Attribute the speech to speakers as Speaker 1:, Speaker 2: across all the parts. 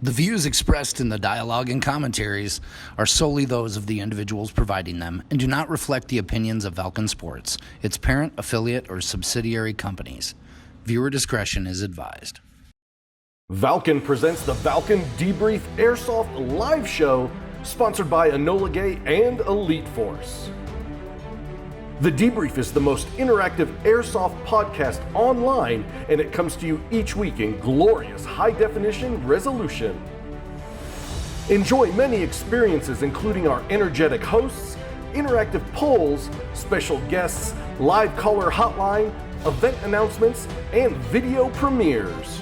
Speaker 1: The views expressed in the dialogue and commentaries are solely those of the individuals providing them and do not reflect the opinions of Valken Sports, its parent, affiliate, or subsidiary companies. Viewer discretion is advised.
Speaker 2: Valken presents the Valken Debrief Airsoft live show, sponsored by Enola Gay and Elite Force. The Debrief is the most interactive airsoft podcast online, and it comes to you each week in glorious high-definition resolution. Enjoy many experiences, including our energetic hosts, interactive polls, special guests, live caller hotline, event announcements, and video premieres.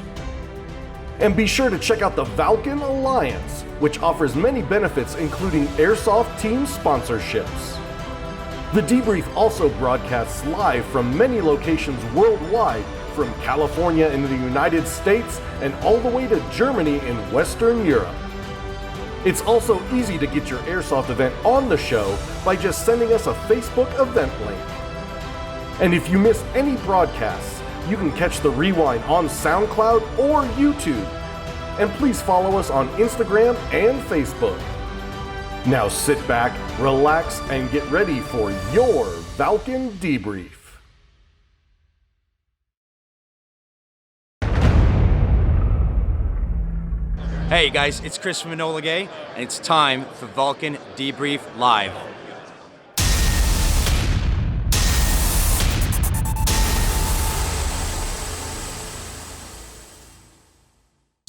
Speaker 2: And be sure to check out the Valken Alliance, which offers many benefits, including airsoft team sponsorships. The Debrief also broadcasts live from many locations worldwide, from California in the United States and all the way to Germany in Western Europe. It's also easy to get your airsoft event on the show by just sending us a Facebook event link. And if you miss any broadcasts, you can catch the rewind on SoundCloud or YouTube. And please follow us on Instagram and Facebook. Now sit back, relax, and get ready for your Valken Debrief.
Speaker 3: Hey guys, it's Chris from Enola Gay, and it's time for Valken Debrief Live.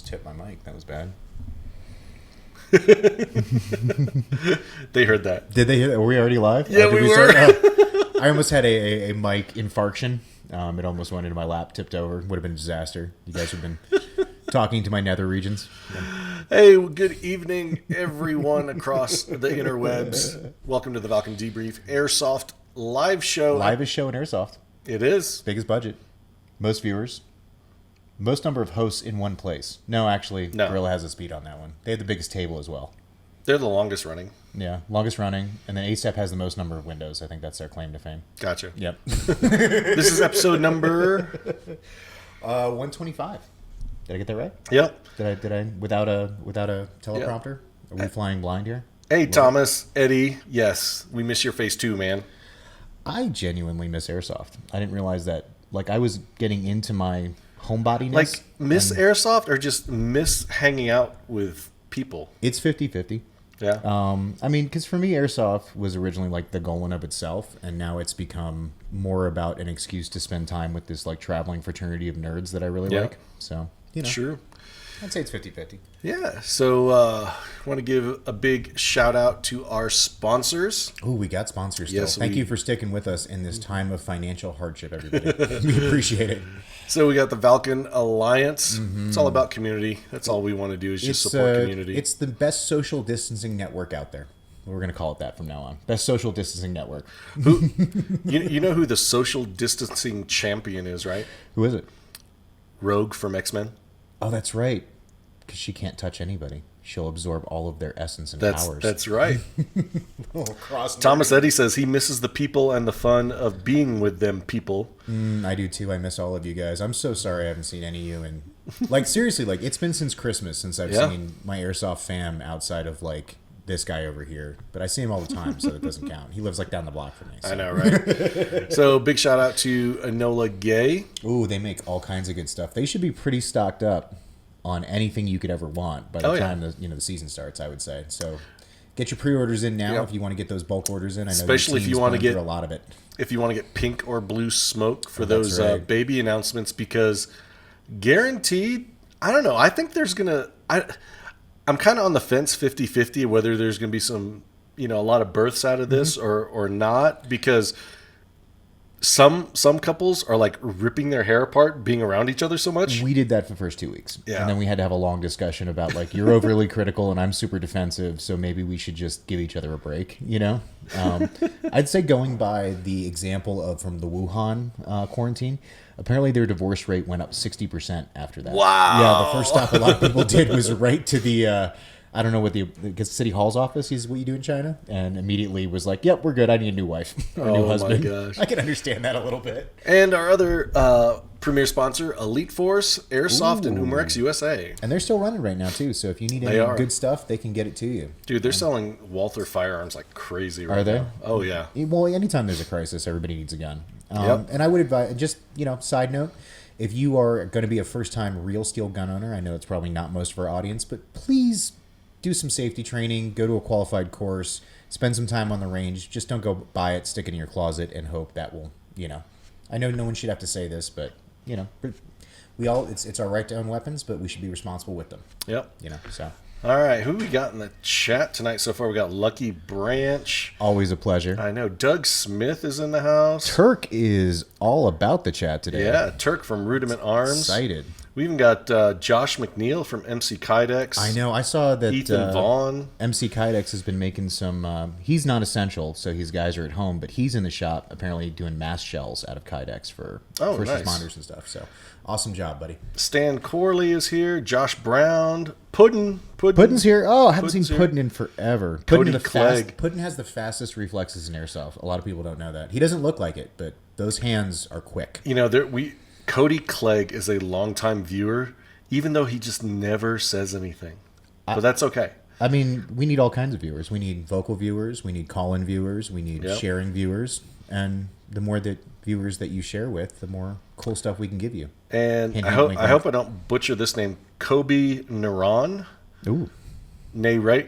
Speaker 4: Tip my mic. That was bad.
Speaker 5: They heard that.
Speaker 4: Did they hear that? Were we already live?
Speaker 5: Yeah, we were.
Speaker 4: I almost had a mic infarction. It almost went into my lap, tipped over. Would have been a disaster. You guys have been talking to my nether regions.
Speaker 5: Hey, good evening, everyone across the interwebs. Welcome to the Valken Debrief Airsoft live show.
Speaker 4: Livest show in Airsoft.
Speaker 5: It is.
Speaker 4: Biggest budget. Most viewers. Most number of hosts in one place. No, actually,
Speaker 5: No.
Speaker 4: Gorilla has a speed on that one. They have the biggest table as well.
Speaker 5: They're the longest running.
Speaker 4: Yeah, longest running. And then ASAP has the most number of windows. I think that's their claim to fame.
Speaker 5: Gotcha.
Speaker 4: Yep.
Speaker 5: This is episode number
Speaker 4: 125. Did I get that right?
Speaker 5: Yep.
Speaker 4: Did I without a teleprompter? Are we flying blind here?
Speaker 5: Hey, Thomas, Eddie. Yes, we miss your face too, man.
Speaker 4: I genuinely miss Airsoft. I didn't realize that. Like, I was getting into my homebodiness.
Speaker 5: Like, miss Airsoft or just miss hanging out with people?
Speaker 4: It's 50-50.
Speaker 5: Yeah.
Speaker 4: I mean, because for me, Airsoft was originally like the goal in of itself, and now it's become more about an excuse to spend time with this like traveling fraternity of nerds that I really like. So, you know.
Speaker 5: True.
Speaker 4: I'd say it's 50-50.
Speaker 5: Yeah. So, I want to give a big shout out to our sponsors.
Speaker 4: Oh, we got sponsors still.
Speaker 5: Yes,
Speaker 4: Thank you for sticking with us in this time of financial hardship, everybody. We appreciate it.
Speaker 5: So we got the Valken Alliance. It's all about community. That's all we want to do is just support community.
Speaker 4: It's the best social distancing network out there. We're going to call it that from now on. Best social distancing network.
Speaker 5: You know who the social distancing champion is, right?
Speaker 4: Who is it?
Speaker 5: Rogue from X-Men.
Speaker 4: Oh, that's right. Because she can't touch anybody. She'll absorb all of their essence and powers.
Speaker 5: That's right. Thomas Eddy says he misses the people and the fun of being with them people.
Speaker 4: I do too. I miss all of you guys. I'm so sorry I haven't seen any of you. And like, seriously, like, it's been since Christmas since I've seen my Airsoft fam outside of like this guy over here. But I see him all the time, so that doesn't count. He lives like down the block from me. So.
Speaker 5: I know, right? So big shout out to Enola Gay.
Speaker 4: Ooh, they make all kinds of good stuff. They should be pretty stocked up on anything you could ever the by the time the season starts, I would say. So get your pre-orders in now if you want to get those bulk orders in. I know
Speaker 5: especially if you want to get
Speaker 4: a lot of it.
Speaker 5: If you want to get pink or blue smoke for those baby announcements, because guaranteed, I don't know. I think there's gonna. I'm kind of on the fence, 50-50, whether there's gonna be some, a lot of births out of this or not, because some couples are like ripping their hair apart being around each other so much.
Speaker 4: We did that for the first 2 weeks.
Speaker 5: Yeah.
Speaker 4: And then we had to have a long discussion about like, you're overly critical and I'm super defensive, so maybe we should just give each other a break, I'd say going by the example of from the Wuhan quarantine, apparently their divorce rate went up 60% after that.
Speaker 5: Wow.
Speaker 4: Yeah, the first stop a lot of people did was right to the I don't know what because City Hall's office is what you do in China, and immediately was like, "Yep, we're good. I need a new wife or a new husband."
Speaker 5: My gosh!
Speaker 4: I can understand that a little bit.
Speaker 5: And our other premier sponsor, Elite Force Airsoft in Umarex, USA,
Speaker 4: and they're still running right now too. So if you need any good stuff, they can get it to you.
Speaker 5: Dude, they're selling Walther firearms like crazy right now.
Speaker 4: Are they?
Speaker 5: Oh yeah.
Speaker 4: Well, anytime there's a crisis, everybody needs a gun. And I would advise, just side note. If you are going to be a first-time real steel gun owner, I know it's probably not most of our audience, but please do some safety training, go to a qualified course, spend some time on the range. Just don't go buy it, stick it in your closet, and hope that will, I know no one should have to say this, but, we all, it's our right to own weapons, but we should be responsible with them.
Speaker 5: Yep.
Speaker 4: So.
Speaker 5: All right, who we got in the chat tonight so far? We got Lucky Branch.
Speaker 4: Always a pleasure.
Speaker 5: I know. Doug Smith is in the house.
Speaker 4: Turk is all about the chat today.
Speaker 5: Yeah, Turk from Rudiment Arms.
Speaker 4: Excited.
Speaker 5: We even got Josh McNeil from MC Kydex.
Speaker 4: I know. I saw that
Speaker 5: Ethan Vaughn.
Speaker 4: MC Kydex has been making some... he's not essential, so his guys are at home, but he's in the shop apparently doing mass shells out of Kydex for first responders and stuff. So awesome job, buddy.
Speaker 5: Stan Corley is here. Josh Brown.
Speaker 4: Puddin's here. Oh, I haven't seen Puddin in forever.
Speaker 5: Cody Clegg.
Speaker 4: Puddin has the fastest reflexes in airsoft. A lot of people don't know that. He doesn't look like it, but those hands are quick.
Speaker 5: Cody Clegg is a longtime viewer, even though he just never says anything. But that's okay.
Speaker 4: I mean, we need all kinds of viewers. We need vocal viewers. We need call-in viewers. We need sharing viewers. And the more viewers that you share with, the more cool stuff we can give you.
Speaker 5: And I hope I don't butcher this name. Kobe Naran.
Speaker 4: Ooh.
Speaker 5: Nararan.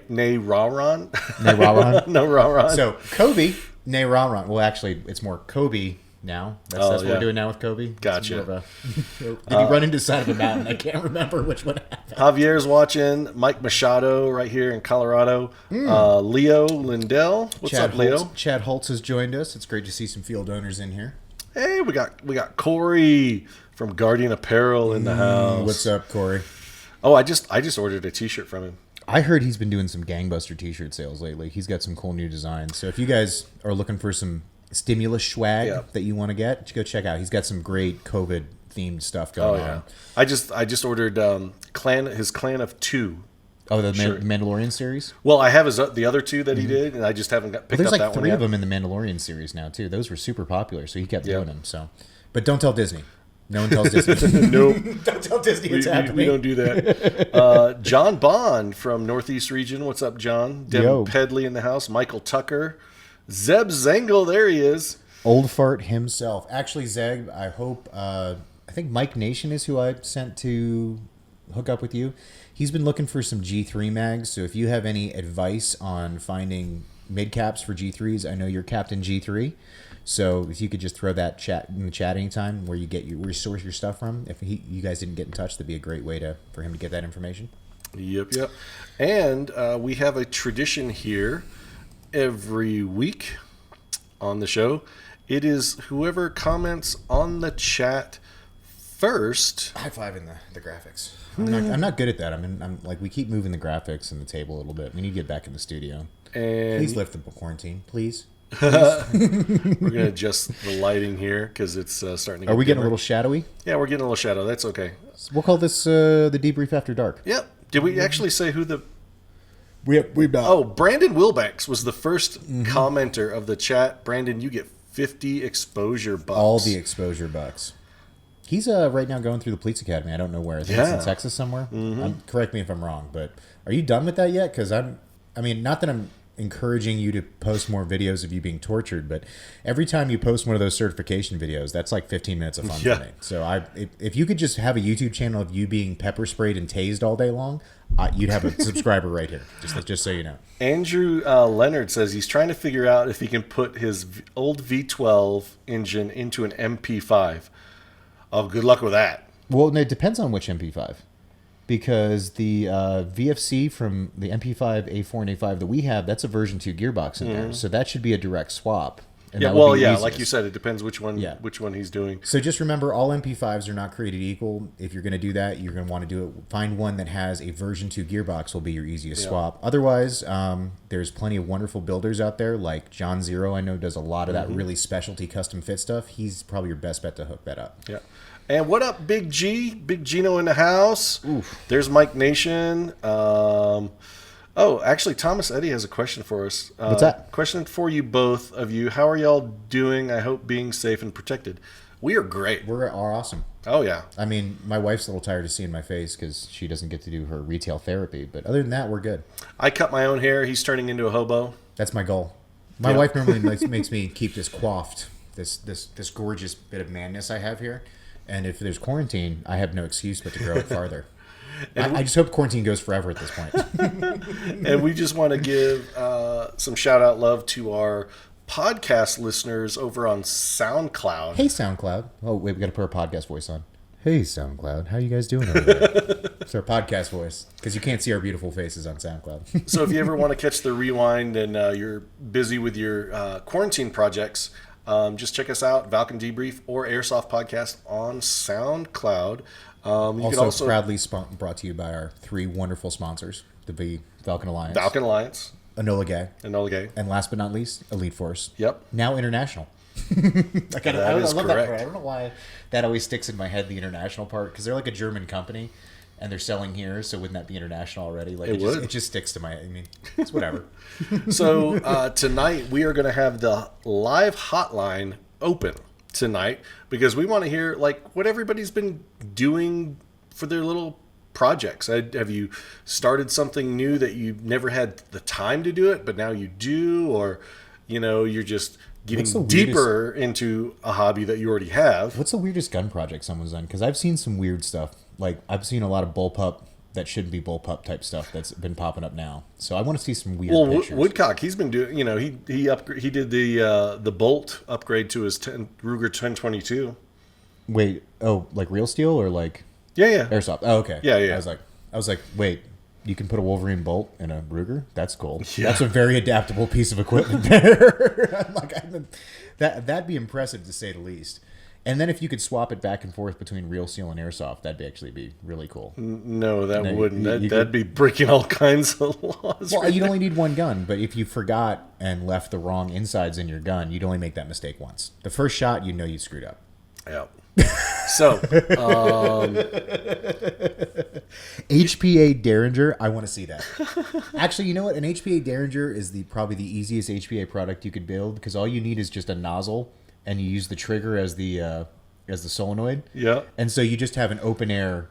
Speaker 4: Nararan. So, Kobe Nararan. Well, actually, it's more Kobe now. That's what we're doing now with Kobe.
Speaker 5: Gotcha.
Speaker 4: Did he run into the side of a mountain? I can't remember which one happened.
Speaker 5: Javier's watching. Mike Machado right here in Colorado. Leo Lindell. What's up, Leo?
Speaker 4: Chad Holtz has joined us. It's great to see some field owners in here.
Speaker 5: Hey, we got Corey from Guardian Apparel in the house.
Speaker 4: What's up, Corey?
Speaker 5: Oh, I just ordered a T-shirt from him.
Speaker 4: I heard he's been doing some gangbuster T-shirt sales lately. He's got some cool new designs. So if you guys are looking for some stimulus swag that you want to get, go check out. He's got some great COVID themed stuff going on.
Speaker 5: I just ordered his Clan of 2.
Speaker 4: Oh, the Mandalorian series.
Speaker 5: Well, I have the other 2 that he did, and I just haven't picked up that one.
Speaker 4: There's like 3 of them in the Mandalorian series now too. Those were super popular, so he kept doing them. So, but don't tell Disney. No one tells Disney.
Speaker 5: Nope.
Speaker 4: Don't tell Disney it's happening.
Speaker 5: We don't do that. John Bond from Northeast Region. What's up, John? Devin Pedley in the house. Michael Tucker. Zeb Zengel. There he is.
Speaker 4: Old fart himself. Actually, Zeb, I hope... I think Mike Nation is who I sent to hook up with you. He's been looking for some G3 mags, so if you have any advice on finding mid-caps for G3s, I know you're Captain G3. So if you could just throw that in the chat anytime where you source your stuff from. If you guys didn't get in touch, that'd be a great way for him to get that information.
Speaker 5: Yep. And we have a tradition here every week on the show. It is whoever comments on the chat first.
Speaker 4: High five in the graphics. I'm not good at that. I'm like, we keep moving the graphics and the table a little bit. We need to get back in the studio.
Speaker 5: And
Speaker 4: please lift the quarantine, please.
Speaker 5: We're going to adjust the lighting here because it's starting to get
Speaker 4: Are we getting
Speaker 5: dimmer.
Speaker 4: a little shadowy?
Speaker 5: Yeah, we're getting a little shadow. That's okay.
Speaker 4: We'll call this the debrief after dark.
Speaker 5: Yep. Did we actually say who the...
Speaker 4: We've not.
Speaker 5: Oh, Brandon Wilbanks was the first commenter of the chat. Brandon, you get 50 exposure bucks.
Speaker 4: All the exposure bucks. He's right now going through the Police Academy. I don't know where. I think it's in Texas somewhere. Correct me if I'm wrong, but are you done with that yet? Because not that I'm encouraging you to post more videos of you being tortured, but every time you post one of those certification vides, that's like 15 minutes of fun for me. So if you could just have a YouTube channel of you being pepper sprayed and tased all day long, you'd have a subscriber right here. Just so you know.
Speaker 5: Andrew Leonard says he's trying to figure out if he can put his old V12 engine into an MP5. Oh, good luck with that.
Speaker 4: Well, it depends on which MP5. Because the VFC from the MP5, A4, and A5 that we have, that's a version 2 gearbox in there. So that should be a direct swap. And
Speaker 5: like you said, it depends which one he's doing.
Speaker 4: So just remember, all MP5s are not created equal. If you're going to do that, you're going to want to do it. Find one that has a version 2 gearbox will be your easiest swap. Otherwise, there's plenty of wonderful builders out there, like John Zero, I know, does a lot of that really specialty custom fit stuff. He's probably your best bet to hook that up.
Speaker 5: Yeah. And what up, Big G? Big Gino in the house.
Speaker 4: Oof.
Speaker 5: There's Mike Nation. Oh, actually, Thomas Eddy has a question for us.
Speaker 4: What's that?
Speaker 5: Question for you both of you. How are y'all doing? I hope being safe and protected. We are great.
Speaker 4: We're awesome.
Speaker 5: Oh, yeah.
Speaker 4: I mean, my wife's a little tired of seeing my face because she doesn't get to do her retail therapy. But other than that, we're good.
Speaker 5: I cut my own hair. He's turning into a hobo.
Speaker 4: That's my goal. My wife normally makes me keep this coiffed, this gorgeous bit of madness I have here. And if there's quarantine, I have no excuse but to grow it farther. I just hope quarantine goes forever at this point.
Speaker 5: And we just want to give some shout-out love to our podcast listeners over on SoundCloud.
Speaker 4: Hey, SoundCloud. Oh, wait, we got to put our podcast voice on. Hey, SoundCloud. How you guys doing over there? It's our podcast voice, because you can't see our beautiful faces on SoundCloud.
Speaker 5: So if you ever want to catch the rewind and you're busy with your quarantine projects, just check us out, Valken Debrief or Airsoft Podcast on SoundCloud. You
Speaker 4: Also proudly brought to you by our 3 wonderful sponsors, the Valken Alliance,
Speaker 5: Valken Alliance,
Speaker 4: Enola Gay,
Speaker 5: and
Speaker 4: last but not least, Elite Force.
Speaker 5: Yep.
Speaker 4: Now international. I love that part. I don't know why that always sticks in my head, the international part, because they're like a German company and they're selling here, so wouldn't that be international already? Like it just sticks to my. I mean, it's whatever.
Speaker 5: So tonight we are going to have the live hotline open tonight because we want to hear like what everybody's been doing for their little projects. Have you started something new that you never had the time to do it, but now you do, or you're just getting deeper into a hobby that you already have?
Speaker 4: What's the weirdest gun project someone's done? Because I've seen some weird stuff. Like I've seen a lot of bullpup that shouldn't be bullpup type stuff that's been popping up now. So I want to see some weird pictures.
Speaker 5: Woodcock, he's been doing. He did the bolt upgrade to his Ruger 1022.
Speaker 4: Wait, like real steel or like?
Speaker 5: Yeah.
Speaker 4: Airsoft. Oh, okay.
Speaker 5: Yeah.
Speaker 4: I was like, wait, you can put a Wolverine bolt in a Ruger? That's cool. Yeah. That's a very adaptable piece of equipment there. That'd be impressive to say the least. And then if you could swap it back and forth between real steel and airsoft, that'd actually be really cool.
Speaker 5: No, wouldn't. That'd be breaking all kinds of laws.
Speaker 4: Well, you'd only need one gun, but if you forgot and left the wrong insides in your gun, you'd only make that mistake once. The first shot, you screwed up.
Speaker 5: Yeah. So,
Speaker 4: Hpa Derringer, I want to see that. Actually, you know what? An Hpa Derringer is probably the easiest HPA product you could build because all you need is just a nozzle, and you use the trigger as the solenoid.
Speaker 5: Yeah.
Speaker 4: And so you just have an open air,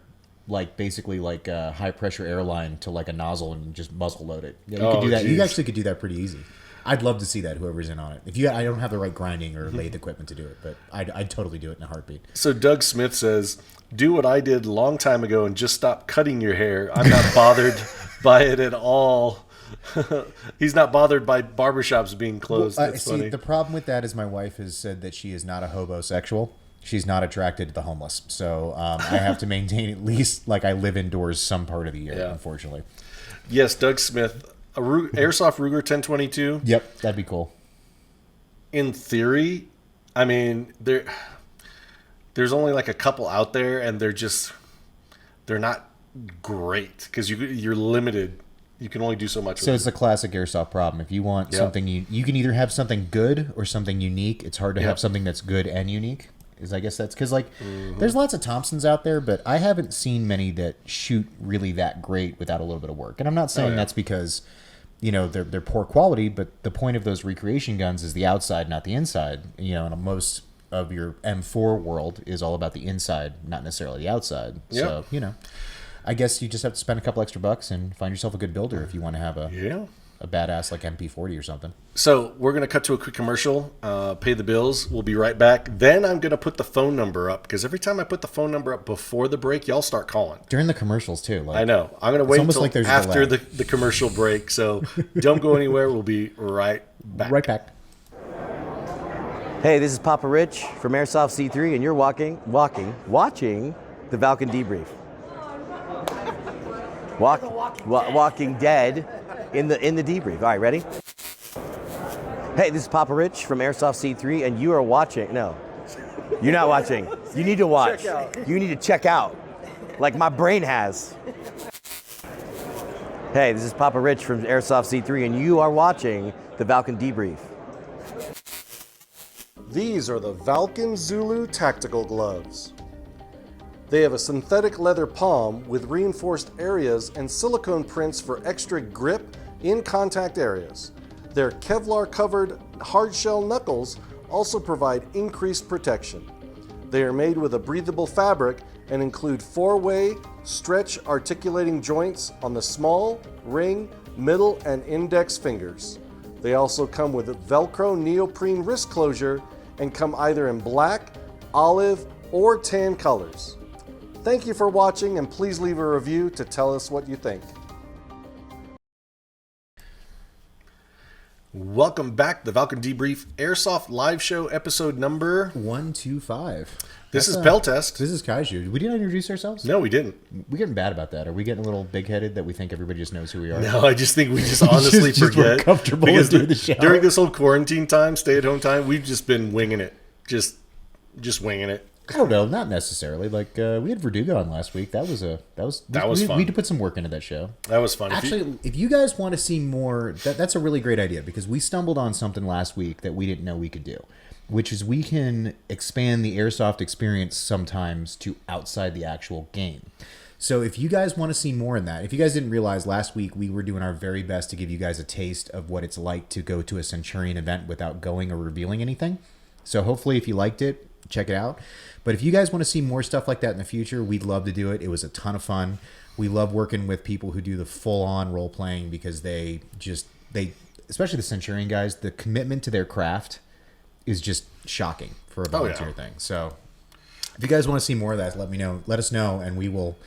Speaker 4: basically high pressure airline to like a nozzle and just muzzle load it. Yeah, you could do that.
Speaker 5: Geez.
Speaker 4: You actually could do that pretty easy. I'd love to see that, whoever's in on it. I don't have the right grinding or lathe equipment to do it, but I'd totally do it in a heartbeat.
Speaker 5: So Doug Smith says, do what I did a long time ago and just stop cutting your hair. I'm not bothered by it at all. He's not bothered by barbershops being closed. That's funny.
Speaker 4: The problem with that is my wife has said that she is not a hobosexual. She's not attracted to the homeless. So I have to maintain at least I live indoors some part of the year, unfortunately.
Speaker 5: Yes, Doug Smith. Airsoft Ruger 1022.
Speaker 4: Yep, that'd be cool.
Speaker 5: In theory, I mean, there's only a couple out there, and they're not great because you're limited. You can only do so much.
Speaker 4: So it's the classic airsoft problem. If you want something, you can either have something good or something unique. It's hard to have something that's good and unique. I guess that's because there's lots of Thompsons out there, but I haven't seen many that shoot really that great without a little bit of work. And I'm not saying that's because they're poor quality, but the point of those recreation guns is the outside, not the inside. And most of your M4 world is all about the inside, not necessarily the outside.
Speaker 5: Yep.
Speaker 4: So I guess you just have to spend a couple extra bucks and find yourself a good builder if you want to have a badass MP40 or something.
Speaker 5: So we're going to cut to a quick commercial, pay the bills. We'll be right back. Then I'm going to put the phone number up because every time I put the phone number up before the break, y'all start calling.
Speaker 4: During the commercials, too.
Speaker 5: I know. I'm going to wait until after the commercial break. So don't go anywhere. We'll be right back.
Speaker 4: Right back.
Speaker 6: Hey, this is Papa Rich from Airsoft C3, and you're watching the Valken Debrief. Walking Dead in the debrief. All right, ready? Hey, this is Papa Rich from Airsoft C3, and you are watching. No, you're not watching. You need to watch. You need to check out, like my brain has. Hey, this is Papa Rich from Airsoft C3, and you are watching the Valken Debrief.
Speaker 7: These are the Valken Zulu tactical gloves.
Speaker 5: They have a synthetic leather palm with reinforced areas and silicone prints for extra grip in contact areas. Their Kevlar-covered hardshell knuckles also provide increased protection. They are made with a breathable fabric and include 4-way stretch articulating joints on the small, ring, middle, and index fingers. They also come with a Velcro neoprene wrist closure and come either in black, olive, or tan colors. Thank you for watching, and please leave a review to tell us what you think. Welcome back to the Valken Debrief Airsoft live show, episode number
Speaker 4: 125.
Speaker 5: This is Peltest.
Speaker 4: This is Kaiju. We didn't introduce ourselves?
Speaker 5: No, we didn't.
Speaker 4: We're getting bad about that. Are we getting a little big-headed that we think everybody just knows who we are?
Speaker 5: No, I just think we just honestly
Speaker 4: just we're
Speaker 5: forget.
Speaker 4: comfortable
Speaker 5: because
Speaker 4: doing the show.
Speaker 5: During this whole quarantine time, stay-at-home time, we've just been winging it. Just winging it.
Speaker 4: I don't know, not necessarily. Like we had Verdugo on last week. That was
Speaker 5: fun.
Speaker 4: We had to put some work into that show.
Speaker 5: That was fun.
Speaker 4: Actually, if you guys want to see more, that's a really great idea because we stumbled on something last week that we didn't know we could do, which is we can expand the airsoft experience sometimes to outside the actual game. So if you guys want to see more in that, if you guys didn't realize last week we were doing our very best to give you guys a taste of what it's like to go to a Centurion event without going or revealing anything. So hopefully if you liked it, check it out. But if you guys want to see more stuff like that in the future, we'd love to do it. It was a ton of fun. We love working with people who do the full-on role-playing because they especially the Centurion guys, the commitment to their craft is just shocking for a volunteer thing. So if you guys want to see more of that, let us know, and we will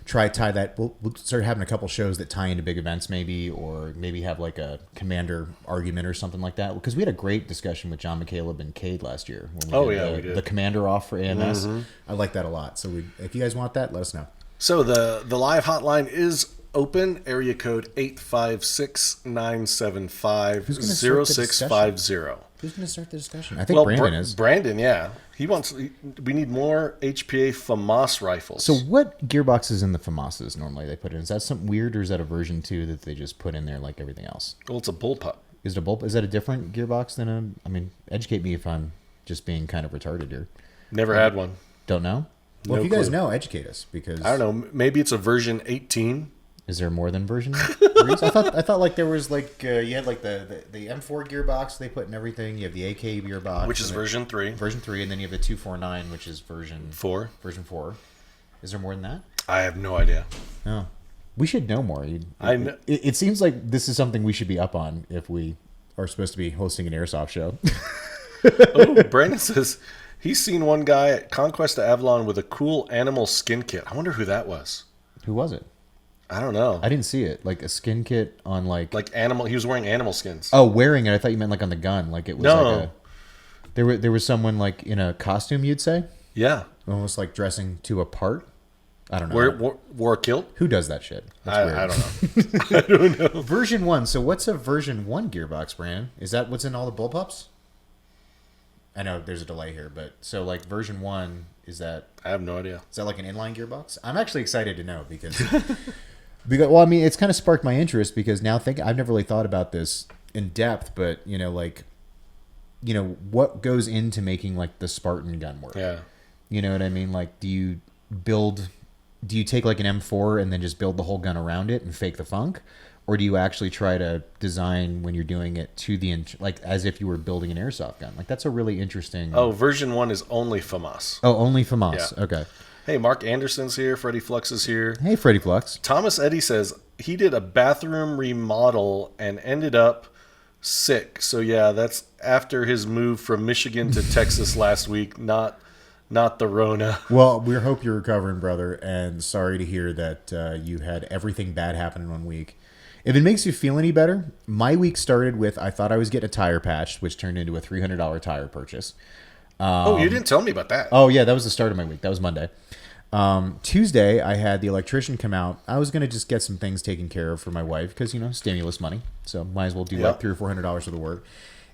Speaker 4: try to tie that. We'll start having a couple shows that tie into big events maybe, or maybe have like a commander argument or something like that. Because we had a great discussion with John McCaleb and Cade last year. When we did the commander off for AMS. Mm-hmm. I like that a lot. So if you guys want that, let us know.
Speaker 5: So the live hotline is open. Area code 856-975-0650.
Speaker 4: Who's going to start the discussion? I think Brandon is.
Speaker 5: Brandon, yeah. We need more HPA Famas rifles.
Speaker 4: So what gearboxes in the Famas's normally they put in? Is that something weird, or is that a version 2 that they just put in there like everything else?
Speaker 5: Well, it's a bullpup.
Speaker 4: Is that a different gearbox than educate me if I'm just being kind of retarded here.
Speaker 5: Never had one.
Speaker 4: Don't know? Well, if you guys know, educate us, because
Speaker 5: I don't know. Maybe it's a version 18.
Speaker 4: Is there more than version 3? I thought like there was like you had like the M4 gearbox they put in everything. You have the AK gearbox,
Speaker 5: which is version 3.
Speaker 4: Version 3, and then you have the 249, which is version
Speaker 5: 4.
Speaker 4: Version 4. Is there more than that?
Speaker 5: I have no idea.
Speaker 4: No, we should know more. It seems like this is something we should be up on if we are supposed to be hosting an airsoft show.
Speaker 5: Oh, Brandon says he's seen one guy at Conquest of Avalon with a cool animal skin kit. I wonder who that was.
Speaker 4: Who was it?
Speaker 5: I don't know.
Speaker 4: I didn't see it. Like a skin kit on like
Speaker 5: animal. He was wearing animal skins.
Speaker 4: Oh, wearing it. I thought you meant like on the gun. Like it was
Speaker 5: no.
Speaker 4: There was someone like in a costume. You'd say.
Speaker 5: Yeah.
Speaker 4: Almost like dressing to a part. I don't know.
Speaker 5: Wore a kilt.
Speaker 4: Who does that shit?
Speaker 5: That's weird. I don't know. I don't know.
Speaker 4: Version 1. So what's a version 1 gearbox, Brandon? Is that what's in all the bullpups? I know there's a delay here, but so like version 1 is that?
Speaker 5: I have no idea.
Speaker 4: Is that like an inline gearbox? I'm actually excited to know because. Well, I mean, it's kind of sparked my interest because now I've never really thought about this in depth, but what goes into making like the Spartan gun work?
Speaker 5: Yeah.
Speaker 4: You know what I mean? Like, do you take like an M4 and then just build the whole gun around it and fake the funk? Or do you actually try to design when you're doing it to the like as if you were building an airsoft gun? Like that's a really interesting.
Speaker 5: Oh, version 1 is only FAMAS.
Speaker 4: Oh, only FAMAS. Yeah. Okay.
Speaker 5: Hey, Mark Anderson's here. Freddie Flux is here.
Speaker 4: Hey, Freddie Flux.
Speaker 5: Thomas Eddy says he did a bathroom remodel and ended up sick. So yeah, that's after his move from Michigan to Texas last week. Not the Rona.
Speaker 4: Well, we hope you're recovering, brother, and sorry to hear that you had everything bad happen in 1 week. If it makes you feel any better, my week started with I thought I was getting a tire patch, which turned into a $300 tire purchase.
Speaker 5: You didn't tell me about that.
Speaker 4: Oh, yeah, that was the start of my week. That was Monday. Tuesday, I had the electrician come out. I was going to just get some things taken care of for my wife because, stimulus money. So might as well do like $300 or $400 worth of work.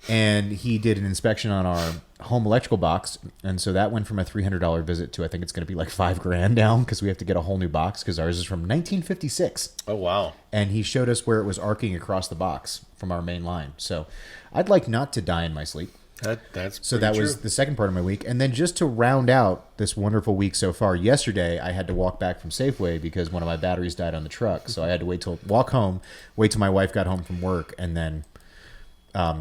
Speaker 4: And he did an inspection on our home electrical box. And so that went from a $300 visit to I think it's going to be like $5,000 now because we have to get a whole new box because ours is from 1956.
Speaker 5: Oh, wow.
Speaker 4: And he showed us where it was arcing across the box from our main line. So I'd like not to die in my sleep.
Speaker 5: That's
Speaker 4: so that was the second part of my week. And then just to round out this wonderful week so far, yesterday I had to walk back from Safeway because one of my batteries died on the truck. So I had to walk home, wait till my wife got home from work, and then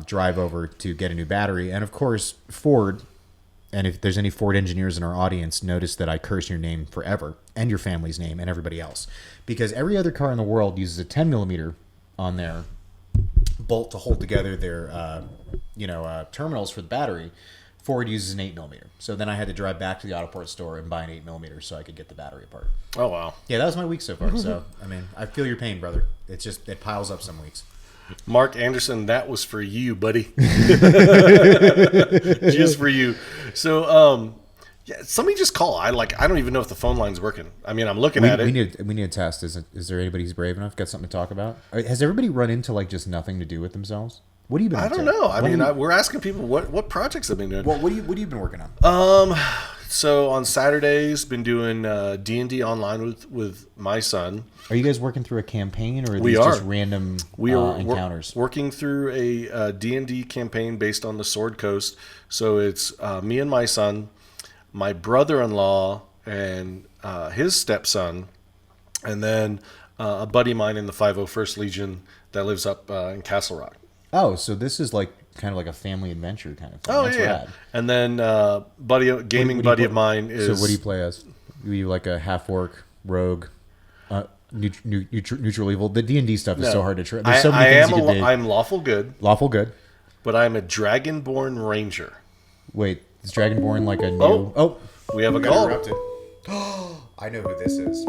Speaker 4: drive over to get a new battery. And of course, Ford, and if there's any Ford engineers in our audience, notice that I curse your name forever and your family's name and everybody else. Because every other car in the world uses a 10 millimeter on their bolt to hold together their terminals for the battery. Ford uses an 8 millimeter. So then I had to drive back to the Autoport store and buy an 8 millimeter so I could get the battery apart.
Speaker 5: Oh, wow.
Speaker 4: Yeah, that was my week so far. So, I mean, I feel your pain, brother. It's just, it piles up some weeks.
Speaker 5: Mark Anderson, that was for you, buddy. Just for you. So, somebody just call. I don't even know if the phone line's working. I mean, I'm looking at it.
Speaker 4: We need a test. Is there anybody who's brave enough? Got something to talk about? Has everybody run into like just nothing to do with themselves? What have you been?
Speaker 5: I don't know. I mean, we're asking people what projects they've been doing.
Speaker 4: What have you been working on?
Speaker 5: So on Saturdays, been doing D&D online with my son.
Speaker 4: Are you guys working through a campaign, or are
Speaker 5: We
Speaker 4: these
Speaker 5: are.
Speaker 4: just random
Speaker 5: We are
Speaker 4: encounters?
Speaker 5: working through a D&D campaign based on the Sword Coast. So it's me and my son, my brother-in-law, and his stepson, and then a buddy of mine in the 501st Legion that lives up in Castle Rock.
Speaker 4: Oh, so this is like kind of like a family adventure kind of thing.
Speaker 5: Oh,
Speaker 4: That's
Speaker 5: yeah.
Speaker 4: rad.
Speaker 5: And then buddy of mine is...
Speaker 4: So what do you play as? Are you like a half-orc, rogue, neutral evil? The D&D stuff is so hard to try. There's so many things you can be.
Speaker 5: I'm lawful good,
Speaker 4: but
Speaker 5: I'm a Dragonborn Ranger.
Speaker 4: Wait, is Dragonborn like a new... Oh,
Speaker 5: we have a call.
Speaker 4: I know who this is.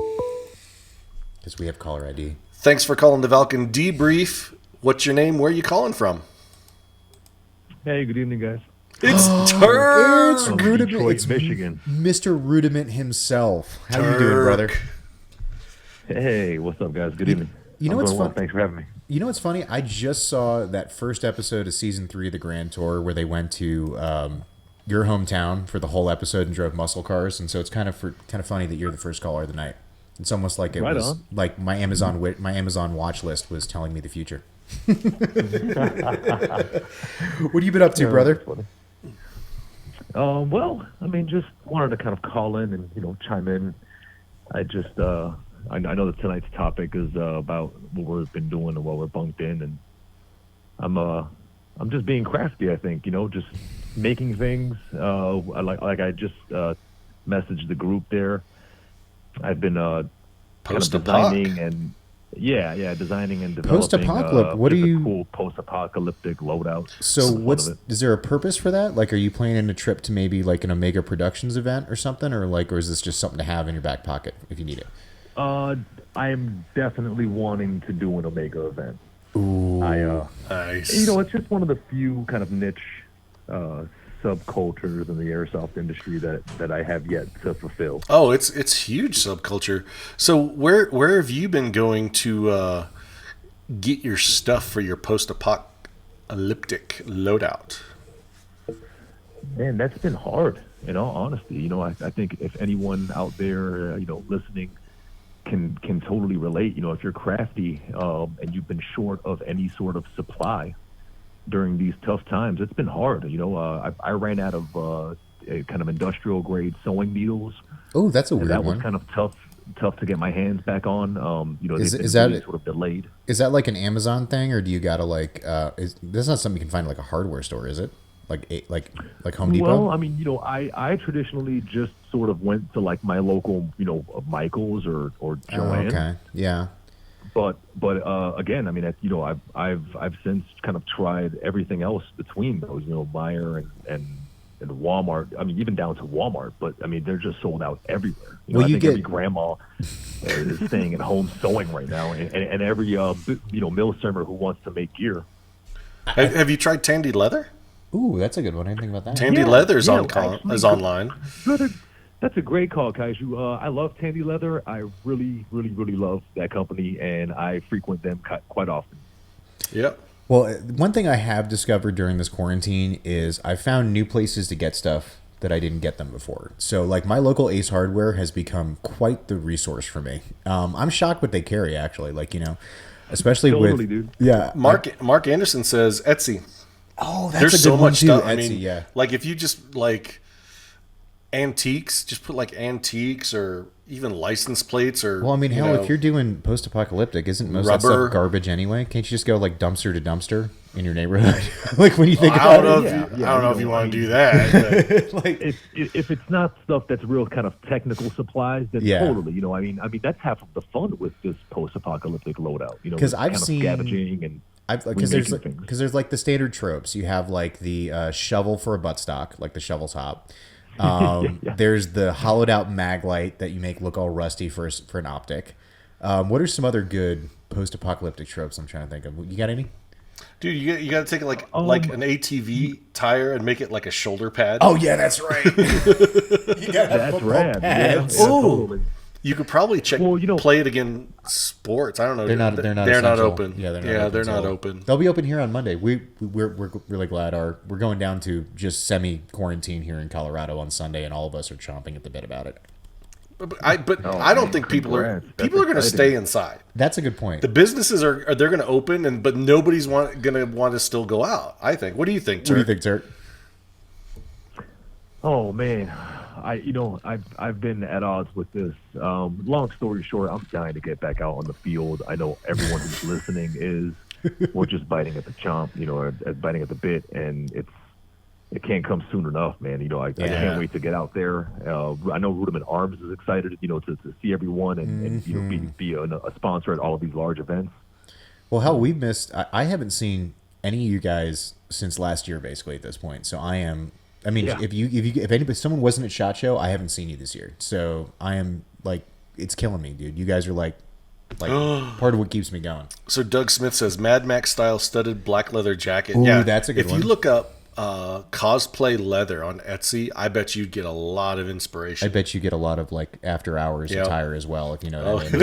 Speaker 4: Because we have caller ID.
Speaker 5: Thanks for calling the Valken Debrief. What's your name? Where are you calling from?
Speaker 7: Hey, good evening, guys.
Speaker 5: It's Turk.
Speaker 4: It's
Speaker 7: From
Speaker 4: Rudiment.
Speaker 7: Detroit,
Speaker 4: It's
Speaker 7: Michigan.
Speaker 4: Mr. Rudiment himself. How you doing, brother?
Speaker 7: Hey, what's up, guys? Good evening.
Speaker 4: You know
Speaker 7: I'm
Speaker 4: what's
Speaker 7: doing well.
Speaker 4: fun?
Speaker 7: Thanks for having me.
Speaker 4: You know what's funny? I just saw that first episode of season 3 of the Grand Tour where they went to your hometown for the whole episode and drove muscle cars, and so it's kind of funny that you're the first caller of the night. It's almost like it
Speaker 7: Right
Speaker 4: was
Speaker 7: on.
Speaker 4: like my Amazon watch list was telling me the future. What have you been up to, brother?
Speaker 7: That's funny. Well, I mean, just wanted to kind of call in and chime in. I just I know that tonight's topic is about what we've been doing and what we're bunked in, and I'm just being crafty. I think just making things. I just messaged the group there. I've been kind of designing and designing and developing
Speaker 4: Post-apocalyptic. What are
Speaker 7: just a
Speaker 4: you?
Speaker 7: cool post-apocalyptic loadout.
Speaker 4: So
Speaker 7: Is
Speaker 4: is there a purpose for that? Like, are you planning a trip to maybe like an Omega Productions event or something, or is this just something to have in your back pocket if you need it?
Speaker 7: I'm definitely wanting to do an Omega event.
Speaker 4: Ooh,
Speaker 5: Nice.
Speaker 7: It's just one of the few kind of niche subcultures in the airsoft industry that I have yet to fulfill.
Speaker 5: Oh, it's huge subculture. So where have you been going to get your stuff for your post-apocalyptic loadout?
Speaker 7: Man, that's been hard. In all honesty, I think if anyone out there, listening, can totally relate. If you're crafty and you've been short of any sort of supply during these tough times, it's been hard. I ran out of kind of industrial grade sewing needles.
Speaker 4: Oh, that's a weird
Speaker 7: that
Speaker 4: one.
Speaker 7: was kind of tough to get my hands back on.
Speaker 4: Is
Speaker 7: they've been
Speaker 4: that
Speaker 7: really sort of delayed?
Speaker 4: Is that like an Amazon thing, or do you gotta like? This is not something you can find like a hardware store, is it? Like Home Depot?
Speaker 7: Well, I mean, I traditionally just sort of went to like my local, Michael's or Joanne.
Speaker 4: Okay, yeah.
Speaker 7: But again, I mean, I've since kind of tried everything else between those, Meijer and Walmart. I mean, even down to Walmart. But I mean, they're just sold out everywhere.
Speaker 4: Well,
Speaker 7: I
Speaker 4: you
Speaker 7: think
Speaker 4: get-
Speaker 7: every grandma is staying at home sewing right now, and every mill simmer who wants to make gear.
Speaker 5: Have you tried Tandy Leather?
Speaker 4: Ooh, that's a good one. I didn't think about that.
Speaker 5: Tandy
Speaker 7: Yeah,
Speaker 5: Leather is
Speaker 7: actually,
Speaker 5: is online.
Speaker 7: That's a great call, Kaiju. I love Tandy Leather. I really, really, really love that company, and I frequent them quite often.
Speaker 5: Yep.
Speaker 4: Well, one thing I have discovered during this quarantine is I found new places to get stuff that I didn't get them before. So, like, my local Ace Hardware has become quite the resource for me. I'm shocked what they carry, actually. Like, especially
Speaker 7: Totally,
Speaker 4: with...
Speaker 7: dude.
Speaker 4: Yeah.
Speaker 5: Mark Anderson says Etsy.
Speaker 4: Oh, that's
Speaker 5: There's
Speaker 4: a
Speaker 5: so
Speaker 4: good one
Speaker 5: much
Speaker 4: too.
Speaker 5: stuff.
Speaker 4: Etsy,
Speaker 5: I mean,
Speaker 4: yeah.
Speaker 5: like if you just like antiques, just put like antiques or even license plates or.
Speaker 4: Well, I mean,
Speaker 5: you
Speaker 4: hell,
Speaker 5: know,
Speaker 4: if you're doing post-apocalyptic, isn't most of that
Speaker 5: Rubber.
Speaker 4: stuff garbage anyway? Can't you just go like dumpster to dumpster in your neighborhood? Like when you think
Speaker 5: I don't
Speaker 4: about
Speaker 5: know.
Speaker 4: it.
Speaker 5: I don't know if you want to do that. But.
Speaker 4: Like,
Speaker 7: If it's not stuff that's real kind of technical supplies, then
Speaker 4: Yeah.
Speaker 7: totally. You know, I mean that's half of the fun with this post-apocalyptic loadout. You know,
Speaker 4: 'Cause
Speaker 7: this
Speaker 4: I've
Speaker 7: kind of
Speaker 4: seen-
Speaker 7: scavenging and
Speaker 4: because
Speaker 7: remaking things.
Speaker 4: there's like the standard tropes. You have like the shovel for a buttstock, like the shovel top. There's the hollowed out mag light that you make look all rusty for an optic. What are some other good post-apocalyptic tropes I'm trying to think of? You got any?
Speaker 5: Dude, you got to take like an ATV tire and make it like a shoulder pad.
Speaker 4: Oh yeah, that's right. You got
Speaker 7: That's rad. Yeah,
Speaker 4: pads.
Speaker 7: totally.
Speaker 5: You could probably check play it again sports. I don't know.
Speaker 4: They're not
Speaker 5: They're not
Speaker 4: essential.
Speaker 5: open.
Speaker 4: Yeah,
Speaker 5: they're not open.
Speaker 4: They'll be open here on Monday. We're really glad we're going down to just semi-quarantine here in Colorado on Sunday, and all of us are chomping at the bit about it.
Speaker 5: I don't think people are going to stay inside.
Speaker 4: That's a good point.
Speaker 5: The businesses are they're going to open, but nobody's going to want to still go out. I think. What do you think, Turk?
Speaker 4: What do you think, Turk?
Speaker 7: Oh man, I've been at odds with this. Long story short, I'm dying to get back out on the field. I know everyone who's listening is. We're just biting at the chomp, or biting at the bit, and it can't come soon enough, man. I can't wait to get out there. I know Rudiment Arms is excited, to see everyone and be a sponsor at all of these large events.
Speaker 4: Well, hell, we've missed. I haven't seen any of you guys since last year, basically at this point. So I am. I mean, if someone wasn't at SHOT Show, I haven't seen you this year. So I am like, it's killing me, dude. You guys are like part of what keeps me going.
Speaker 5: So Doug Smith says Mad Max style studded black leather jacket.
Speaker 4: Ooh,
Speaker 5: yeah,
Speaker 4: that's a good one.
Speaker 5: If you look up cosplay leather on Etsy, I bet you'd get a lot of inspiration.
Speaker 4: I bet you get a lot of like after hours attire as well, if you know what I mean.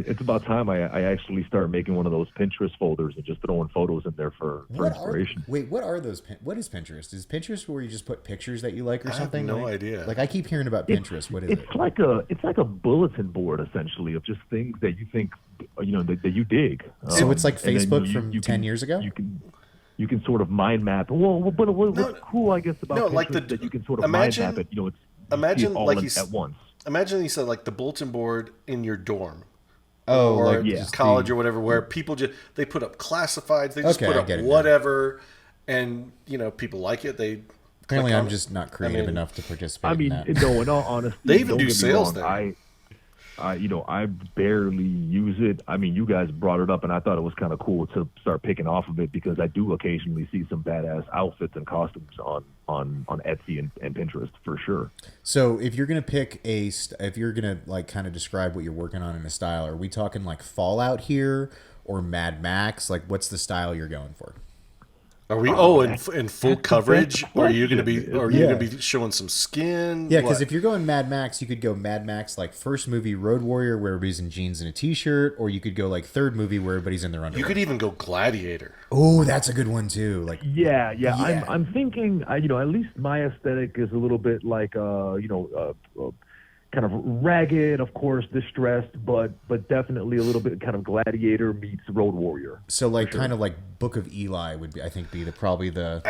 Speaker 7: It's about time I actually start making one of those Pinterest folders and just throwing photos in there for inspiration.
Speaker 4: What are those? What is Pinterest? Is Pinterest where you just put pictures that you like or something?
Speaker 5: I have no idea.
Speaker 4: Like I keep hearing about Pinterest. What is it?
Speaker 7: It's like a bulletin board essentially of just things that you think that you dig.
Speaker 4: So it's like Facebook
Speaker 7: you
Speaker 4: from 10 years ago?
Speaker 7: You can sort of mind map. Well, but what's cool, I guess, about Pinterest that you can sort of mind map it.
Speaker 5: Imagine
Speaker 7: all
Speaker 5: like
Speaker 7: at once.
Speaker 5: Imagine you said like the bulletin board in your dorm.
Speaker 4: Oh,
Speaker 5: or
Speaker 4: like
Speaker 5: college or whatever, where people they put up classifieds, they just put up whatever, and people like it. They
Speaker 4: apparently I'm just not creative enough to participate. In that.
Speaker 7: No, in all honesty,
Speaker 5: they even do sales there.
Speaker 7: I barely use it. I mean, you guys brought it up, and I thought it was kind of cool to start picking off of it because I do occasionally see some badass outfits and costumes on Etsy and Pinterest for sure.
Speaker 4: So if you're gonna pick if you're gonna like kind of describe what you're working on in a style, are we talking like Fallout here or Mad Max? Like, what's the style you're going for?
Speaker 5: Are we? In full coverage? Or are you going to be? Or are you going to be showing some skin?
Speaker 4: Yeah, because if you're going Mad Max, you could go Mad Max like first movie Road Warrior, where everybody's in jeans and a t-shirt, or you could go like third movie where everybody's in their underwear.
Speaker 5: You could even go Gladiator.
Speaker 4: Oh, that's a good one too. Like
Speaker 7: yeah. I'm thinking. At least my aesthetic is a little bit like kind of ragged, of course, distressed, but definitely a little bit kind of Gladiator meets Road Warrior.
Speaker 4: So like kind of like Book of Eli would be, I think, probably the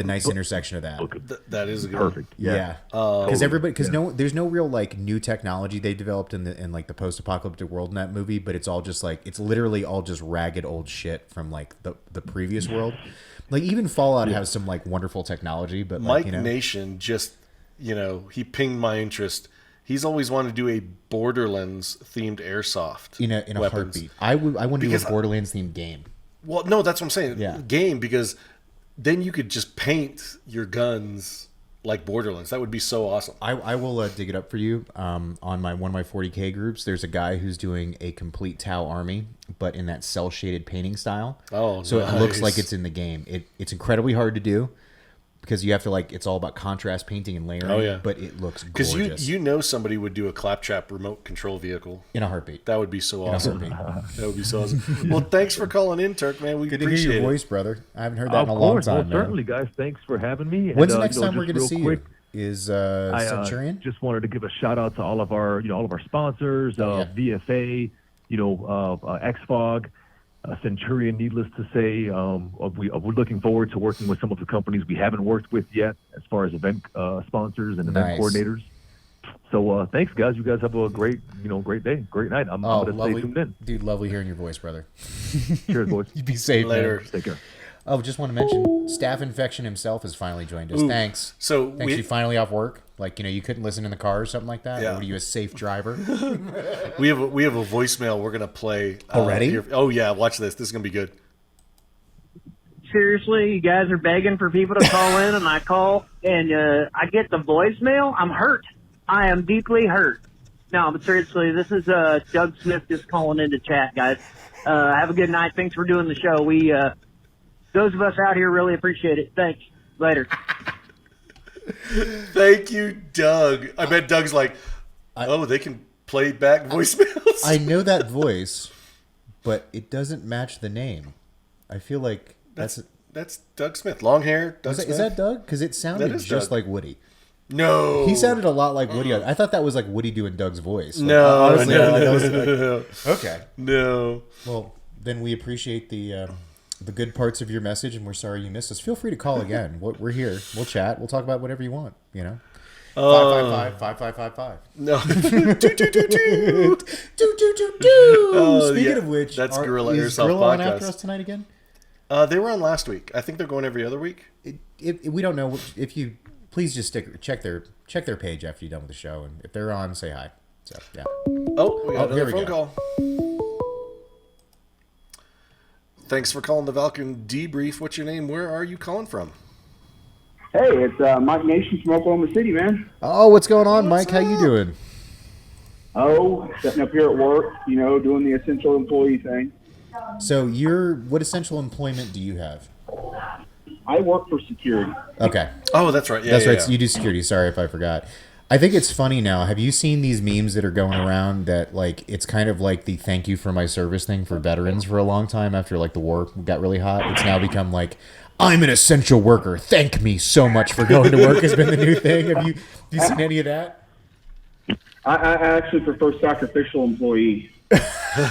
Speaker 4: nice intersection of that.
Speaker 5: That is good.
Speaker 7: Perfect.
Speaker 4: Yeah, because there's no real like new technology they developed in like the post-apocalyptic world in that movie, but it's all just like it's literally all just ragged old shit from like the previous world. Like even Fallout has some like wonderful technology, but
Speaker 5: Mike Nation just he pinged my interest. He's always wanted to do a Borderlands themed airsoft
Speaker 4: in a heartbeat. I want to do a Borderlands themed game.
Speaker 5: Well, no, that's what I'm saying.
Speaker 4: Yeah.
Speaker 5: Game, because then you could just paint your guns like Borderlands. That would be so awesome.
Speaker 4: I will dig it up for you. On one of my 40K groups, there's a guy who's doing a complete Tau army, but in that cell shaded painting style.
Speaker 5: Oh,
Speaker 4: so
Speaker 5: nice.
Speaker 4: It looks like it's in the game. It's incredibly hard to do. Because you have to it's all about contrast painting and layering. Oh, yeah. But it looks gorgeous.
Speaker 5: Because somebody would do a claptrap remote control vehicle.
Speaker 4: In a heartbeat.
Speaker 5: That would be so awesome. That would be so awesome. Well, thanks for calling in, Turk, man. We
Speaker 4: Good
Speaker 5: appreciate
Speaker 4: to hear your voice, brother. I haven't heard that in a long time, man.
Speaker 7: Certainly, guys. Thanks for having me.
Speaker 4: When's the next time we're going to see you? Is Centurion?
Speaker 7: I just wanted to give a shout out to all of our sponsors, VFA, XFOG. Centurion, needless to say. We're looking forward to working with some of the companies we haven't worked with yet, as far as event sponsors and event coordinators. So thanks, guys. You guys have a great day, great night. I'm gonna stay tuned in.
Speaker 4: Dude, lovely hearing your voice, brother.
Speaker 7: Cheers, boys.
Speaker 4: You be safe,
Speaker 5: Later.
Speaker 4: man.
Speaker 7: Take care.
Speaker 4: Oh, just want to mention, Staph Infection himself has finally joined us.
Speaker 5: Ooh.
Speaker 4: Thanks.
Speaker 5: So
Speaker 4: thanks. You finally off work? Like, you couldn't listen in the car or something like that?
Speaker 5: Yeah.
Speaker 4: Or were you a safe driver?
Speaker 5: we have a voicemail we're gonna play
Speaker 4: already.
Speaker 5: Here. Oh yeah, watch this. This is gonna be good.
Speaker 8: Seriously, you guys are begging for people to call in, and I call, and I get the voicemail. I'm hurt. I am deeply hurt. No, but seriously, this is Doug Smith just calling in to chat, guys. Have a good night. Thanks for doing the show. We, those of us out here really appreciate it. Thanks. Later.
Speaker 5: Thank you, Doug. I bet Doug's like, they can play back voicemails.
Speaker 4: I know that voice, but it doesn't match the name. I feel like that's
Speaker 5: Doug Smith. Long hair.
Speaker 4: Is that Doug? Because it sounded just like Woody.
Speaker 5: No.
Speaker 4: He sounded a lot like Woody. I thought that was like Woody doing Doug's voice. Like,
Speaker 5: no,
Speaker 4: honestly,
Speaker 5: no.
Speaker 4: Okay.
Speaker 5: No.
Speaker 4: Well, then we appreciate the good parts of your message, and we're sorry you missed us. Feel free to call again. We're here. We'll chat. We'll talk about whatever you want. 555-5555.
Speaker 5: No.
Speaker 4: Speaking of which,
Speaker 5: that's Gorilla
Speaker 4: is
Speaker 5: Airsoft
Speaker 4: Gorilla on
Speaker 5: podcast.
Speaker 4: after us tonight again?
Speaker 5: They were on last week. I think they're going every other week.
Speaker 4: We don't know. If you please just check their page after you're done with the show, and if they're on, say hi. So yeah.
Speaker 5: Oh, we got
Speaker 4: here
Speaker 5: another phone call. Thanks for calling the Valken Debrief. What's your name? Where are you calling from?
Speaker 9: Hey, it's Mike Nation from Oklahoma City, man.
Speaker 4: Oh, what's going on, Mike? How you doing?
Speaker 9: Oh, sitting up here at work, doing the essential employee thing.
Speaker 4: So what essential employment do you have?
Speaker 9: I work for security.
Speaker 4: Okay.
Speaker 5: Oh, that's right. Yeah,
Speaker 4: that's right.
Speaker 5: Yeah.
Speaker 4: So you do security. Sorry if I forgot. I think it's funny now. Have you seen these memes that are going around that like it's kind of like the thank you for my service thing for veterans for a long time after like the war got really hot? It's now become like, I'm an essential worker. Thank me so much for going to work has been the new thing. Have you seen any of that?
Speaker 9: I actually prefer sacrificial employee.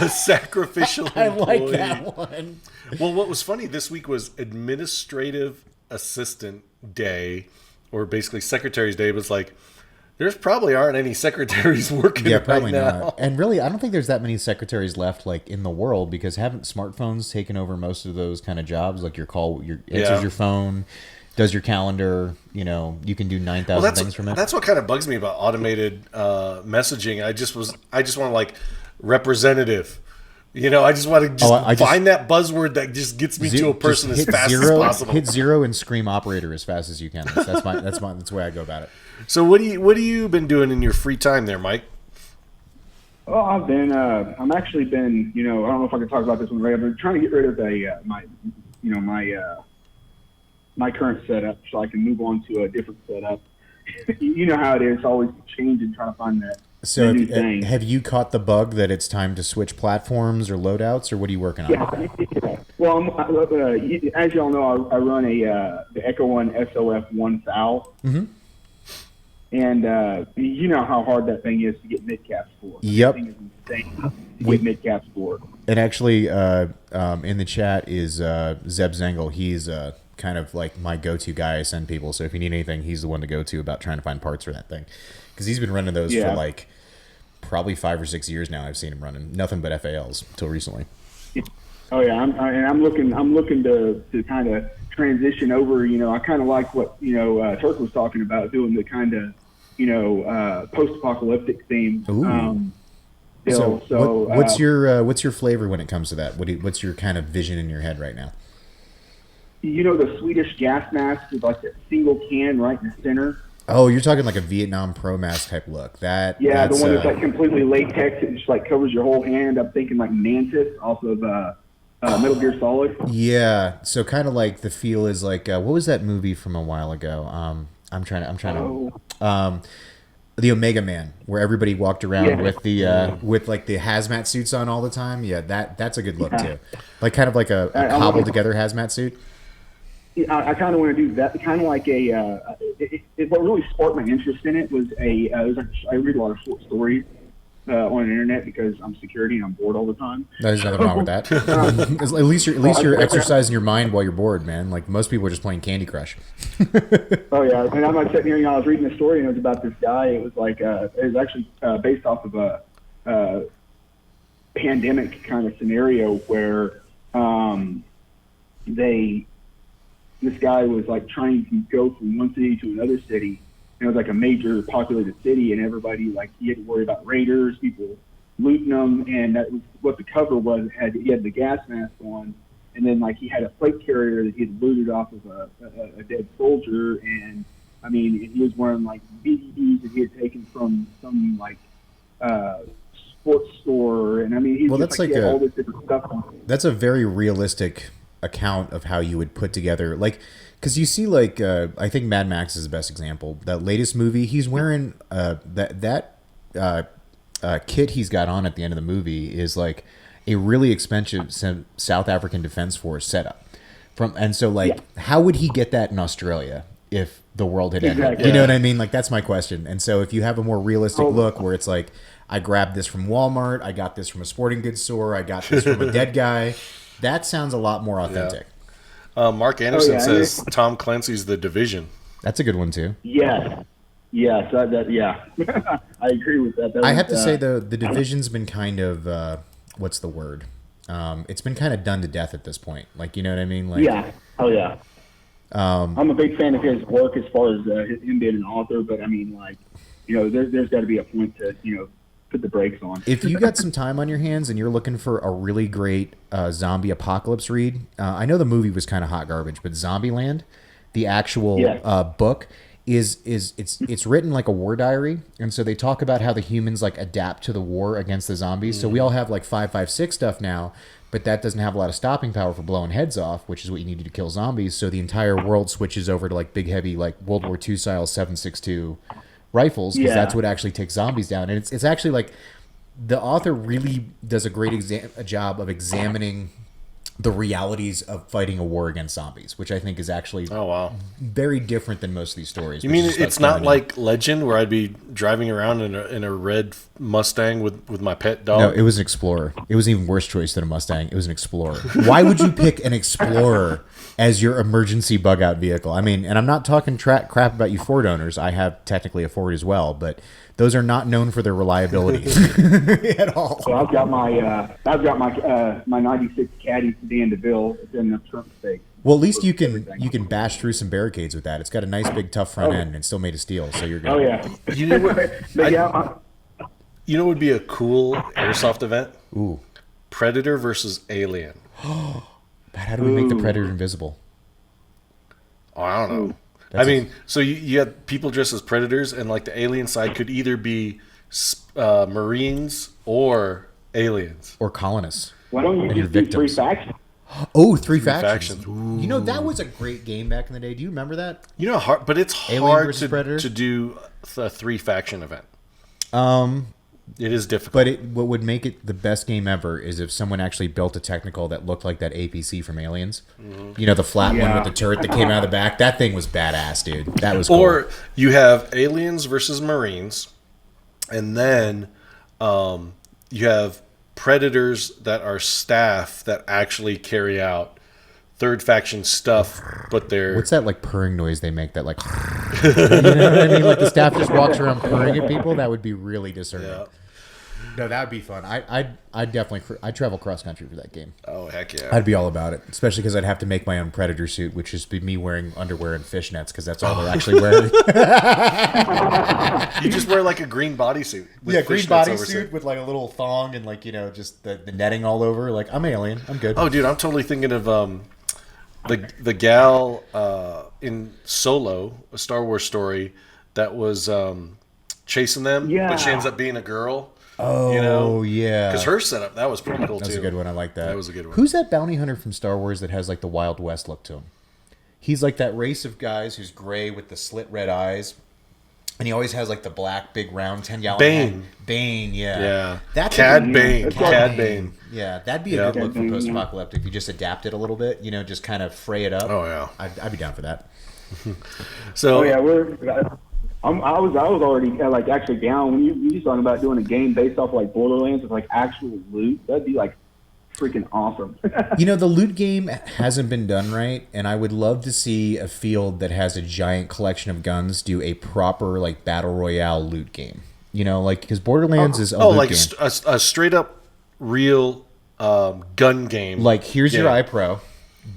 Speaker 5: Sacrificial employee.
Speaker 4: I like that one.
Speaker 5: Well, what was funny this week was Administrative Assistant Day, or basically Secretary's Day. It was like, there's probably aren't any secretaries working
Speaker 4: probably
Speaker 5: right now.
Speaker 4: not. And really, I don't think there's that many secretaries left like in the world, because haven't smartphones taken over most of those kind of jobs? Like answers your phone, does your calendar. You can do 9,000 things from it.
Speaker 5: That's what kind of bugs me about automated messaging. I just want to representative. I just want to find that buzzword that just gets me to a person as fast as possible.
Speaker 4: Hit 0 and scream operator as fast as you can. That's the way I go about it.
Speaker 5: So what have you been doing in your free time there, Mike?
Speaker 9: Well, I'm actually been, I don't know if I can talk about this one, right? I've been trying to get rid of my current setup so I can move on to a different setup. You know how it is, always changing, trying to find that.
Speaker 4: So have you caught the bug that it's time to switch platforms or loadouts, or what are you working on?
Speaker 9: Yeah. Well, as y'all know, I run the Echo One SOF 1 FAL. Mm-hmm. And you know how hard that thing is to get mid-caps for.
Speaker 4: Yep.
Speaker 9: That thing is insane to get mid-caps for.
Speaker 4: And actually, in the chat is Zeb Zengel. He's kind of like my go-to guy I send people. So if you need anything, he's the one to go to about trying to find parts for that thing. Because he's been running those for like probably 5 or 6 years now. I've seen him running nothing but FALs until recently.
Speaker 9: Oh yeah, I'm looking to kind of transition over. I kind of like what Turk was talking about, doing the kind of post-apocalyptic theme.
Speaker 4: What's your flavor when it comes to that? What's your kind of vision in your head right now?
Speaker 9: The Swedish gas mask with like a single can right in the center.
Speaker 4: Oh, you're talking like a Vietnam Pro mask type look.
Speaker 9: The one that's like completely latex. It just like covers your whole hand. I'm thinking like Mantis off of Metal Gear Solid.
Speaker 4: Yeah, so kind of like the feel is like what was that movie from a while ago? I'm trying to the Omega Man, where everybody walked around with the with like the hazmat suits on all the time. Yeah, that's a good look too. Like kind of like a cobbled together hazmat suit.
Speaker 9: I kind of want to do that. Kind of like what really sparked my interest in it was I read a lot of short stories on the internet because I'm security and I'm bored all the time.
Speaker 4: There's nothing wrong with that. At least you're exercising your mind while you're bored, man. Like most people are just playing Candy Crush.
Speaker 9: Oh yeah, and I'm like sitting here, I was reading a story and it was about this guy. It was like it was actually based off of a pandemic kind of scenario where this guy was like trying to go from one city to another city. And it was like a major populated city, and everybody, like, he had to worry about raiders, people looting them, and that was what the cover was. He had the gas mask on, and then, like, he had a plate carrier that he had looted off of a dead soldier, and, I mean, he was wearing, like, BDs that he had taken from some, like, sports store, and, I mean, he had all this different stuff on him.
Speaker 4: That's a very realistic account of how you would put together, like, because you see, like, I think Mad Max is the best example. That latest movie, he's wearing that kit he's got on at the end of the movie is like a really expensive South African Defense Force setup. How would he get that in Australia if the world had ended?
Speaker 9: Exactly.
Speaker 4: You know what I mean? Like, that's my question. And so if you have a more realistic look where it's like, I grabbed this from Walmart, I got this from a sporting goods store, I got this from a dead guy, that sounds a lot more authentic.
Speaker 5: Yeah. Mark Anderson says Tom Clancy's The Division.
Speaker 4: That's a good one too.
Speaker 9: Yes. Yes. I agree with that.
Speaker 4: I have to say though, The Division's been kind of what's the word? It's been kind of done to death at this point. Like, you know what I mean? Like,
Speaker 9: yeah. Oh yeah. I'm a big fan of his work as far as him being an author, but I mean, like, you know, there's got to be a point to, you know, put the brakes on.
Speaker 4: If you got some time on your hands and you're looking for a really great zombie apocalypse read, I know the movie was kind of hot garbage, but Zombieland, the actual book, it's written like a war diary, and so they talk about how the humans like adapt to the war against the zombies. Mm-hmm. So we all have like 5.56 stuff now, but that doesn't have a lot of stopping power for blowing heads off, which is what you need to kill zombies. So the entire world switches over to like big heavy like World War II style 7.62 rifles, because that's what actually takes zombies down. And it's actually like the author really does a great job of examining the realities of fighting a war against zombies, which I think is actually very different than most of these stories.
Speaker 5: You mean it's not like Legend, where I'd be driving around in a red Mustang with my pet dog?
Speaker 4: No, it was an Explorer. It was an even worse choice than a Mustang. It was an Explorer. Why would you pick an Explorer as your emergency bug-out vehicle? I mean, and I'm not talking crap about you Ford owners. I have technically a Ford as well, but those are not known for their reliability at all.
Speaker 9: So I've got my my '96 Caddy sedan DeVille. It's in the trunk space.
Speaker 4: Well, at least you can bash through some barricades with that. It's got a nice big tough front end and still made of steel, so you're good.
Speaker 9: Oh yeah.
Speaker 5: You know what? You know what would be a cool airsoft event?
Speaker 4: Ooh,
Speaker 5: Predator versus Alien.
Speaker 4: But how do we make the Predator invisible?
Speaker 5: Oh, I don't know. I mean, so you have people dressed as predators, and like the alien side could either be Marines or aliens
Speaker 4: or colonists.
Speaker 9: Why don't you just do 3 factions?
Speaker 4: Oh, 3 factions. You know, that was a great game back in the day. Do you remember that?
Speaker 5: You know, but it's hard to do a 3 faction event. It is difficult.
Speaker 4: But what would make it the best game ever is if someone actually built a technical that looked like that APC from Aliens. Mm-hmm. You know, the flat one with the turret that came out of the back? That thing was badass, dude. That was cool.
Speaker 5: Or you have Aliens versus Marines, and then you have Predators that are staff that actually carry out third faction stuff, but they're...
Speaker 4: What's that, like, purring noise they make? That, like... You know what I mean? Like, the staff just walks around purring at people? That would be really discerning. Yeah. No, that would be fun. I'd definitely... I'd travel cross-country for that game.
Speaker 5: Oh, heck yeah.
Speaker 4: I'd be all about it. Especially because I'd have to make my own Predator suit, which is be me wearing underwear and fishnets, because that's all they're actually wearing.
Speaker 5: You just wear, like, a green bodysuit.
Speaker 4: Yeah, green bodysuit with, like, a little thong and, like, you know, just the netting all over. Like, I'm Alien. I'm good.
Speaker 5: Oh, dude, I'm totally thinking of... The gal in Solo, a Star Wars story, that was chasing them, but she ends up being a girl.
Speaker 4: Oh, you know? Yeah.
Speaker 5: Because her setup, that was pretty cool, too.
Speaker 4: That was a good one. I like that.
Speaker 5: That was a good one.
Speaker 4: Who's that bounty hunter from Star Wars that has, like, the Wild West look to him? He's like that race of guys who's gray with the slit red eyes. And he always has, like, the black, big, round, 10-gallon
Speaker 5: Bane.
Speaker 4: Bane, yeah.
Speaker 5: Yeah.
Speaker 4: That's
Speaker 5: Cad Bane. Cad Bane.
Speaker 4: Yeah, that'd be a good look for Post-Apocalyptic if you just adapt it a little bit, you know, just kind of fray it up.
Speaker 5: Oh, yeah.
Speaker 4: I'd be down for that.
Speaker 5: So,
Speaker 9: oh, yeah, I was already like actually down when you talking about doing a game based off like Borderlands with like actual loot. That'd be like freaking awesome.
Speaker 4: You know, the loot game hasn't been done right, and I would love to see a field that has a giant collection of guns do a proper like battle royale loot game. You know, like because Borderlands is a loot
Speaker 5: like
Speaker 4: game.
Speaker 5: a straight up real gun game.
Speaker 4: Like here's your iPro,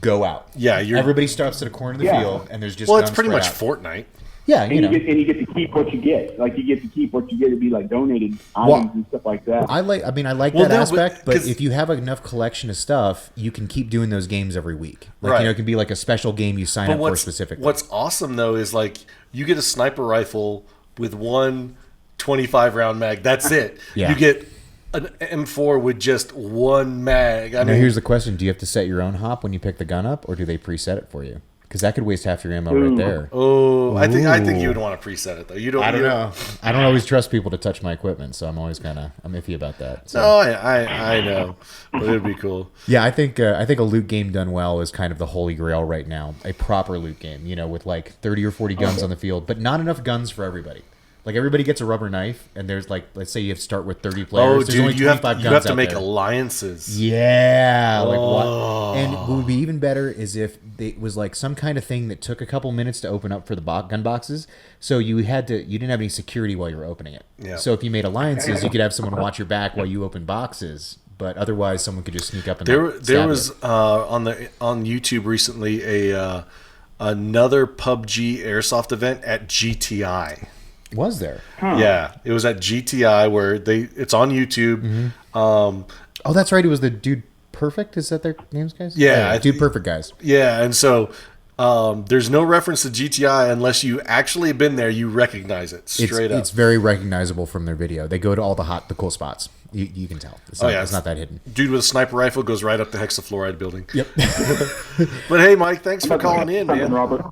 Speaker 4: go out.
Speaker 5: Yeah,
Speaker 4: everybody stops at a corner of the field, and there's just
Speaker 5: it's
Speaker 4: guns
Speaker 5: pretty much
Speaker 4: out.
Speaker 5: Fortnite.
Speaker 4: Yeah,
Speaker 9: and you get to keep what you get. Like you get to keep what you get to be like donated items and stuff like that.
Speaker 4: I like that aspect, but if you have enough collection of stuff, you can keep doing those games every week. Like you know, it can be like a special game you sign up for specifically.
Speaker 5: What's awesome though is like you get a sniper rifle with one 25 round mag. That's it.
Speaker 4: Yeah.
Speaker 5: You get an M4 with just one mag.
Speaker 4: Now here's the question: do you have to set your own hop when you pick the gun up, or do they preset it for you? Because that could waste half your ammo right there.
Speaker 5: Oh, I think you would want to preset it though.
Speaker 4: I don't know. I don't always trust people to touch my equipment, so I'm always I'm iffy about that. So.
Speaker 5: No, I know, but it'd be cool.
Speaker 4: Yeah, I think a loot game done well is kind of the holy grail right now. A proper loot game, you know, with like 30 or 40 guns on the field, but not enough guns for everybody. Like everybody gets a rubber knife, and there's like, let's say you have to start with 30 players. There's only 25 guns
Speaker 5: you have to
Speaker 4: out
Speaker 5: make
Speaker 4: there.
Speaker 5: alliances.
Speaker 4: Yeah, like what? And what would be even better is if it was like some kind of thing that took a couple minutes to open up for the gun boxes. So you didn't have any security while you were opening it.
Speaker 5: Yeah.
Speaker 4: So if you made alliances, you could have someone watch your back while you open boxes. But otherwise, someone could just sneak up and
Speaker 5: there was on YouTube recently another PUBG Airsoft event at GTI.
Speaker 4: Was there?
Speaker 9: Huh.
Speaker 5: Yeah, it was at GTI where it's on YouTube.
Speaker 4: Mm-hmm. Oh, that's right. It was the Dude Perfect. Is that their names, guys?
Speaker 5: Yeah,
Speaker 4: Dude Perfect guys.
Speaker 5: Yeah, and so there's no reference to GTI unless you actually been there. You recognize it straight up.
Speaker 4: It's very recognizable from their video. They go to all the cool spots. You can tell. It's not that hidden.
Speaker 5: Dude with a sniper rifle goes right up the hexafluoride building.
Speaker 4: Yep.
Speaker 5: But hey, Mike, thanks for calling in, man.
Speaker 9: Robert.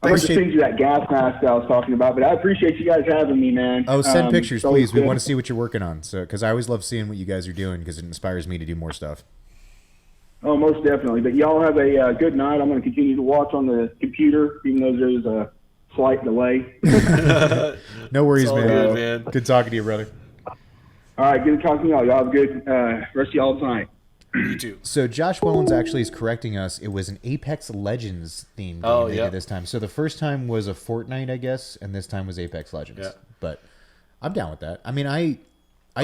Speaker 9: I'm going to send you that gas mask that I was talking about, but I appreciate you guys having me, man.
Speaker 4: Oh, send pictures, please. We want to see what you're working on. So, because I always love seeing what you guys are doing because it inspires me to do more stuff.
Speaker 9: Oh, most definitely. But y'all have a good night. I'm going to continue to watch on the computer, even though there's a slight delay.
Speaker 4: No worries, man.
Speaker 5: Good, man.
Speaker 4: Good talking to you, brother.
Speaker 9: All right, good talking to y'all. Y'all have a good rest of y'all's night.
Speaker 5: You too.
Speaker 4: So Josh Wellens actually is correcting us. It was an Apex Legends themed game they did this time. So the first time was a Fortnite, I guess, and this time was Apex Legends.
Speaker 5: Yeah.
Speaker 4: But I'm down with that. I mean, I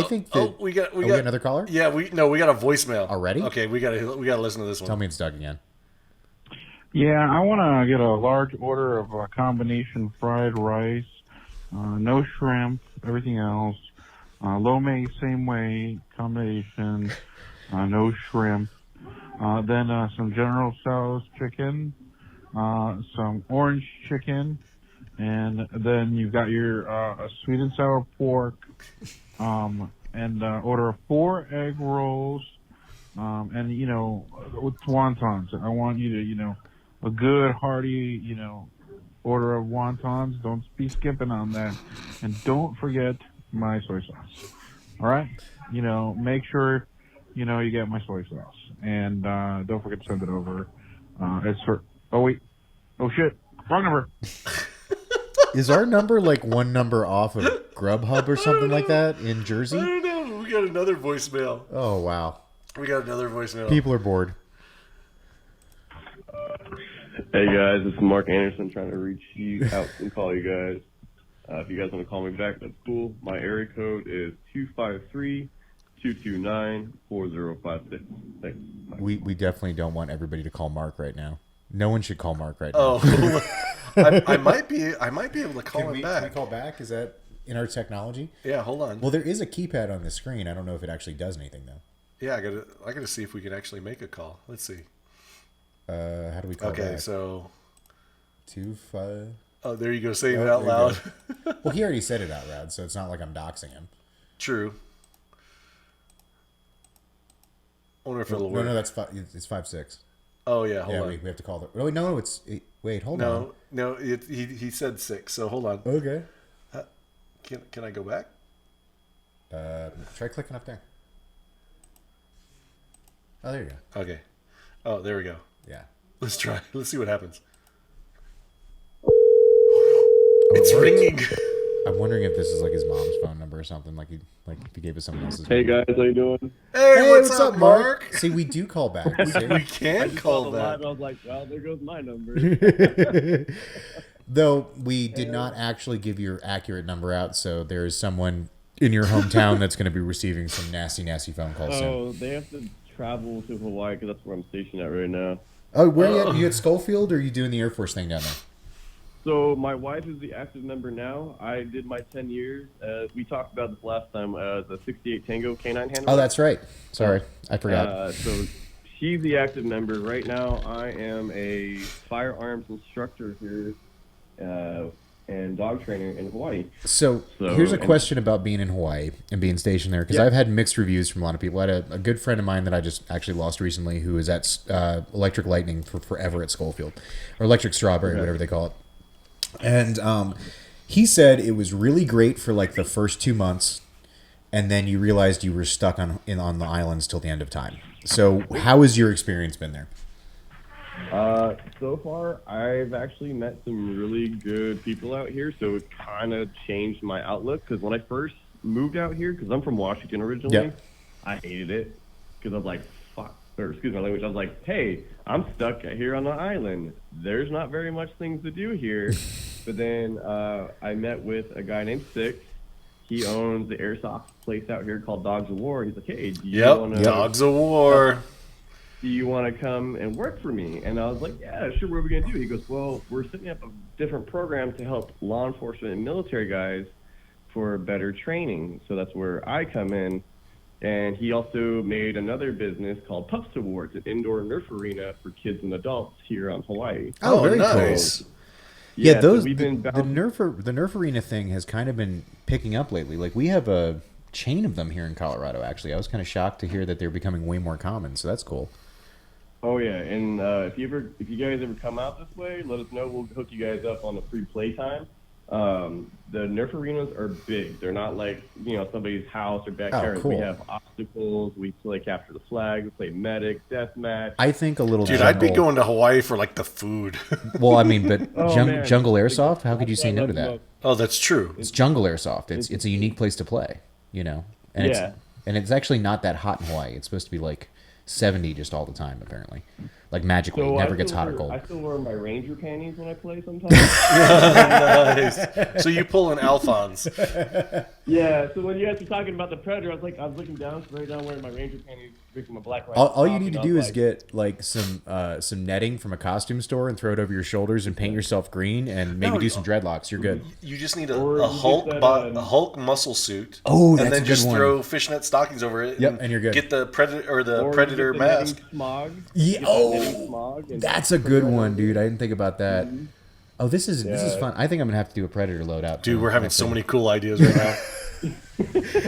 Speaker 4: think that
Speaker 5: we got
Speaker 4: another caller.
Speaker 5: Yeah, we got a voicemail
Speaker 4: already.
Speaker 5: Okay, we got to listen to this one.
Speaker 4: Tell me it's Doug again.
Speaker 10: Yeah, I want to get a large order of a combination fried rice, no shrimp, everything else. Lo mein, same way, combination, no shrimp. Then some General Tso's chicken, some orange chicken, and then you've got your sweet and sour pork, and order of 4 egg rolls, and, you know, with wontons. I want you to, you know, a good, hearty, you know, order of wontons. Don't be skipping on that. And don't forget my soy sauce. All right? You know, make sure, you know, you get my soy sauce. And don't forget to send it over. It's for... Oh, wait. Oh, shit. Wrong number.
Speaker 4: Is our number like one number off of Grubhub or something like that in Jersey?
Speaker 5: I don't know. We got another voicemail.
Speaker 4: Oh, wow.
Speaker 5: We got another voicemail.
Speaker 4: People are bored.
Speaker 11: Hey guys, this is Mark Anderson trying to reach you out and call you guys. If you guys want to call me back, that's cool. My area code is 253-229-4056. Thanks. Bye.
Speaker 4: We definitely don't want everybody to call Mark right now. No one should call Mark right now.
Speaker 5: Oh, I might be able to call him back.
Speaker 4: Can we call back? Is that in our technology?
Speaker 5: Yeah, hold on.
Speaker 4: Well, there is a keypad on the screen. I don't know if it actually does anything though.
Speaker 5: Yeah, I gotta see if we can actually make a call. Let's see.
Speaker 4: How do we call
Speaker 5: Okay,
Speaker 4: back?
Speaker 5: so
Speaker 4: 25.
Speaker 5: Oh, there you go, saying it out loud.
Speaker 4: Well, he already said it out loud, so it's not like I'm doxing him.
Speaker 5: True. I wonder if it'll work.
Speaker 4: No, that's it's 56.
Speaker 5: Oh yeah, hold on.
Speaker 4: We have to call the. Oh no, wait, hold on.
Speaker 5: No, he said 6. So hold on.
Speaker 4: Okay.
Speaker 5: Can I go back?
Speaker 4: Try clicking up there. Oh, there you go.
Speaker 5: Okay. Oh, there we go.
Speaker 4: Yeah.
Speaker 5: Let's try. Let's see what happens. It's ringing.
Speaker 4: I'm wondering if this is like his mom's phone number or something. Like if he gave us someone else's.
Speaker 11: Hey
Speaker 4: number.
Speaker 11: guys, how you doing?
Speaker 5: Hey, what's up, Mark?
Speaker 4: See, we do call back.
Speaker 5: We can call
Speaker 11: Live,
Speaker 5: back.
Speaker 11: I was like, well, there goes my number.
Speaker 4: Though we did not actually give your accurate number out, so there is someone in your hometown that's going to be receiving some nasty, nasty phone calls soon.
Speaker 11: Oh, they have to travel to Hawaii because that's where I'm stationed at right now.
Speaker 4: Oh, where are you at? You at Schofield, or are you doing the Air Force thing down there?
Speaker 11: So my wife is the active member now. I did my 10 years. We talked about this last time. The 68 Tango Canine handler.
Speaker 4: Oh, that's right. Sorry, I forgot.
Speaker 11: So she's the active member right now. I am a firearms instructor here and dog trainer in Hawaii.
Speaker 4: So here's a question about being in Hawaii and being stationed there, because I've had mixed reviews from a lot of people. I had a good friend of mine that I just actually lost recently who was at Electric Lightning for forever at Schofield, or Electric Strawberry, whatever they call it. And he said it was really great for like the first 2 months, and then you realized you were stuck on the islands till the end of time. So how has your experience been there?
Speaker 11: So far, I've actually met some really good people out here, so it kind of changed my outlook. Because when I first moved out here, because I'm from Washington originally, I hated it because I was like, fuck, or excuse my language, I was like, hey, I'm stuck here on the island. There's not very much things to do here. But then I met with a guy named Six. He owns the airsoft place out here called Dogs of War. He's like, hey, do you want to...
Speaker 5: Dogs of War.
Speaker 11: Do you want to come and work for me? And I was like, yeah, sure, what are we going to do? He goes, well, we're setting up a different program to help law enforcement and military guys for better training. So that's where I come in. And he also made another business called Pups Awards, an indoor Nerf arena for kids and adults here on Hawaii.
Speaker 4: Oh, very nice. Cool.
Speaker 11: Yeah,
Speaker 4: those
Speaker 11: so we've been
Speaker 4: the Nerf arena thing has kind of been picking up lately. Like we have a chain of them here in Colorado. Actually, I was kind of shocked to hear that they're becoming way more common. So that's cool.
Speaker 11: Oh yeah, and if you guys ever come out this way, let us know. We'll hook you guys up on the free play time. The Nerf arenas are big. They're not like somebody's house or backyard.
Speaker 4: Oh, cool.
Speaker 11: We have obstacles. We play capture the flag. We play medic, deathmatch.
Speaker 4: I think a little.
Speaker 5: Dude, I'd be going to Hawaii for like the food.
Speaker 4: Well, I mean, but Jungle Airsoft. How could you say no to that?
Speaker 5: Oh, that's true.
Speaker 4: It's Jungle Airsoft. It's a unique place to play. And it's actually not that hot in Hawaii. It's supposed to be like 70 just all the time, apparently. Like magically, it never gets hot or cold.
Speaker 11: I still wear my Ranger panties when I play sometimes.
Speaker 5: Nice. So you pull an Alphonse.
Speaker 11: Yeah, so when you guys were talking about the Predator, I was looking down, straight down, wearing my Ranger panties, drinking my Black Rifle.
Speaker 4: All you need to do is get like some netting from a costume store and throw it over your shoulders and paint yourself green and maybe do some dreadlocks. You're good.
Speaker 5: You just need a Hulk muscle suit.
Speaker 4: Oh, that's
Speaker 5: and then
Speaker 4: a good
Speaker 5: just
Speaker 4: one.
Speaker 5: throw fishnet stockings over it.
Speaker 4: Yep, and you're good.
Speaker 5: Get the Predator mask.
Speaker 11: Smog.
Speaker 4: Yeah. Oh, that's a good one, dude. I didn't think about that.
Speaker 11: Mm-hmm.
Speaker 4: Oh, this is fun. I think I'm gonna have to do a Predator loadout.
Speaker 5: Dude, we're having so many cool ideas right now.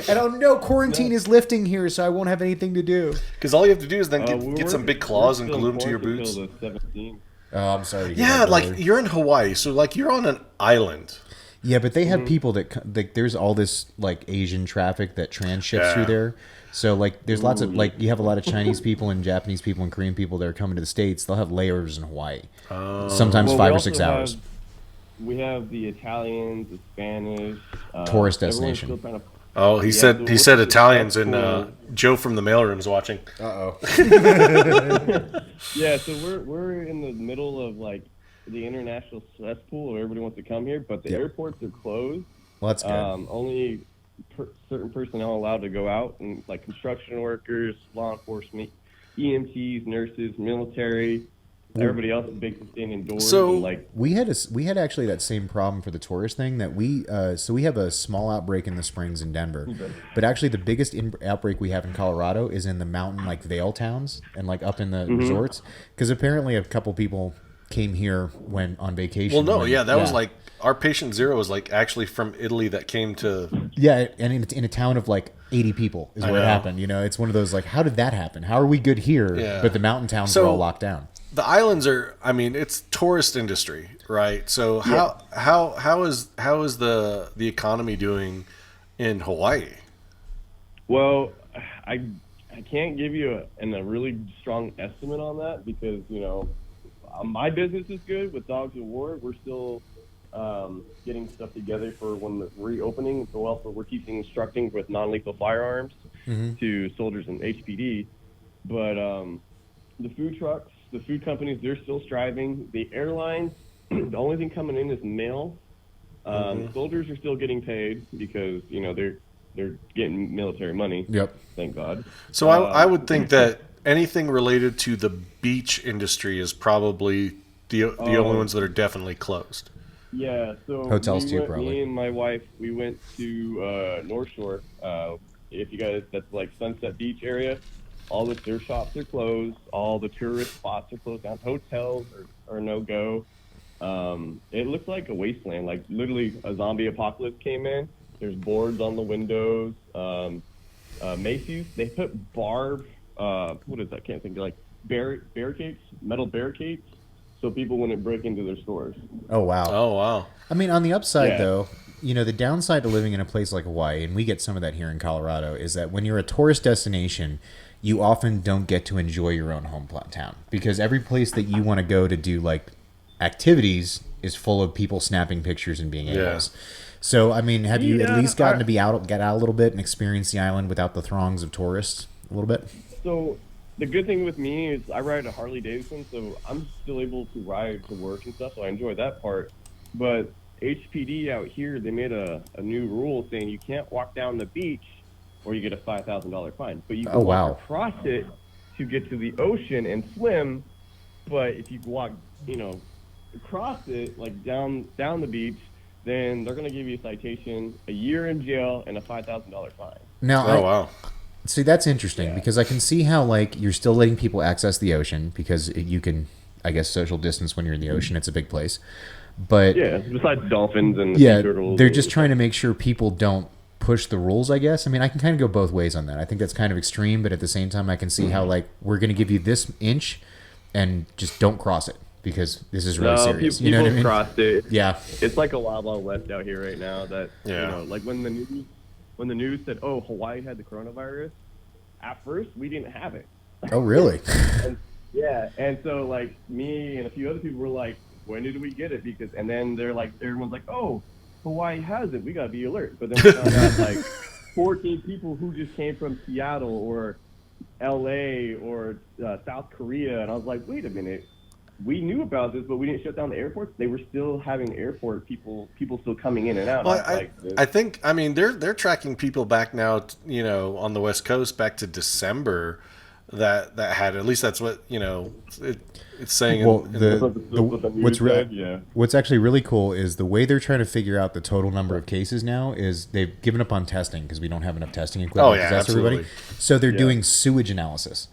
Speaker 4: And oh no, quarantine is lifting here, so I won't have anything to do.
Speaker 5: Because all you have to do is then get some big claws and glue them to your boots.
Speaker 4: Oh, I'm sorry.
Speaker 5: Yeah, like you're in Hawaii, so like you're on an island.
Speaker 4: Yeah, but they have people that there's all this like Asian traffic that transships through there. So like there's lots of like you have a lot of Chinese people and Japanese people and Korean people that are coming to the States. They'll have layovers in Hawaii. Sometimes 5 or 6 hours.
Speaker 11: We have the Italians, the Spanish.
Speaker 4: Tourist destination.
Speaker 5: Oh, he said Italians, and Joe from the mailroom's watching.
Speaker 4: Uh-oh.
Speaker 11: Yeah, so we're in the middle of like the international cesspool where everybody wants to come here, but the airports are closed.
Speaker 4: Well, that's good.
Speaker 11: Only certain personnel allowed to go out, and like construction workers, law enforcement, EMTs, nurses, military. Everybody else is basically staying indoors.
Speaker 5: So
Speaker 11: and like
Speaker 4: we had actually that same problem for the tourist thing that we have a small outbreak in the Springs in Denver, but actually the biggest outbreak we have in Colorado is in the mountain like Vail towns and like up in the resorts, because apparently a couple people came here when on vacation.
Speaker 5: Well, no, that was like our patient zero was like actually from Italy that came to.
Speaker 4: Yeah, and in a town of like 80 people is where it happened. It's one of those like, how did that happen? How are we good here, but the mountain towns are all locked down?
Speaker 5: The islands are, I mean, it's tourist industry, right? So how is the economy doing in Hawaii?
Speaker 11: Well, I can't give you a really strong estimate on that because my business is good with Dogs of War. We're still getting stuff together for when the reopening. So also we're teaching instructing with non-lethal firearms to soldiers in HPD. But the food trucks, the food companies, they're still striving. The airlines, the only thing coming in is mail. Soldiers are still getting paid because they're getting military money.
Speaker 4: Yep.
Speaker 11: Thank God.
Speaker 5: So I would think that anything related to the beach industry is probably the only ones that are definitely closed.
Speaker 11: Yeah, so
Speaker 4: hotels too, probably.
Speaker 11: Me and my wife, we went to North Shore. If you guys, that's like Sunset Beach area. All the surf shops are closed. All the tourist spots are closed down. Hotels are no go. It looks like a wasteland. Like literally a zombie apocalypse came in. There's boards on the windows. Macy's, they put what is that? I can't think. Like barricades, metal barricades, so people wouldn't break into their stores.
Speaker 4: Oh wow.
Speaker 5: Oh wow.
Speaker 4: I mean, on the upside though, the downside to living in a place like Hawaii, and we get some of that here in Colorado, is that when you're a tourist destination, you often don't get to enjoy your own home town because every place that you want to go to do like activities is full of people snapping pictures and being animals. So, I mean, have you at least gotten to get out a little bit and experience the island without the throngs of tourists a little bit?
Speaker 11: So, the good thing with me is I ride a Harley Davidson, so I'm still able to ride to work and stuff, so I enjoy that part. But HPD out here, they made a new rule saying you can't walk down the beach or you get a $5,000 fine. But you can walk across it to get to the ocean and swim, but if you walk, across it, like down the beach, then they're going to give you a citation, a year in jail, and a $5,000 fine.
Speaker 4: Now, see, that's interesting because I can see how like you're still letting people access the ocean because you can, I guess, social distance when you're in the ocean. It's a big place, but
Speaker 11: besides dolphins and
Speaker 4: turtles, they're just trying to make sure people don't push the rules. I guess. I mean, I can kind of go both ways on that. I think that's kind of extreme, but at the same time, I can see how like we're going to give you this inch, and just don't cross it. Because this is really serious.
Speaker 11: People
Speaker 4: what I mean?
Speaker 11: Crossed it.
Speaker 4: Yeah.
Speaker 11: It's like a wild, wild west out here right now. That like when the news said, "Oh, Hawaii had the coronavirus," at first we didn't have it.
Speaker 4: Oh, really?
Speaker 11: and so like me and a few other people were like, "When did we get it?" And then they're like, everyone's like, "Oh, Hawaii has it. We gotta be alert." But then we found out like 14 people who just came from Seattle or L.A. or South Korea, and I was like, "Wait a minute." We knew about this, but we didn't shut down the airports. They were still having airport people still coming in and out.
Speaker 5: Well, I think they're tracking people back now, on the West Coast back to December that had, at least that's what it's saying.
Speaker 4: Well, what's actually really cool is the way they're trying to figure out the total number of cases now is they've given up on testing because we don't have enough testing equipment.
Speaker 5: Oh yeah, absolutely.
Speaker 4: So they're doing sewage analysis.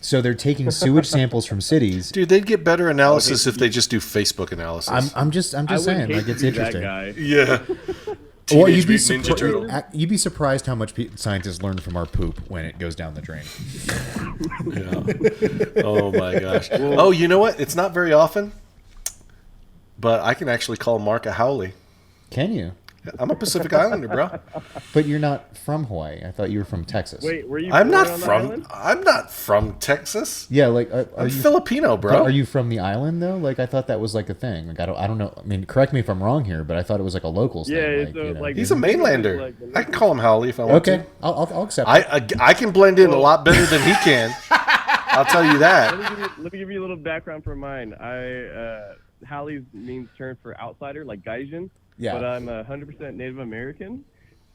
Speaker 4: So they're taking sewage samples from cities.
Speaker 5: Dude, they'd get better analysis if they just do Facebook analysis.
Speaker 4: I'm just saying, like it's interesting.
Speaker 5: Yeah.
Speaker 4: Well, you'd be surprised how much scientists learn from our poop when it goes down the drain.
Speaker 5: Yeah. Oh my gosh. Oh, you know what? It's not very often, but I can actually call Mark a Howley.
Speaker 4: Can you?
Speaker 5: I'm a Pacific Islander, bro.
Speaker 4: But you're not from Hawaii. I thought you were from Texas.
Speaker 11: Wait, were you?
Speaker 5: I'm not from Texas.
Speaker 4: Yeah, like
Speaker 5: I'm Filipino, bro.
Speaker 4: Are you from the island though? Like I thought that was like a thing. Like I don't know. I mean, correct me if I'm wrong here, but I thought it was like a locals thing.
Speaker 11: Like,
Speaker 5: he's a mainlander. I can call him Howley if I want to.
Speaker 4: Okay, I'll accept.
Speaker 5: I can blend in a lot better than he can. I'll tell you that.
Speaker 11: Let me give you a little background for mine. Howley means term for outsider, like Gaijin.
Speaker 4: Yeah.
Speaker 11: But I'm 100% Native American,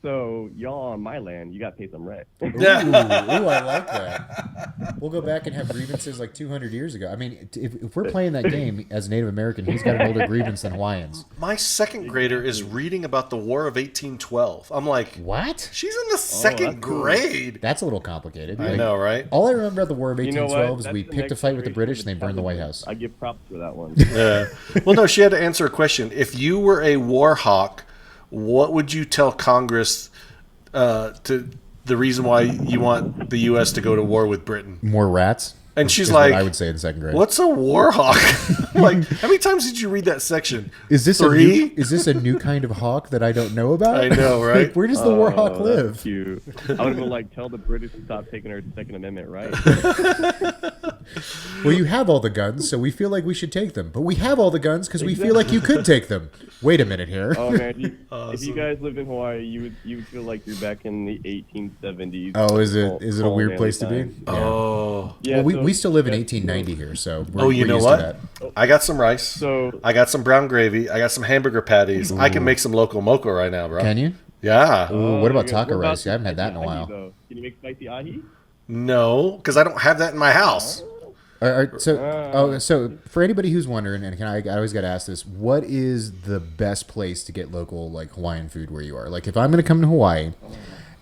Speaker 11: so y'all on my land, you got to pay some rent.
Speaker 4: Ooh, I like that. We'll go back and have grievances like 200 years ago. I mean, if we're playing that game as a Native American, he's got an older grievance than Hawaiians.
Speaker 5: My second grader is reading about the War of 1812. I'm like,
Speaker 4: what?
Speaker 5: She's in the second grade.
Speaker 4: That's a little complicated.
Speaker 5: I know, right?
Speaker 4: All I remember about the War of 1812 is we picked a fight with the British and they burned the White House.
Speaker 11: I give props for that one.
Speaker 5: Yeah. Well, no, she had to answer a question. If you were a war hawk, what would you tell Congress to the reason why you want the U.S. to go to war with Britain?
Speaker 4: More rats?
Speaker 5: And she's
Speaker 4: is
Speaker 5: like,
Speaker 4: what I would say in second grade.
Speaker 5: "What's a warhawk?" Like, how many times did you read that section?
Speaker 4: Is this
Speaker 5: 3?
Speaker 4: is this a new kind of hawk that I don't know about?
Speaker 5: I know, right?
Speaker 4: Like, where does the warhawk live?
Speaker 11: That's cute. I would have been like, tell the British to stop taking our Second Amendment right.
Speaker 4: Well, you have all the guns, so we feel like we should take them. But we have all the guns because we feel like you could take them. Wait a minute here.
Speaker 11: Oh man, if you guys lived in Hawaii, you would feel like you're back in the 1870s.
Speaker 4: Oh, is it a weird place to be?
Speaker 5: Yeah. Oh,
Speaker 4: yeah. Well, we still live in 1890 here, so
Speaker 5: we're you know
Speaker 4: used
Speaker 5: what?
Speaker 4: to that.
Speaker 5: I got some rice. I got some brown gravy. I got some hamburger patties. I can make some loco moco right now, bro.
Speaker 4: Can you?
Speaker 5: Yeah.
Speaker 4: Ooh, what about taco rice? I haven't had that in a while.
Speaker 11: Can you make spicy ahi?
Speaker 5: No, because I don't have that in my house.
Speaker 4: So for anybody who's wondering, and I always got to ask this: what is the best place to get local like Hawaiian food where you are? Like, if I'm going to come to Hawaii,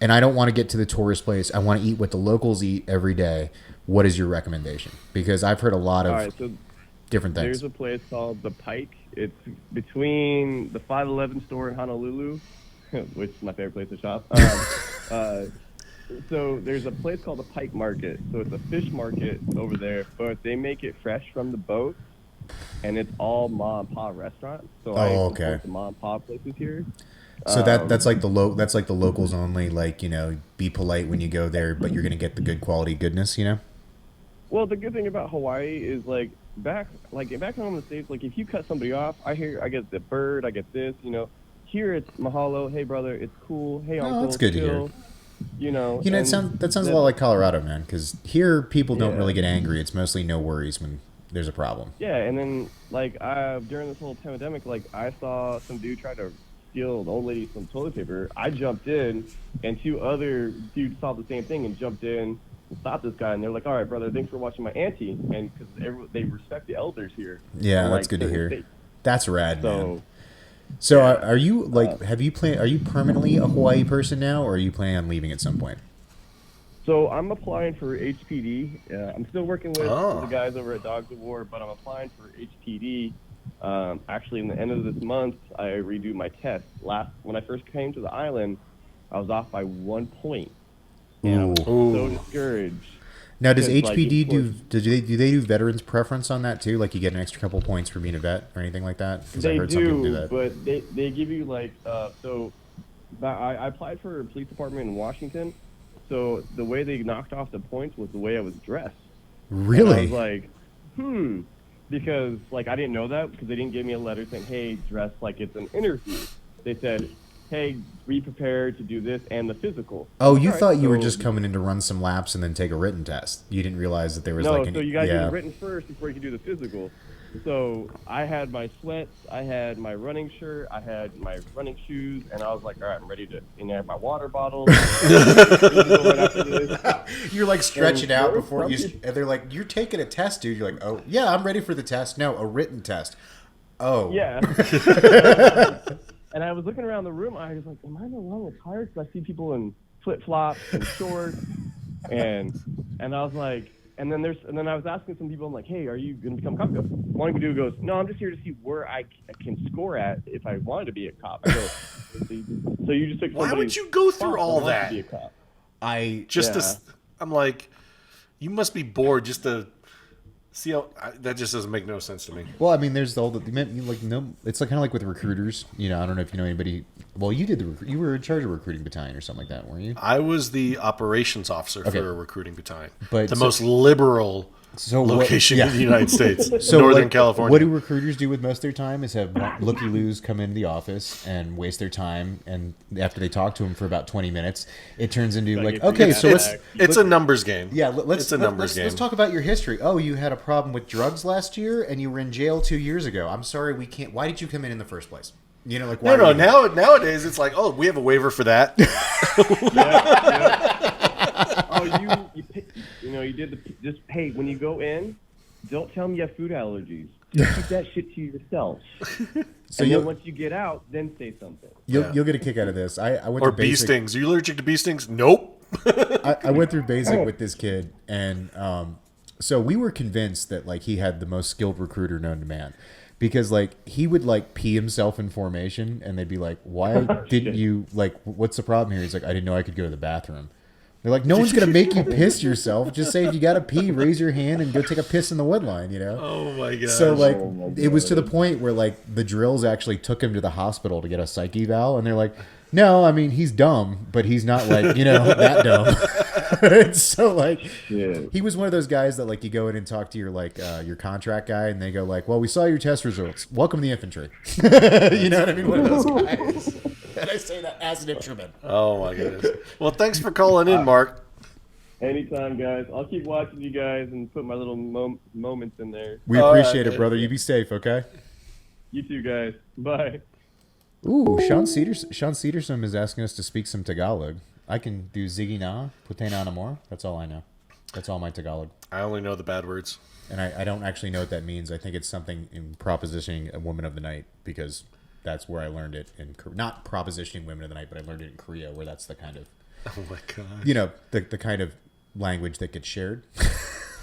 Speaker 4: and I don't want to get to the tourist place, I want to eat what the locals eat every day. What is your recommendation? Because I've heard a lot of different things.
Speaker 11: There's a place called the Pike. It's between the 511 store in Honolulu, which is my favorite place to shop. So there's a place called the Pike Market. So it's a fish market over there, but they make it fresh from the boat, and it's all mom and pop restaurants. So I support the mom and pop places here.
Speaker 4: So that's like the locals only. Like, you know, be polite when you go there, but you're gonna get the good quality goodness. You know.
Speaker 11: Well, the good thing about Hawaii is like back home in the States, like if you cut somebody off, I get the bird, I get this. You know, here it's mahalo, hey brother, it's cool, hey uncle,
Speaker 4: that's good to hear.
Speaker 11: You know,
Speaker 4: that sounds a lot like Colorado, man. Because here people don't really get angry. It's mostly no worries when there's a problem.
Speaker 11: Yeah, and then like during this whole pandemic, like I saw some dude try to steal an old lady some toilet paper. I jumped in, and 2 other dudes saw the same thing and jumped in and stopped this guy. And they're like, "All right, brother, thanks for watching my auntie," and because they respect the elders here.
Speaker 4: Yeah, that's good to hear.
Speaker 11: State.
Speaker 4: That's rad, man. So are you like are you permanently a Hawaii person now, or are you planning on leaving at some point?
Speaker 11: So I'm applying for HPD. I'm still working with the guys over at Dogs of War, but I'm applying for HPD. Actually, in the end of this month, I redo my test. When I first came to the island, I was off by 1 point, and I was so discouraged.
Speaker 4: Now, does HPD do they do veterans preference on that too? Like you get an extra couple points for being a vet or anything like that? Because I heard some people do that.
Speaker 11: But they give you like I applied for a police department in Washington. So the way they knocked off the points was the way I was dressed.
Speaker 4: Really?
Speaker 11: And I was like, because like I didn't know that because they didn't give me a letter saying, hey, dress like it's an interview. They said, hey, be prepared to do this and the physical.
Speaker 4: Oh, you thought you were just coming in to run some laps and then take a written test. You didn't realize that there was
Speaker 11: so you got to do the written first before you can do the physical. So I had my sweats, I had my running shirt, I had my running shoes, and I was like, all right, I'm ready to, I have my water bottle.
Speaker 4: You're like stretching out before you, and they're like, you're taking a test, dude. You're like, oh, yeah, I'm ready for the test. No, a written test. Oh.
Speaker 11: Yeah. And I was looking around the room, I was like, am I in the wrong attire? Because I see people in flip-flops and shorts, and I was like, and then I was asking some people, I'm like, hey, are you going to become a cop? One dude goes, no, I'm just here to see where I can score at if I wanted to be a cop. I go, so you just took
Speaker 5: why would you go through all that?
Speaker 11: To be a cop.
Speaker 5: I'm like, you must be bored just to see how that just doesn't make no sense to me.
Speaker 4: Well, I mean, there's the whole it's like kind of like with recruiters. You know, I don't know if you know anybody. Well, you were in charge of a recruiting battalion or something like that, weren't you?
Speaker 5: I was the operations officer for a recruiting battalion,
Speaker 4: but
Speaker 5: most liberal location in the United States, Northern California.
Speaker 4: What do recruiters do with most of their time is have looky-loos come into the office and waste their time, and after they talk to them for about 20 minutes, it turns into like, okay, so
Speaker 5: it's a numbers game.
Speaker 4: Yeah, let's talk about your history. Oh, you had a problem with drugs last year, and you were in jail 2 years ago. I'm sorry, we can't. Why did you come in the first place? You know, like why
Speaker 5: nowadays it's like, oh, we have a waiver for that.
Speaker 11: Oh, you did just hey, when you go in, don't tell me you have food allergies. Just keep that shit to yourself. So then once you get out, then say something.
Speaker 4: You'll get a kick out of this. I went
Speaker 5: or
Speaker 4: to basic.
Speaker 5: Bee stings. Are you allergic to bee stings? Nope.
Speaker 4: I went through basic with this kid, and so we were convinced that like he had the most skilled recruiter known to man. Because like he would like pee himself in formation, and they'd be like, "Why didn't you like? What's the problem here?" He's like, "I didn't know I could go to the bathroom." They're like, no one's going to make you piss yourself. Just say if you got to pee, raise your hand and go take a piss in the wood line, you know?
Speaker 5: Oh, my God.
Speaker 4: So, like, it was to the point where, like, the drills actually took him to the hospital to get a psych eval. And they're like, no, I mean, he's dumb, but he's not, like, you know, that dumb. So, like, he was one of those guys that, like, you go in and talk to your, like, your contract guy, and they go, like, well, we saw your test results. Welcome to the infantry. You know what I mean? One of those guys. And I say that as an infantryman.
Speaker 5: Oh, my goodness. Well, thanks for calling in, Mark.
Speaker 11: Anytime, guys. I'll keep watching you guys and put my little moments in there.
Speaker 4: We appreciate it, brother. You be safe, okay?
Speaker 11: You too, guys. Bye.
Speaker 4: Ooh, Sean Cedarson is asking us to speak some Tagalog. I can do Ziggy Na, Pute na Namor. That's all I know. That's all my Tagalog.
Speaker 5: I only know the bad words.
Speaker 4: And I don't actually know what that means. I think it's something in propositioning a woman of the night, because that's where I learned it. Not propositioning women of the night, but I learned it in Korea, where that's the kind of...
Speaker 5: Oh, my God.
Speaker 4: You know, the kind of language that gets shared.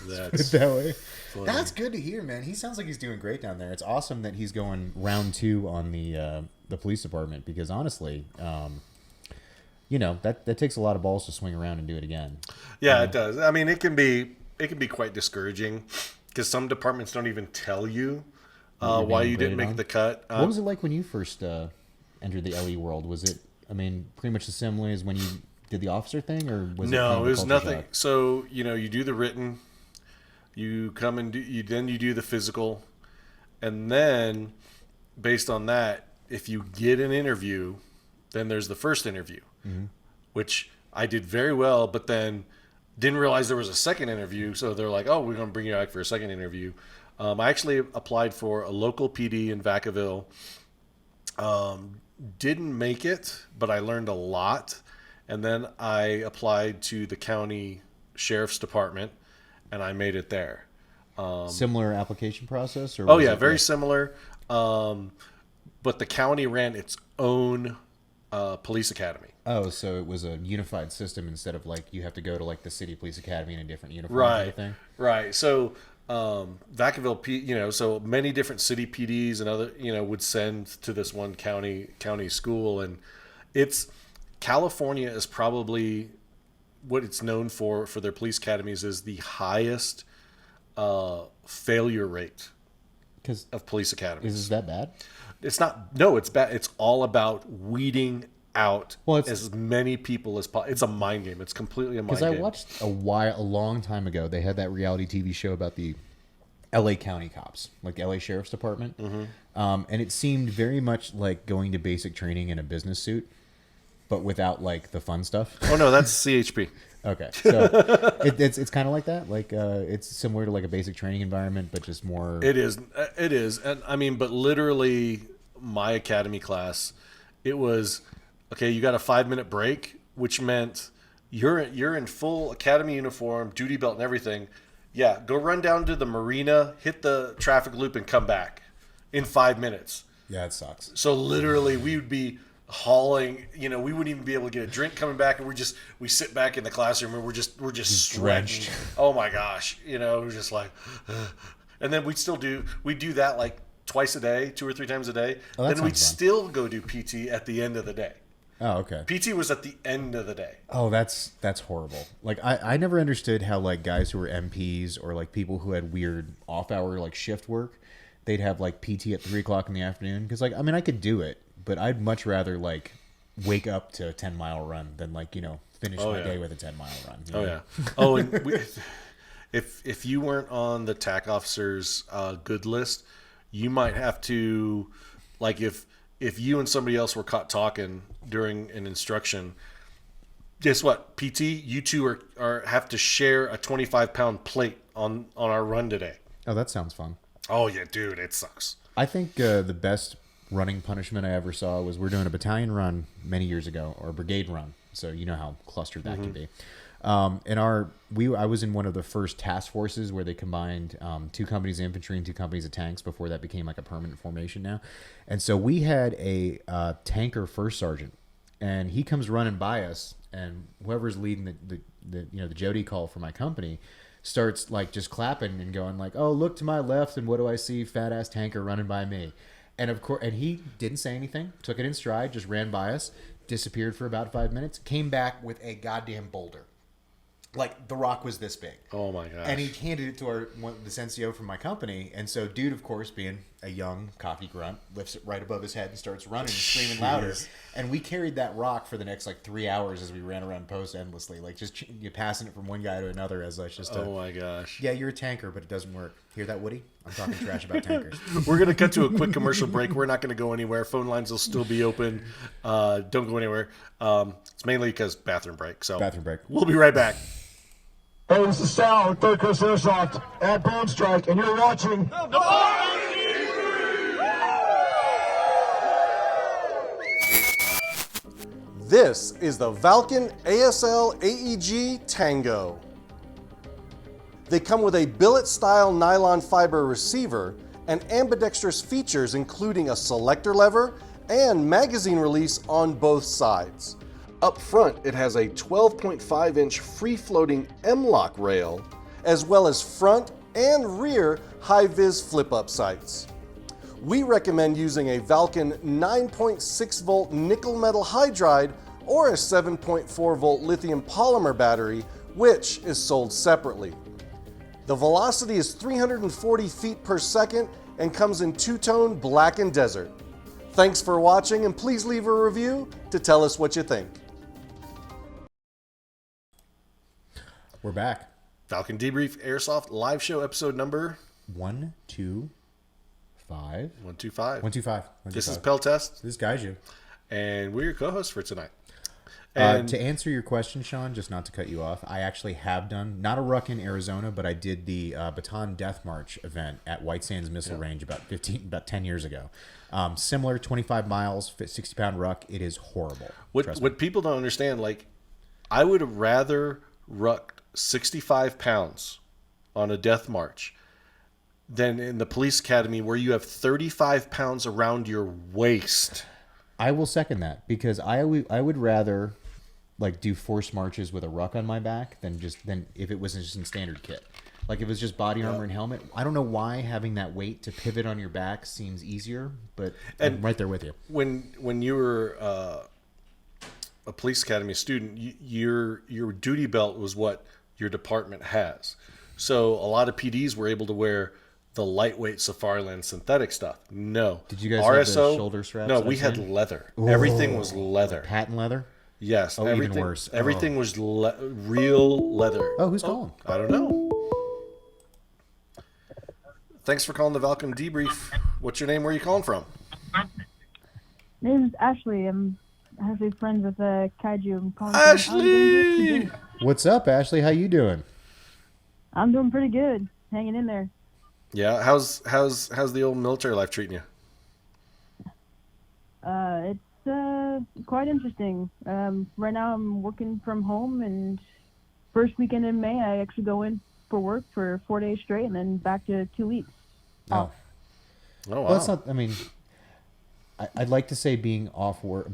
Speaker 5: That's
Speaker 4: that way.
Speaker 5: Funny.
Speaker 4: That's good to hear, man. He sounds like he's doing great down there. It's awesome that he's going round 2 on the police department, because honestly, you know, that takes a lot of balls to swing around and do it again.
Speaker 5: Yeah, it does. I mean, it can be quite discouraging, because some departments don't even tell you why you didn't make the cut.
Speaker 4: What was it like when you first entered the LE world? Was it, I mean, pretty much the same way as when you did the officer thing, or was it?
Speaker 5: No, it was nothing. Shock? So, you know, you do the written, you come and you do the physical, and then based on that, if you get an interview, then there's the first interview, which I did very well, but then didn't realize there was a second interview. So they're like, oh, we're going to bring you back for a second interview. I actually applied for a local PD in Vacaville. Didn't make it, but I learned a lot. And then I applied to the county sheriff's department, and I made it there.
Speaker 4: Similar application process? Or
Speaker 5: oh, yeah, very similar. But the county ran its own police academy.
Speaker 4: Oh, so it was a unified system instead of, like, you have to go to, like, the city police academy in a different uniform.
Speaker 5: Right,
Speaker 4: kind of thing?
Speaker 5: Right. So Vacaville, you know, so many different city PDs and other, you know, would send to this one county school, and it's... California is probably what it's known for their police academies is the highest failure rate of police academies.
Speaker 4: Is that bad?
Speaker 5: It's not. No, it's bad. It's all about weeding out as many people as possible. It's a mind game. It's completely a mind game.
Speaker 4: Because I watched a long time ago, they had that reality TV show about the LA County cops, like LA Sheriff's Department. And it seemed very much like going to basic training in a business suit, but without, like, the fun stuff.
Speaker 5: Oh, no, that's CHP.
Speaker 4: Okay. So it's kind of like that? Like, it's similar to, like, a basic training environment, but just more...
Speaker 5: It is. It is. And I mean, but literally my academy class, it was, okay, you got a 5-minute break, which meant you're in full academy uniform, duty belt and everything. Yeah, go run down to the marina, hit the traffic loop, and come back in 5 minutes.
Speaker 4: Yeah, it sucks.
Speaker 5: So literally we would be hauling, you know, we wouldn't even be able to get a drink coming back, and we sit back in the classroom and we're just
Speaker 4: drenched.
Speaker 5: Oh my gosh, you know, we're just like, and then we do that like twice a day, 2 or 3 times a day. Then we'd still go do PT at the end of the day.
Speaker 4: Oh, okay.
Speaker 5: PT was at the end of the day.
Speaker 4: Oh, that's horrible. Like, I never understood how, like, guys who were MPs or, like, people who had weird off-hour, like, shift work, they'd have, like, PT at 3 o'clock in the afternoon. Because, like, I mean, I could do it, but I'd much rather, like, wake up to a 10-mile run than, like, you know, finish my day with a 10-mile run.
Speaker 5: Oh, yeah. Oh, and if you weren't on the TAC officer's good list, you might have to, like, if you and somebody else were caught talking during an instruction, guess what? PT, you two have to share a 25-pound plate on our run today.
Speaker 4: Oh, that sounds fun.
Speaker 5: Oh, yeah, dude, it sucks.
Speaker 4: I think the best running punishment I ever saw was we're doing a battalion run many years ago, or a brigade run. So you know how clustered that can be. I was in one of the first task forces where they combined 2 companies of infantry and 2 companies of tanks before that became like a permanent formation now. And so we had a tanker first sergeant, and he comes running by us, and whoever's leading the Jody call for my company starts like just clapping and going like, "Oh, look to my left, and what do I see? Fat ass tanker running by me." And of course, and he didn't say anything, took it in stride, just ran by us, disappeared for about 5 minutes, came back with a goddamn boulder. Like, the rock was this big.
Speaker 5: Oh my gosh.
Speaker 4: And he handed it to the Sensio from my company. And so dude, of course, being a young coffee grunt, lifts it right above his head and starts running and screaming louder. And we carried that rock for the next 3 hours as we ran around Post endlessly. Like, just you passing it from one guy to another as just
Speaker 5: oh my gosh.
Speaker 4: Yeah, you're a tanker, but it doesn't work. Hear that, Woody? I'm talking trash about tankers.
Speaker 5: We're going to cut to a quick commercial break. We're not going to go anywhere. Phone lines will still be open. Don't go anywhere. It's mainly because bathroom break. So
Speaker 4: bathroom break.
Speaker 5: We'll be right back.
Speaker 12: Hey, this is Sal with Third Coast Airsoft at Band Strike, and you're watching
Speaker 5: This is the Valken ASL AEG Tango. They come with a billet-style nylon fiber receiver and ambidextrous features including a selector lever and magazine release on both sides. Up front, it has a 12.5-inch free-floating M-LOK rail, as well as front and rear high-vis flip-up sights. We recommend using a Valken 9.6-volt nickel metal hydride or a 7.4-volt lithium polymer battery, which is sold separately. The velocity is 340 feet per second and comes in two-tone black and desert. Thanks for watching, and please leave a review to tell us what you think.
Speaker 4: We're back.
Speaker 5: Valken Debrief Airsoft live show episode number
Speaker 4: 125.
Speaker 5: 125.
Speaker 4: 125.
Speaker 5: This is Pell Test.
Speaker 4: This is Gaiju.
Speaker 5: And we're your co-hosts for tonight. And
Speaker 4: to answer your question, Sean, just not to cut you off, I actually have done, not a ruck in Arizona, but I did the Baton Death March event at White Sands Missile Range about 10 years ago. Similar, 25 miles, 60-pound ruck. It is horrible.
Speaker 5: What people don't understand, I would have rather rucked 65 pounds on a death march than in the police academy where you have 35 pounds around your waist.
Speaker 4: I will second that because I would rather do forced marches with a ruck on my back than if it was just in standard kit. Like if it was just body armor and helmet. I don't know why having that weight to pivot on your back seems easier, but I'm right there with you.
Speaker 5: When you were a police academy student, your duty belt was what your department has. So a lot of PDs were able to wear the lightweight Safariland synthetic stuff. No.
Speaker 4: Did you guys
Speaker 5: RSO,
Speaker 4: have the shoulder straps?
Speaker 5: No, we had leather. Ooh. Everything was leather.
Speaker 4: Patent leather?
Speaker 5: Yes.
Speaker 4: Oh,
Speaker 5: everything,
Speaker 4: even worse.
Speaker 5: Everything was real leather.
Speaker 4: Oh, who's calling?
Speaker 5: I don't know. Thanks for calling the Valken Debrief. What's your name? Where are you calling from?
Speaker 13: My name is Ashley. I'm actually friends with Kaiju. I'm calling
Speaker 5: Ashley!
Speaker 4: What's up, Ashley? How you doing?
Speaker 13: I'm doing pretty good. Hanging in there.
Speaker 5: Yeah, how's the old military life treating you?
Speaker 13: It's quite interesting. Right now I'm working from home, and first weekend in May I actually go in for work for 4 days straight, and then back to 2 weeks.
Speaker 4: Oh,
Speaker 5: wow.
Speaker 4: Well, it's not. I mean, I'd like to say being off work,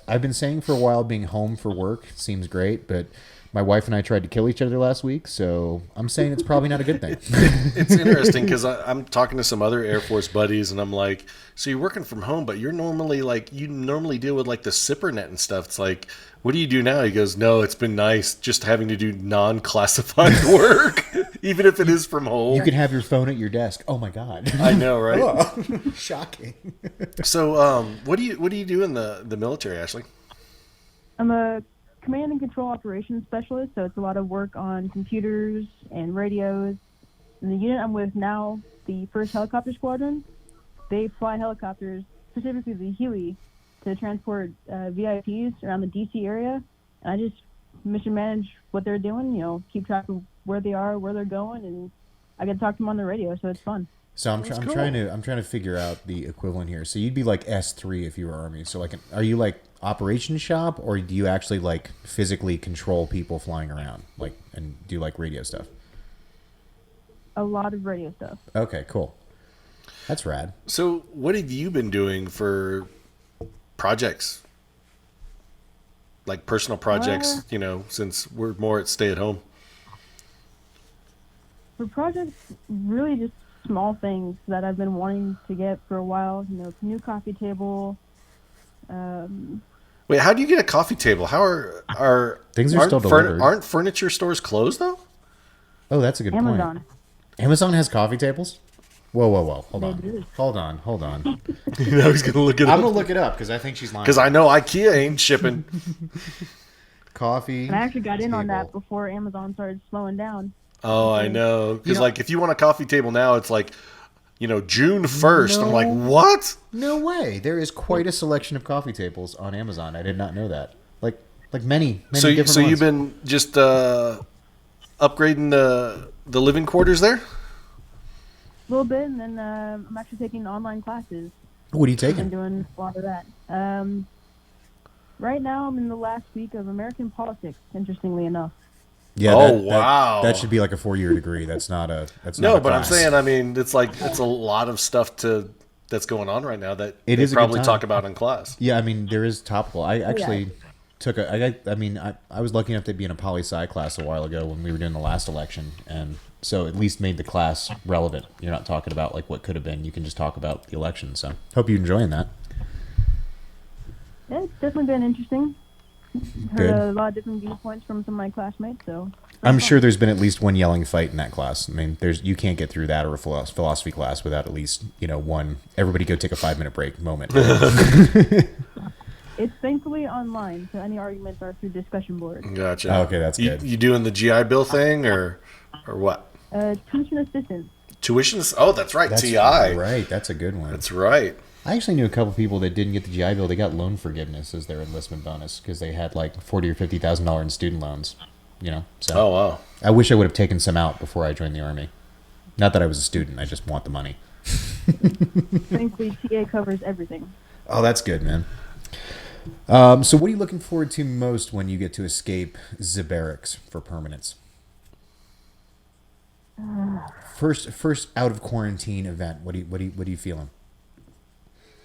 Speaker 4: I've been saying for a while being home for work seems great, but my wife and I tried to kill each other last week, so I'm saying it's probably not a good thing.
Speaker 5: It's interesting because I'm talking to some other Air Force buddies, and I'm like, so you're working from home, but you're normally you normally deal with the zipper net and stuff. It's like, what do you do now? He goes, no, it's been nice just having to do non-classified work, even if it is from home.
Speaker 4: You can have your phone at your desk. Oh my God.
Speaker 5: I know, right?
Speaker 4: Oh, shocking.
Speaker 5: So, what do you do in the military, Ashley?
Speaker 13: I'm a command and control operations specialist, so it's a lot of work on computers and radios. And the unit I'm with now, the 1st Helicopter Squadron, they fly helicopters, specifically the Huey, to transport VIPs around the DC area. And I just mission manage what they're doing, keep track of where they are, where they're going, and I get to talk to them on the radio, so it's fun.
Speaker 4: So I'm trying to figure out the equivalent here. So you'd be like S3 if you were Army. So are you like operations shop, or do you actually physically control people flying around, and do radio stuff?
Speaker 13: A lot of radio stuff.
Speaker 4: Okay, cool. That's rad.
Speaker 5: So what have you been doing for projects? Like personal projects, since we're more at stay at home.
Speaker 13: For projects, really just small things that I've been wanting to get for a while. New coffee table.
Speaker 5: Well, Wait, how do you get a coffee table? How are
Speaker 4: Things are still delivered.
Speaker 5: Aren't furniture stores closed though?
Speaker 4: Oh, that's a good
Speaker 13: Amazon.
Speaker 4: point. Amazon has coffee tables? Whoa. Hold
Speaker 13: They
Speaker 4: on.
Speaker 13: do.
Speaker 4: Hold on.
Speaker 5: Now he's going to look it up.
Speaker 4: I'm going to look it up because I think she's lying.
Speaker 5: Because I know IKEA ain't shipping.
Speaker 4: Coffee.
Speaker 13: And I actually got in on that before Amazon started slowing down.
Speaker 5: Oh, I know. Because, like, if you want a coffee table now, it's like, June 1st.
Speaker 4: No.
Speaker 5: I'm like, what?
Speaker 4: No way. There is quite a selection of coffee tables on Amazon. I did not know that. Like many
Speaker 5: So
Speaker 4: different ones.
Speaker 5: you've been just upgrading the living quarters there?
Speaker 13: A little bit, and then I'm actually taking online classes.
Speaker 4: What are you
Speaker 13: I've
Speaker 4: taking?
Speaker 13: been doing a lot of that. Right now, I'm in the last week of American politics, interestingly enough.
Speaker 4: Yeah.
Speaker 5: Wow.
Speaker 4: That should be like a 4-year degree. That's not a. That's
Speaker 5: No,
Speaker 4: not a
Speaker 5: but I'm
Speaker 4: class.
Speaker 5: saying, I mean, it's a lot of stuff that's going on right now that
Speaker 4: It
Speaker 5: they
Speaker 4: is a good
Speaker 5: probably
Speaker 4: time.
Speaker 5: talk about in class.
Speaker 4: Yeah, I mean, there is topical. I actually
Speaker 13: yeah.
Speaker 4: took I was lucky enough to be in a poli-sci class a while ago when we were doing the last election, and so at least made the class relevant. You're not talking about like what could have been. You can just talk about the election. So hope you're enjoying that.
Speaker 13: Yeah, it's definitely been interesting. Heard
Speaker 4: Good.
Speaker 13: a lot of different viewpoints from some of my classmates, so
Speaker 4: I'm sure there's been at least one yelling fight in that class. I mean, you can't get through that or a philosophy class without at least one. Everybody go take a 5-minute break moment.
Speaker 13: it's thankfully online, so any arguments are through discussion board.
Speaker 5: Gotcha.
Speaker 4: Okay, that's good.
Speaker 5: You doing the GI Bill thing or what?
Speaker 13: Tuition assistance.
Speaker 5: Tuition? Oh, that's right.
Speaker 4: That's
Speaker 5: TI.
Speaker 4: right. That's a good one.
Speaker 5: That's right.
Speaker 4: I actually knew a couple people that didn't get the GI Bill. They got loan forgiveness as their enlistment bonus because they had like $40,000 or $50,000 in student loans. So
Speaker 5: Oh, wow.
Speaker 4: I wish I would have taken some out before I joined the Army. Not that I was a student. I just want the money.
Speaker 13: Thankfully, TA covers everything.
Speaker 4: Oh, that's good, man. So what are you looking forward to most when you get to escape the barracks for permanence? First out of quarantine event. What are you feeling?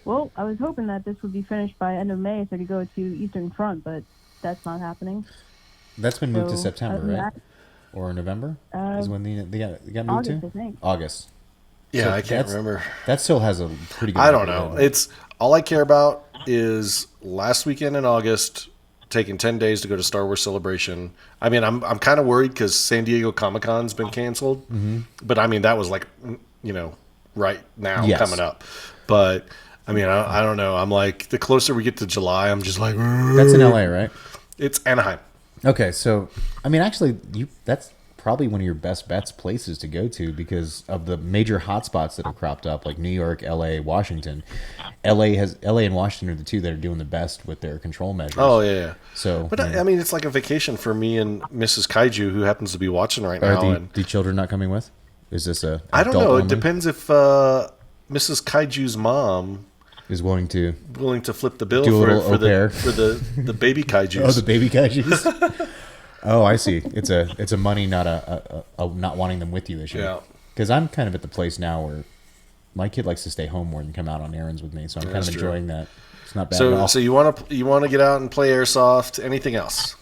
Speaker 13: Well, I was hoping that this would be finished by end of May so I could go to Eastern Front, but that's not happening.
Speaker 4: That's been moved to
Speaker 13: So,
Speaker 4: September,
Speaker 13: other than
Speaker 4: right? Or November? Is when they got moved
Speaker 13: August,
Speaker 4: to?
Speaker 13: I think.
Speaker 4: August.
Speaker 5: Yeah,
Speaker 4: So
Speaker 5: I can't remember.
Speaker 4: That still has a pretty good.
Speaker 5: I don't know.
Speaker 4: likelihood.
Speaker 5: It's all I care about is last weekend in August, taking 10 days to go to Star Wars Celebration. I mean, I'm kind of worried because San Diego Comic-Con's been canceled.
Speaker 4: Mm-hmm.
Speaker 5: But I mean, that was like, right now
Speaker 4: Yes.
Speaker 5: coming up. But I mean, I don't know. I'm like, the closer we get to July, I'm just like,
Speaker 4: That's in LA, right?
Speaker 5: It's Anaheim.
Speaker 4: Okay, so I mean, actually, that's probably one of your best bets places to go to because of the major hotspots that have cropped up, like New York, LA, Washington. LA and Washington are the two that are doing the best with their control measures.
Speaker 5: Oh, yeah.
Speaker 4: So,
Speaker 5: But I mean, it's like a vacation for me and Mrs. Kaiju, who happens to be watching right now.
Speaker 4: Are
Speaker 5: And
Speaker 4: the children not coming with? Is this a
Speaker 5: I don't
Speaker 4: adult
Speaker 5: know. It
Speaker 4: only?
Speaker 5: depends if Mrs. Kaiju's mom
Speaker 4: Is willing to
Speaker 5: flip the bill
Speaker 4: do a little au pair.
Speaker 5: for the baby kaijus.
Speaker 4: Oh, the baby kaijus. Oh, I see. It's a money, not a not wanting them with you issue.
Speaker 5: Yeah.
Speaker 4: Because I'm kind of at the place now where my kid likes to stay home more than come out on errands with me, so I'm kind
Speaker 5: That's
Speaker 4: of
Speaker 5: true.
Speaker 4: enjoying that. It's not bad at all.
Speaker 5: So you want to get out and play airsoft? Anything else?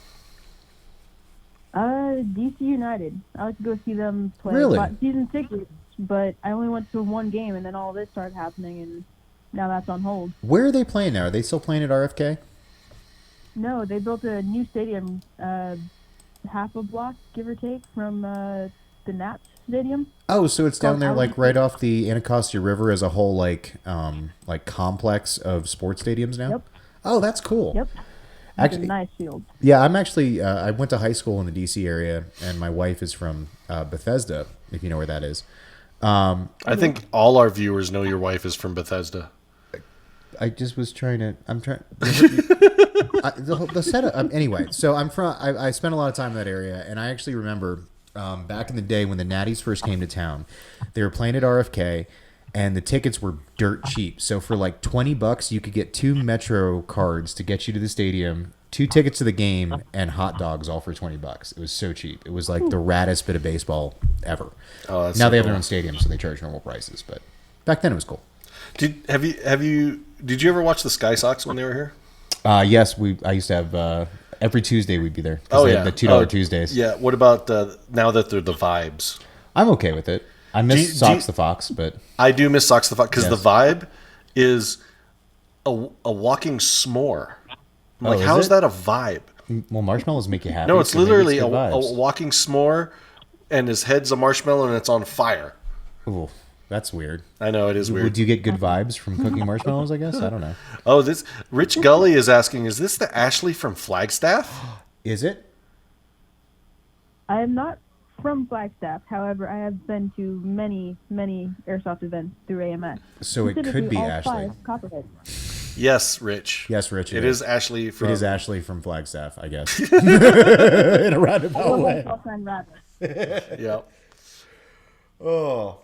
Speaker 13: DC United. I like to go see them play.
Speaker 4: Really?
Speaker 13: Bought season tickets, but I only went to one game, and then all this started happening, and now that's on hold.
Speaker 4: Where are they playing now? Are they still playing at RFK?
Speaker 13: No, they built a new stadium, half a block, give or take, from the Nats Stadium.
Speaker 4: Oh, so it's down
Speaker 13: Called
Speaker 4: there, like
Speaker 13: Allen.
Speaker 4: right off the Anacostia River as a whole, like complex of sports stadiums now.
Speaker 13: Yep.
Speaker 4: Oh, that's cool.
Speaker 13: Yep.
Speaker 4: Actually,
Speaker 13: It's a nice field.
Speaker 4: Yeah, I'm actually. I went to high school in the DC area, and my wife is from Bethesda. If you know where that is.
Speaker 5: I think all our viewers know your wife is from Bethesda.
Speaker 4: I just was trying to. I'm trying. The setup. Anyway, so I'm from. I spent a lot of time in that area, and I actually remember back in the day when the Natties first came to town, they were playing at RFK, and the tickets were dirt cheap. So for like $20, you could get 2 Metro cards to get you to the stadium, 2 tickets to the game, and hot dogs all for $20. It was so cheap. It was like the raddest bit of baseball ever.
Speaker 5: Oh, that's
Speaker 4: now
Speaker 5: so
Speaker 4: they have their
Speaker 5: cool.
Speaker 4: own stadium, so they charge normal prices. But back then it was cool.
Speaker 5: Did you ever watch the Sky Sox when they were here?
Speaker 4: Yes, I used to have every Tuesday we'd be there. 'Cause
Speaker 5: Oh
Speaker 4: they
Speaker 5: yeah,
Speaker 4: had the $2 Tuesdays.
Speaker 5: Yeah. What about now that they're the Vibes?
Speaker 4: I'm okay with it. I miss Sox the Fox, but
Speaker 5: I do miss Sox the Fox because
Speaker 4: Yes.
Speaker 5: the Vibe is a walking s'more. I'm like,
Speaker 4: is
Speaker 5: how is
Speaker 4: it?
Speaker 5: that a vibe?
Speaker 4: Well, marshmallows make you happy.
Speaker 5: No, it's
Speaker 4: so maybe
Speaker 5: literally
Speaker 4: good
Speaker 5: a
Speaker 4: vibes.
Speaker 5: walking s'more, and his head's a marshmallow, and it's on fire.
Speaker 4: Ooh, that's weird.
Speaker 5: I know, it is weird.
Speaker 4: Would you get good vibes from cooking marshmallows, I guess? I don't know.
Speaker 5: Oh, this Rich Gully is asking, is this the Ashley from Flagstaff?
Speaker 4: Is it?
Speaker 13: I am not from Flagstaff. However, I have been to many, many airsoft events through AMS.
Speaker 4: So it could
Speaker 13: Specifically
Speaker 4: be
Speaker 13: all
Speaker 4: Ashley.
Speaker 13: 5 Copperhead.
Speaker 5: Yes, Rich.
Speaker 4: Yes, Rich.
Speaker 5: It is Ashley from...
Speaker 4: It is Ashley from Flagstaff, I guess. In a roundabout way.
Speaker 5: Yep.
Speaker 4: Oh.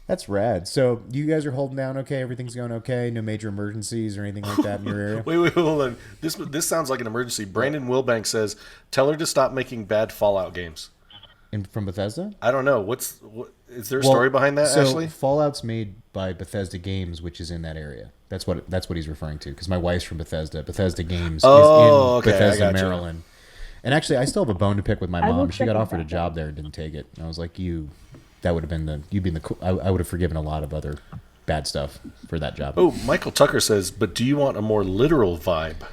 Speaker 4: That's rad. So you guys are holding down okay? Everything's going okay? No major emergencies or anything like that in your area?
Speaker 5: Wait, hold on. This sounds like an emergency. Brandon Wilbank says, tell her to stop making bad Fallout games.
Speaker 4: From Bethesda?
Speaker 5: I don't know. Is there a story behind that,
Speaker 4: so
Speaker 5: Ashley?
Speaker 4: Fallout's made by Bethesda Games, which is in that area. That's what he's referring to, because my wife's from Bethesda. Bethesda Games is in Bethesda, Maryland. And actually, I still have a bone to pick with my mom. She got offered a job there and didn't take it. And I was like, that would have been I would have forgiven a lot of other bad stuff for that job.
Speaker 5: Oh, Michael Tucker says, but do you want a more literal vibe?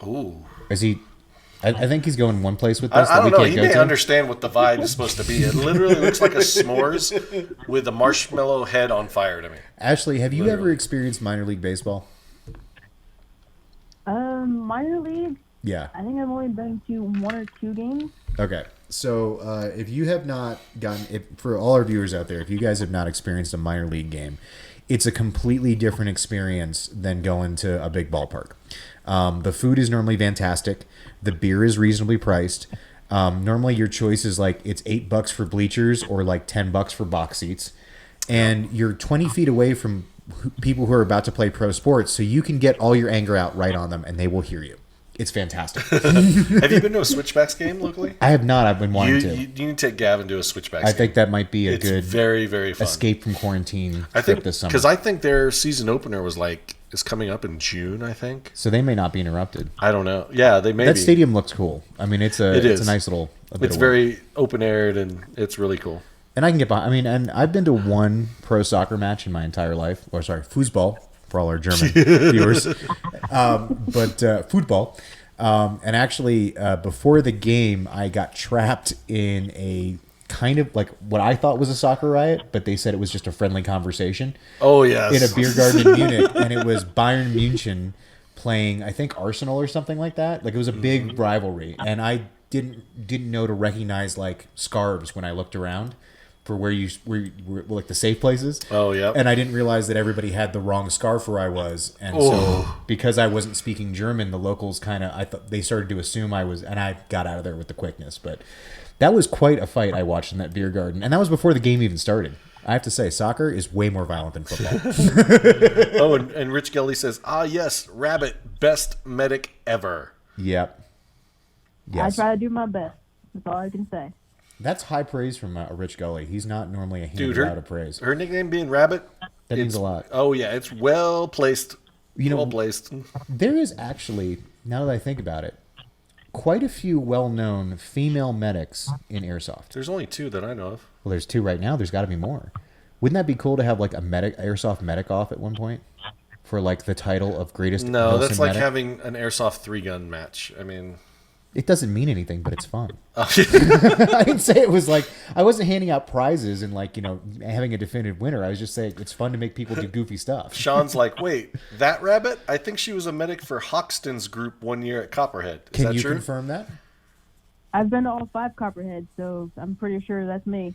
Speaker 5: Ooh.
Speaker 4: Is he... I think he's going one place with this.
Speaker 5: I don't know. He may
Speaker 4: to.
Speaker 5: understand what the vibe is supposed to be. It literally looks like a s'mores with a marshmallow head on fire to me.
Speaker 4: Ashley, have you ever experienced minor league baseball?
Speaker 13: Minor league?
Speaker 4: Yeah.
Speaker 13: I think I've only been to 1 or 2 games.
Speaker 4: Okay. So if you have not for all our viewers out there, if you guys have not experienced a minor league game, it's a completely different experience than going to a big ballpark. The food is normally fantastic. The beer is reasonably priced. Normally your choice is like it's $8 for bleachers or like $10 for box seats. And you're 20 feet away from people who are about to play pro sports, so you can get all your anger out right on them and they will hear you. It's fantastic.
Speaker 5: Have you been to a Switchbacks game locally?
Speaker 4: I have not. I've been wanting to.
Speaker 5: You need to take Gavin to a Switchbacks game.
Speaker 4: I think that might be
Speaker 5: It's
Speaker 4: good
Speaker 5: very, very fun.
Speaker 4: escape from quarantine
Speaker 5: trip
Speaker 4: this summer.
Speaker 5: Because I think their season opener is coming up in June, I think.
Speaker 4: So they may not be interrupted.
Speaker 5: I don't know. Yeah, they may
Speaker 4: That
Speaker 5: be.
Speaker 4: stadium looks cool. I mean, it's a nice little...
Speaker 5: It's very open-aired, and it's really cool.
Speaker 4: And I can get behind... I mean, and I've been to one pro soccer match in my entire life. Or sorry, foosball, for all our German viewers. But football. And actually, before the game, I got trapped in a kind of like what I thought was a soccer riot, but they said it was just a friendly conversation.
Speaker 5: Oh, yes.
Speaker 4: In a beer garden in Munich, and it was Bayern München playing, I think, Arsenal or something like that. Like, it was a big rivalry, and I didn't know to recognize like scarves when I looked around for where you were like the safe places.
Speaker 5: Oh, yeah.
Speaker 4: And I didn't realize that everybody had the wrong scarf where I was. And so because I wasn't speaking German, the locals I thought they started to assume I was, and I got out of there with the quickness. But that was quite a fight I watched in that beer garden. And that was before the game even started. I have to say, soccer is way more violent than football.
Speaker 5: Oh, and Rich Gelly says, yes, Rabbit, best medic ever.
Speaker 4: Yep. Yes.
Speaker 13: I try to do my best. That's all I can say.
Speaker 4: That's high praise from Rich Gully. He's not normally a hander out of praise.
Speaker 5: Her nickname being Rabbit,
Speaker 4: that means a lot.
Speaker 5: Oh yeah, it's well placed. Well placed.
Speaker 4: There is actually, now that I think about it, quite a few well-known female medics in airsoft.
Speaker 5: There's only 2 that I know of.
Speaker 4: Well, there's 2 right now. There's got to be more. Wouldn't that be cool to have like a airsoft medic off at one point for like the title of greatest?
Speaker 5: No,
Speaker 4: Wilson
Speaker 5: that's like
Speaker 4: medic?
Speaker 5: having an airsoft 3-gun match. I mean.
Speaker 4: It doesn't mean anything, but it's fun. I didn't say it was like, I wasn't handing out prizes and like, having a definitive winner. I was just saying it's fun to make people do goofy stuff.
Speaker 5: Sean's like, wait, that Rabbit? I think she was a medic for Hoxton's group one year at Copperhead. Is
Speaker 4: Can
Speaker 5: that
Speaker 4: you
Speaker 5: true?
Speaker 4: confirm that?
Speaker 13: I've been to all 5 Copperheads, so I'm pretty sure that's me.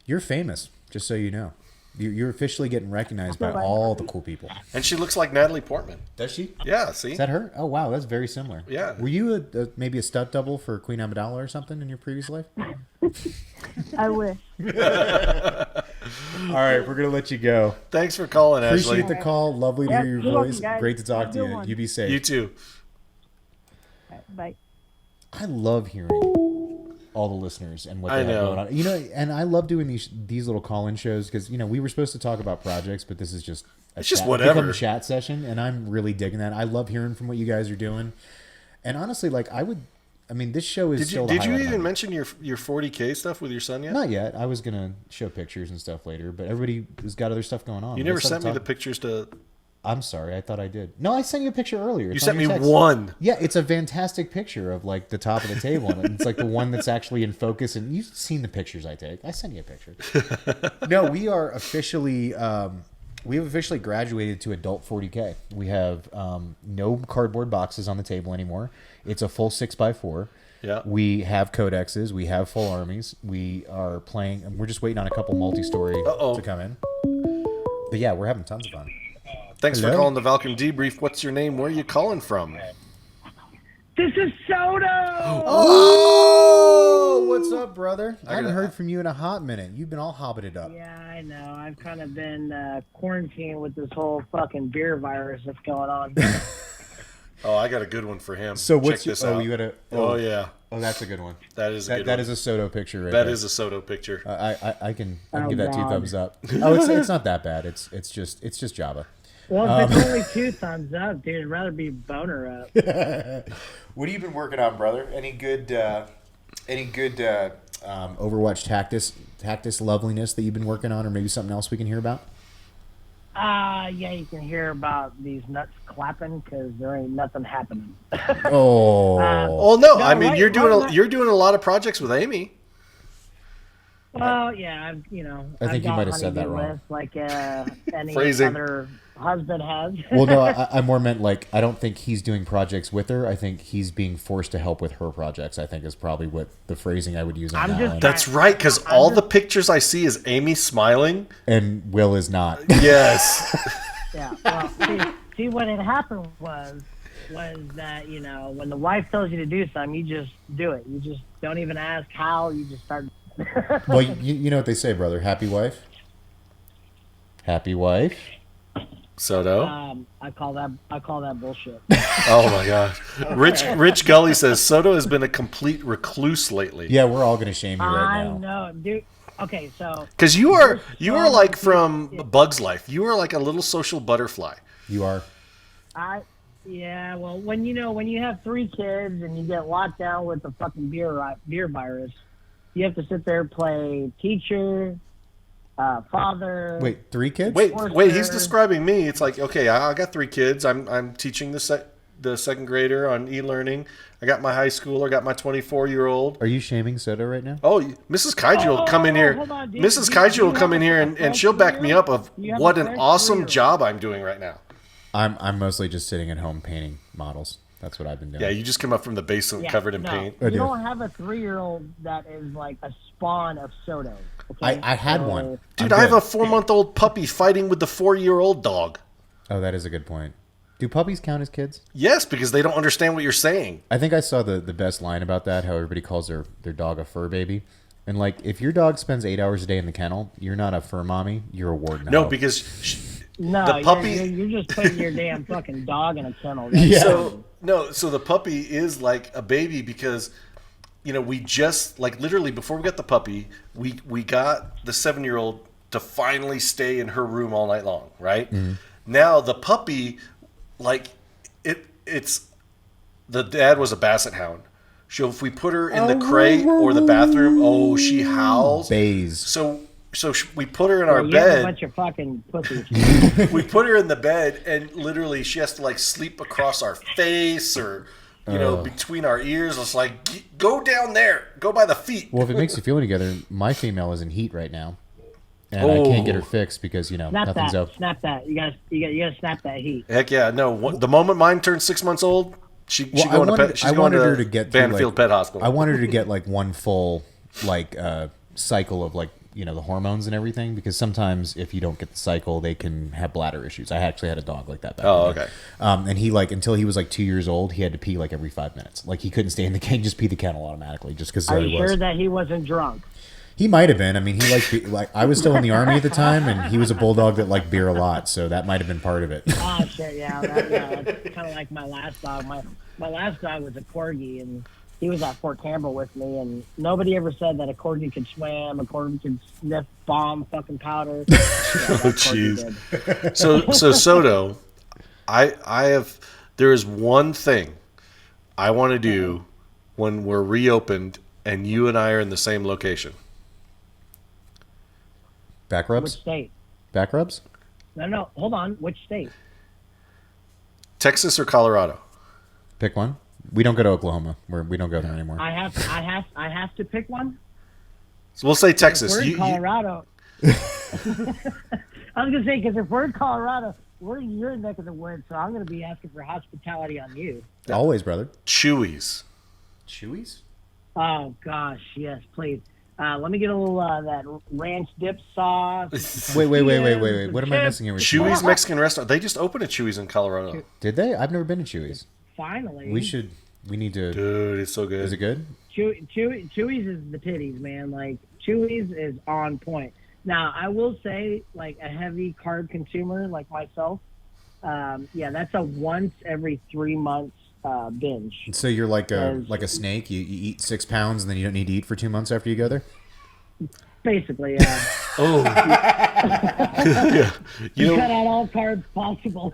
Speaker 4: You're famous, just so you know. You're officially getting recognized by all the cool people.
Speaker 5: And she looks like Natalie Portman.
Speaker 4: Does she?
Speaker 5: Yeah, see?
Speaker 4: Is that her? Oh, wow, that's very similar.
Speaker 5: Yeah.
Speaker 4: Were you maybe a stunt double for Queen Amidala or something in your previous life?
Speaker 13: I wish.
Speaker 4: All right, we're going to let you go.
Speaker 5: Thanks for calling, Ashley.
Speaker 4: Appreciate the call. Lovely to hear your
Speaker 13: you're
Speaker 4: voice.
Speaker 13: welcome, guys.
Speaker 4: Great to talk to
Speaker 13: Have a
Speaker 4: you.
Speaker 13: good one.
Speaker 4: You be safe.
Speaker 5: You too.
Speaker 13: All right, bye.
Speaker 4: I love hearing all the listeners and what they have going on. And I love doing these little call-in shows because, we were supposed to talk about projects, but this is just
Speaker 5: whatever.
Speaker 4: A chat session, and I'm really digging that. I love hearing from what you guys are doing. And honestly, like this show is still
Speaker 5: Did you even mention your 40K stuff with your son yet?
Speaker 4: Not yet. I was going to show pictures and stuff later, but everybody has got other stuff going on.
Speaker 5: You never sent me the pictures to
Speaker 4: I'm sorry. I thought I did. No, I sent you a picture earlier.
Speaker 5: You sent me one.
Speaker 4: Yeah, it's a fantastic picture of like the top of the table, and it's like the one that's actually in focus. And you've seen the pictures I take. I sent you a picture. No, we are officially. We have officially graduated to adult 40K. We have no cardboard boxes on the table anymore. It's a full 6x4.
Speaker 5: Yeah.
Speaker 4: We have codexes. We have full armies. We are playing. We're just waiting on a couple multi-story to come in. But yeah, we're having tons of fun.
Speaker 5: Thanks for calling the Valken Debrief. What's your name? Where are you calling from?
Speaker 8: This is Soto!
Speaker 4: Oh, what's up, brother? I haven't heard from you in a hot minute. You've been all hobbited up.
Speaker 8: Yeah, I know. I've kind of been quarantined with this whole fucking beer virus that's going on.
Speaker 5: Oh, I got a good one for him.
Speaker 4: So what's
Speaker 5: Check this out.
Speaker 4: you got a?
Speaker 5: Oh yeah.
Speaker 4: Oh, that's a good one.
Speaker 5: That is a good one.
Speaker 4: That is a Soto picture. Right
Speaker 5: That
Speaker 4: there.
Speaker 5: is a Soto picture.
Speaker 4: I can give that 2 thumbs up. Oh, it's not that bad. It's just Java.
Speaker 8: Well, if it's only 2 thumbs up, dude, I'd rather be boner up.
Speaker 4: What have you been working on, brother? Any good Overwatch tactics loveliness that you've been working on, or maybe something else we can hear about?
Speaker 8: Yeah, you can hear about these nuts clapping because there ain't nothing happening.
Speaker 5: Oh no! I mean, you're doing a lot of projects with Amy.
Speaker 8: Well, yeah,
Speaker 4: I think you might have said that wrong.
Speaker 8: List, like any
Speaker 4: Phrasing.
Speaker 8: other husband has.
Speaker 4: Well, no, I more meant like I don't think he's doing projects with her. I think he's being forced to help with her projects. I think is probably what the phrasing I would use on that one.
Speaker 5: That's right, because all the pictures I see is Amy smiling,
Speaker 4: and Will is not.
Speaker 5: Yes.
Speaker 8: Yeah. Well, see, what had happened was that when the wife tells you to do something, you just do it. You just don't even ask how. You just start.
Speaker 4: Well, you know what they say, brother. Happy wife. Happy wife.
Speaker 5: Soto.
Speaker 8: I call that bullshit.
Speaker 5: Oh my gosh. Rich Gully says Soto has been a complete recluse lately.
Speaker 4: Yeah, we're all gonna shame you right now.
Speaker 8: I know, dude. Okay, so
Speaker 5: Because you are like from Bug's Life. You are like a little social butterfly.
Speaker 4: You are.
Speaker 8: Yeah, well, when you have 3 kids and you get locked down with the fucking beer virus, you have to sit there and play teacher, father.
Speaker 4: Wait, 3 kids?
Speaker 5: Wait. He's describing me. It's like, okay, I got 3 kids. I'm teaching the second grader on e-learning. I got my high schooler. Got my 24-year-old.
Speaker 4: Are you shaming Soto right now?
Speaker 5: Oh, Mrs. Kaiju will come in here. Mrs. Kaiju will come in here and she'll back me up of what an awesome job I'm doing right now.
Speaker 4: I'm mostly just sitting at home painting models. That's what I've been doing.
Speaker 5: Yeah, you just come up from the basement covered in paint.
Speaker 8: You don't have a 3-year-old that is like a spawn of Soto. Okay?
Speaker 4: I had one.
Speaker 5: Dude, I have a 4-month-old puppy fighting with the 4-year-old dog.
Speaker 4: Oh, that is a good point. Do puppies count as kids?
Speaker 5: Yes, because they don't understand what you're saying.
Speaker 4: I think I saw the best line about that, how everybody calls their dog a fur baby. And like, if your dog spends 8 hours a day in the kennel, you're not a fur mommy, you're a ward now.
Speaker 5: No, because the puppy...
Speaker 8: You're just putting your damn fucking dog in a kennel.
Speaker 4: Yeah.
Speaker 5: So the puppy is like a baby because, we just, like literally before we got the puppy, we got the 7-year-old to finally stay in her room all night long, right?
Speaker 4: Mm-hmm.
Speaker 5: Now the puppy, like, it's the dad was a basset hound. So if we put her in the crate or the bathroom, she howls.
Speaker 4: Bays.
Speaker 5: So we put her in our
Speaker 8: You
Speaker 5: bed.
Speaker 8: have a bunch of fucking pussies.
Speaker 5: We put her in the bed, and literally she has to like sleep across our face or between our ears. It's like, go down there, go by the feet.
Speaker 4: Well, if it makes you feel any together, my female is in heat right now, and I can't get her fixed because nothing's up.
Speaker 8: Snap that. You gotta snap that heat.
Speaker 5: Heck yeah, no. The moment mine turns 6 months old, she's going to Banfield Pet Hospital.
Speaker 4: I wanted her to get like one full cycle of like the hormones and everything, because sometimes if you don't get the cycle, they can have bladder issues. I actually had a dog like that back then.
Speaker 5: Okay.
Speaker 4: And he until he was like 2 years old, he had to pee like every 5 minutes. Like he couldn't stay in the kennel, just pee the kennel automatically, just because.
Speaker 8: Are you sure that he wasn't drunk?
Speaker 4: He might have been. I mean, he like I was still in the army at the time, and he was a bulldog that liked beer a lot, so that might have been part of it.
Speaker 8: Oh shit, yeah. That's kind of like my last dog. My last dog was a corgi, and he was at Fort Campbell with me, and nobody ever said that a corgi could swim, a corgi could sniff bomb fucking powder.
Speaker 5: Oh jeez. So Soto, there is one thing I want to do when we're reopened and you and I are in the same location.
Speaker 4: Back rubs?
Speaker 8: Which state?
Speaker 4: Back rubs?
Speaker 8: No, hold on. Which state?
Speaker 5: Texas or Colorado?
Speaker 4: Pick one. We don't go to Oklahoma. We don't go there anymore.
Speaker 14: I have to pick one.
Speaker 5: So we'll say Texas.
Speaker 14: If we're in Colorado. I was gonna say, because if we're in Colorado, we're in your neck of the woods, so I'm gonna be asking for hospitality on you.
Speaker 4: Always, brother.
Speaker 5: Chewy's.
Speaker 4: Chewy's?
Speaker 14: Oh gosh, yes, please. Let me get a little that ranch dip sauce.
Speaker 4: Wait. What am I missing here?
Speaker 5: Chewy's Mexican restaurant. They just opened a Chewy's in Colorado.
Speaker 4: Did they? I've never been to Chewy's.
Speaker 14: Finally.
Speaker 4: We need to.
Speaker 5: Dude, it's so good.
Speaker 4: Is it good?
Speaker 14: Chewy's is the titties, man. Like, Chewy's is on point. Now, I will say, like, a heavy carb consumer like myself, that's a once every 3 months binge.
Speaker 4: So you're like a snake. You eat 6 pounds and then you don't need to eat for 2 months after you go there.
Speaker 14: Basically, yeah.
Speaker 5: Oh,
Speaker 14: yeah. You cut out all carbs possible.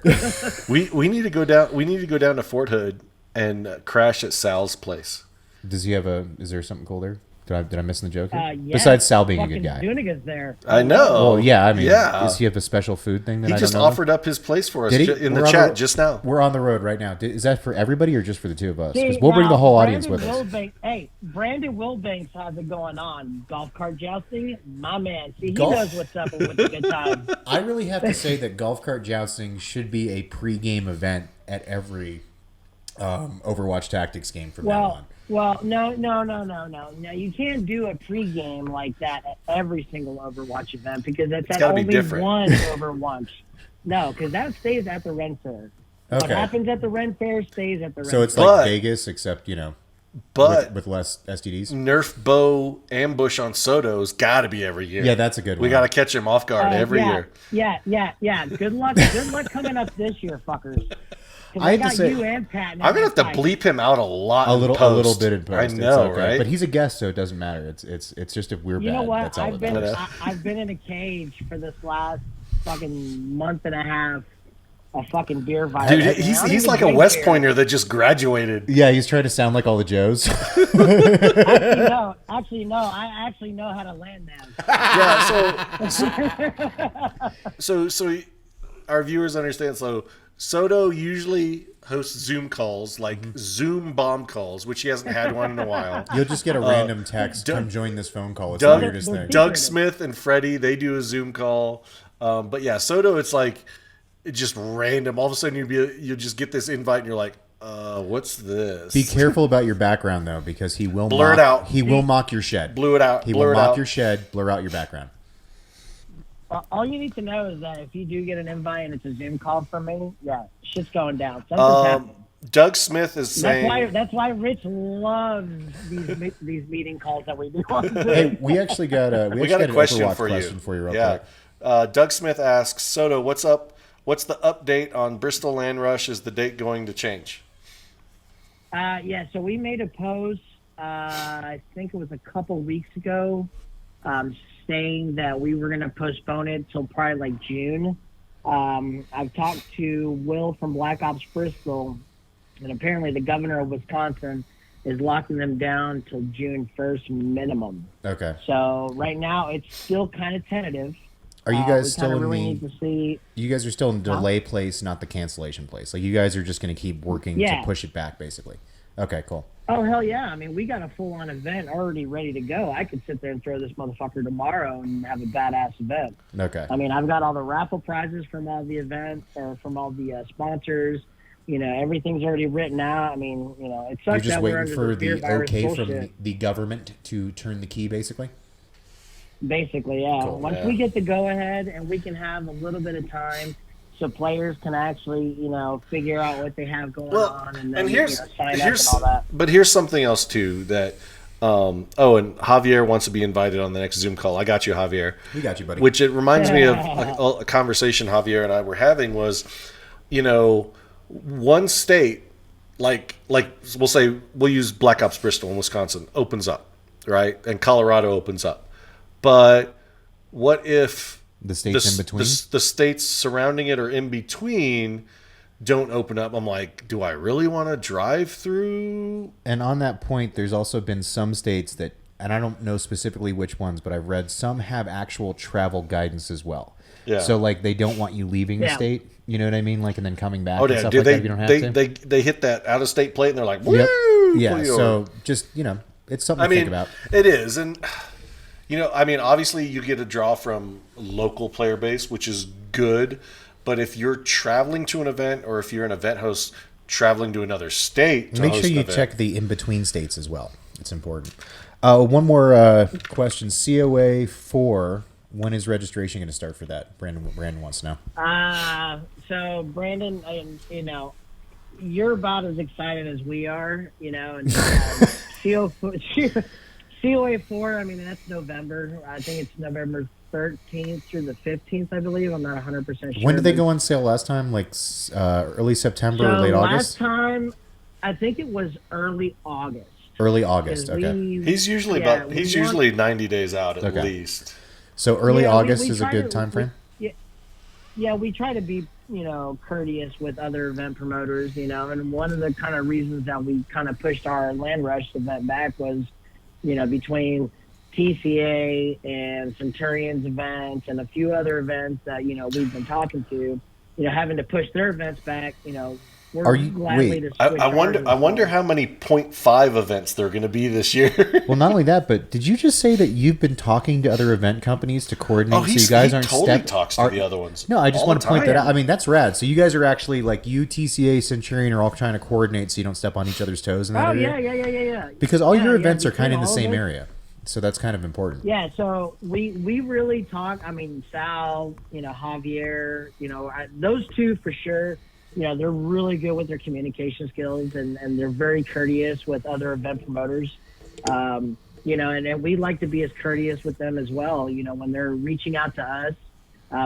Speaker 5: we need to go down. We need to go down to Fort Hood and crash at Sal's place.
Speaker 4: Does he have Is there something cool there? Did I miss the joke?
Speaker 14: Yeah.
Speaker 4: Besides Sal being a good guy.
Speaker 14: Zuniga's there.
Speaker 5: I know.
Speaker 4: Well, yeah. I mean,
Speaker 5: yeah.
Speaker 4: Does he have a special food thing that
Speaker 5: he
Speaker 4: I
Speaker 5: just
Speaker 4: don't know
Speaker 5: offered up his place for us in the
Speaker 4: We're
Speaker 5: chat just now.
Speaker 4: We're on the road right now. Is that for everybody or just for the two of us? Because we'll bring the whole audience with us.
Speaker 14: Hey, Brandon Wilbanks has it going on. Golf cart jousting, my man. See, he knows what's up with the good time.
Speaker 4: I really have to say that golf cart jousting should be a pre-game event at every Overwatch Tactics game from now on.
Speaker 14: Well, no. No, you can't do a pregame like that at every single Overwatch event because it's at only one Overwatch. No, because that stays at the Ren Fair. What happens at the Ren Fair stays at the Ren Fair.
Speaker 4: So it's like Vegas, except,
Speaker 5: but
Speaker 4: with less STDs.
Speaker 5: Nerf bow ambush on Soto's got to be every year.
Speaker 4: Yeah, that's a good one.
Speaker 5: We got to catch him off guard every year.
Speaker 14: Yeah. Good luck coming up this year, fuckers.
Speaker 4: I got
Speaker 14: you and Pat.
Speaker 5: I'm gonna have to bleep him out a lot.
Speaker 4: A little bit in post.
Speaker 5: I know, right?
Speaker 4: But he's a guest, so it doesn't matter. It's just if we're bad.
Speaker 14: You know what?
Speaker 4: That's all
Speaker 14: I've been in a cage for this last fucking month and a half. A fucking beer virus.
Speaker 5: Dude, he's like a West Pointer that just graduated.
Speaker 4: Yeah, he's trying to sound like all the Joes.
Speaker 14: Actually, no. I actually know how to land that.
Speaker 5: Yeah. So our viewers understand. So Soto usually hosts Zoom calls, like Zoom bomb calls, which he hasn't had one in a while.
Speaker 4: You'll just get a random text, come join this phone call. It's the weirdest thing.
Speaker 5: Doug Smith and Freddie, they do a Zoom call. But yeah, Soto, it's like just random. All of a sudden you just get this invite and you're like, what's this?
Speaker 4: Be careful about your background though, because he will
Speaker 5: blur it out.
Speaker 4: He will mock your shed.
Speaker 5: Blur it out.
Speaker 4: He will mock your shed, blur out your background.
Speaker 14: All you need to know is that if you do get an invite and it's a Zoom call from me, yeah, shit's going down. Something's happening.
Speaker 5: Doug Smith is saying
Speaker 14: that's why Rich loves these meeting calls that we do.
Speaker 4: Hey, we actually got a
Speaker 5: question for
Speaker 4: you real quick.
Speaker 5: Doug Smith asks, Soto, what's up? What's the update on Bristol Land Rush? Is the date going to change?
Speaker 14: So we made a post, I think it was a couple weeks ago, saying that we were going to postpone it till probably like June. I've talked to Will from Black Ops Bristol, and apparently the governor of Wisconsin is locking them down till June 1st minimum.
Speaker 4: Okay.
Speaker 14: So right now it's still kind of tentative.
Speaker 4: Are you guys still in
Speaker 14: need to see.
Speaker 4: You guys are still in the delay place, not the cancellation place. Like you guys are just going to keep working to push it back, basically. Okay, cool.
Speaker 14: Oh hell yeah! I mean, we got a full-on event already ready to go. I could sit there and throw this motherfucker tomorrow and have a badass event.
Speaker 4: Okay.
Speaker 14: I mean, I've got all the raffle prizes from all the events, from all the sponsors. Everything's already written out. I mean, it sucks.
Speaker 4: You're just
Speaker 14: that
Speaker 4: waiting
Speaker 14: we're under
Speaker 4: for
Speaker 14: the
Speaker 4: okay
Speaker 14: bullshit.
Speaker 4: from the government to turn the key, basically.
Speaker 14: Basically, yeah.
Speaker 4: Cool,
Speaker 14: Once we get the go-ahead and we can have a little bit of time so players can actually, figure out what they have going on and then sign up and all that.
Speaker 5: But here's something else, too, that and Javier wants to be invited on the next Zoom call. I got you, Javier.
Speaker 4: We got you, buddy.
Speaker 5: Which it reminds me of a conversation Javier and I were having was, one state, like we'll say, we'll use Black Ops Bristol in Wisconsin, opens up, right? And Colorado opens up. But what if
Speaker 4: the states in between,
Speaker 5: the states surrounding it or in between don't open up? I'm like, do I really want to drive through?
Speaker 4: And on that point, there's also been some states that and I don't know specifically which ones, but I've read some have actual travel guidance as well.
Speaker 5: Yeah.
Speaker 4: So like they don't want you leaving the state. You know what I mean? Like and then coming back.
Speaker 5: Oh
Speaker 4: and
Speaker 5: yeah,
Speaker 4: stuff
Speaker 5: dude.
Speaker 4: like that if you don't have to.
Speaker 5: They hit that out of state plate and they're like, woo!
Speaker 4: Yep.
Speaker 5: pull
Speaker 4: Yeah.
Speaker 5: you
Speaker 4: So
Speaker 5: over.
Speaker 4: just it's something to think about.
Speaker 5: It is, and obviously you get a draw from local player base, which is good. But if you're traveling to an event, or if you're an event host traveling to another state, to
Speaker 4: make
Speaker 5: host
Speaker 4: sure
Speaker 5: an
Speaker 4: you
Speaker 5: event,
Speaker 4: check the in between states as well. It's important. One more question: COA 4. When is registration going to start for that? Brandon wants to know.
Speaker 14: So Brandon, you're about as excited as we are, and COA 4. I mean, that's November. I think it's November 13th through the 15th, I believe. I'm not 100% sure.
Speaker 4: When did they go on sale last time? Like early September or late August?
Speaker 14: Last time, I think it was early August.
Speaker 4: Early August. Okay.
Speaker 5: He's usually usually 90 days out at least.
Speaker 4: So early August is a good time frame.
Speaker 14: Yeah, we try to be courteous with other event promoters, and one of the kind of reasons that we kind of pushed our Land Rush event back was, between TCA and Centurion's events and a few other events that we've been talking to, having to push their events back, we're gladly to switch
Speaker 5: I wonder how many 0.5 events there are going to be this year.
Speaker 4: Well, not only that, but did you just say that you've been talking to other event companies to coordinate so you guys aren't
Speaker 5: totally talks to the other ones.
Speaker 4: No, I just
Speaker 5: all
Speaker 4: want
Speaker 5: the
Speaker 4: to point
Speaker 5: time.
Speaker 4: that out. I mean, that's rad. So you guys are actually like you, TCA, Centurion are all trying to coordinate so you don't step on each other's toes in that area?
Speaker 14: Yeah.
Speaker 4: Because all your events are
Speaker 14: between
Speaker 4: kind of in the
Speaker 14: all
Speaker 4: same
Speaker 14: of us.
Speaker 4: area. So that's kind of important.
Speaker 14: Yeah, so we really talk. I mean, Sal, Javier, those two for sure. They're really good with their communication skills, and they're very courteous with other event promoters. And we like to be as courteous with them as well. When they're reaching out to us,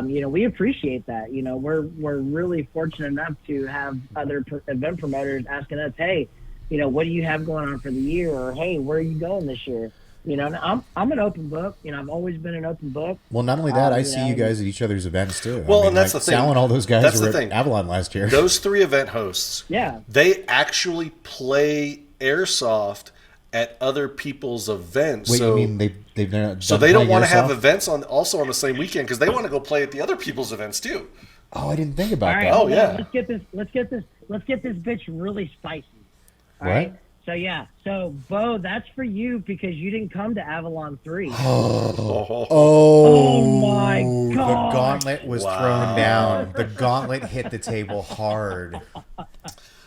Speaker 14: we appreciate that. We're really fortunate enough to have other event promoters asking us, hey, what do you have going on for the year? Or, hey, where are you going this year? I'm an open book. I've always been an open book.
Speaker 4: Well, not only that, I see you guys at each other's events too.
Speaker 5: Well,
Speaker 4: I mean,
Speaker 5: and that's
Speaker 4: like,
Speaker 5: the thing.
Speaker 4: Sal and all those guys
Speaker 5: That's
Speaker 4: were
Speaker 5: the
Speaker 4: at
Speaker 5: thing.
Speaker 4: Avalon last year.
Speaker 5: Those 3 event hosts,
Speaker 14: yeah,
Speaker 5: they actually play airsoft at other people's events.
Speaker 4: Wait,
Speaker 5: so,
Speaker 4: you mean they've done
Speaker 5: so they don't want to have
Speaker 4: Airsoft?
Speaker 5: events also on the same weekend because they want to go play at the other people's events too.
Speaker 4: Oh, I didn't think about
Speaker 14: All right,
Speaker 4: that.
Speaker 5: Oh, yeah.
Speaker 14: Let's get this bitch really spicy. All
Speaker 4: What?
Speaker 14: right. So Bo, that's for you because you didn't come to Avalon 3.
Speaker 4: Oh
Speaker 14: my God.
Speaker 4: The gauntlet was thrown down. The gauntlet hit the table hard.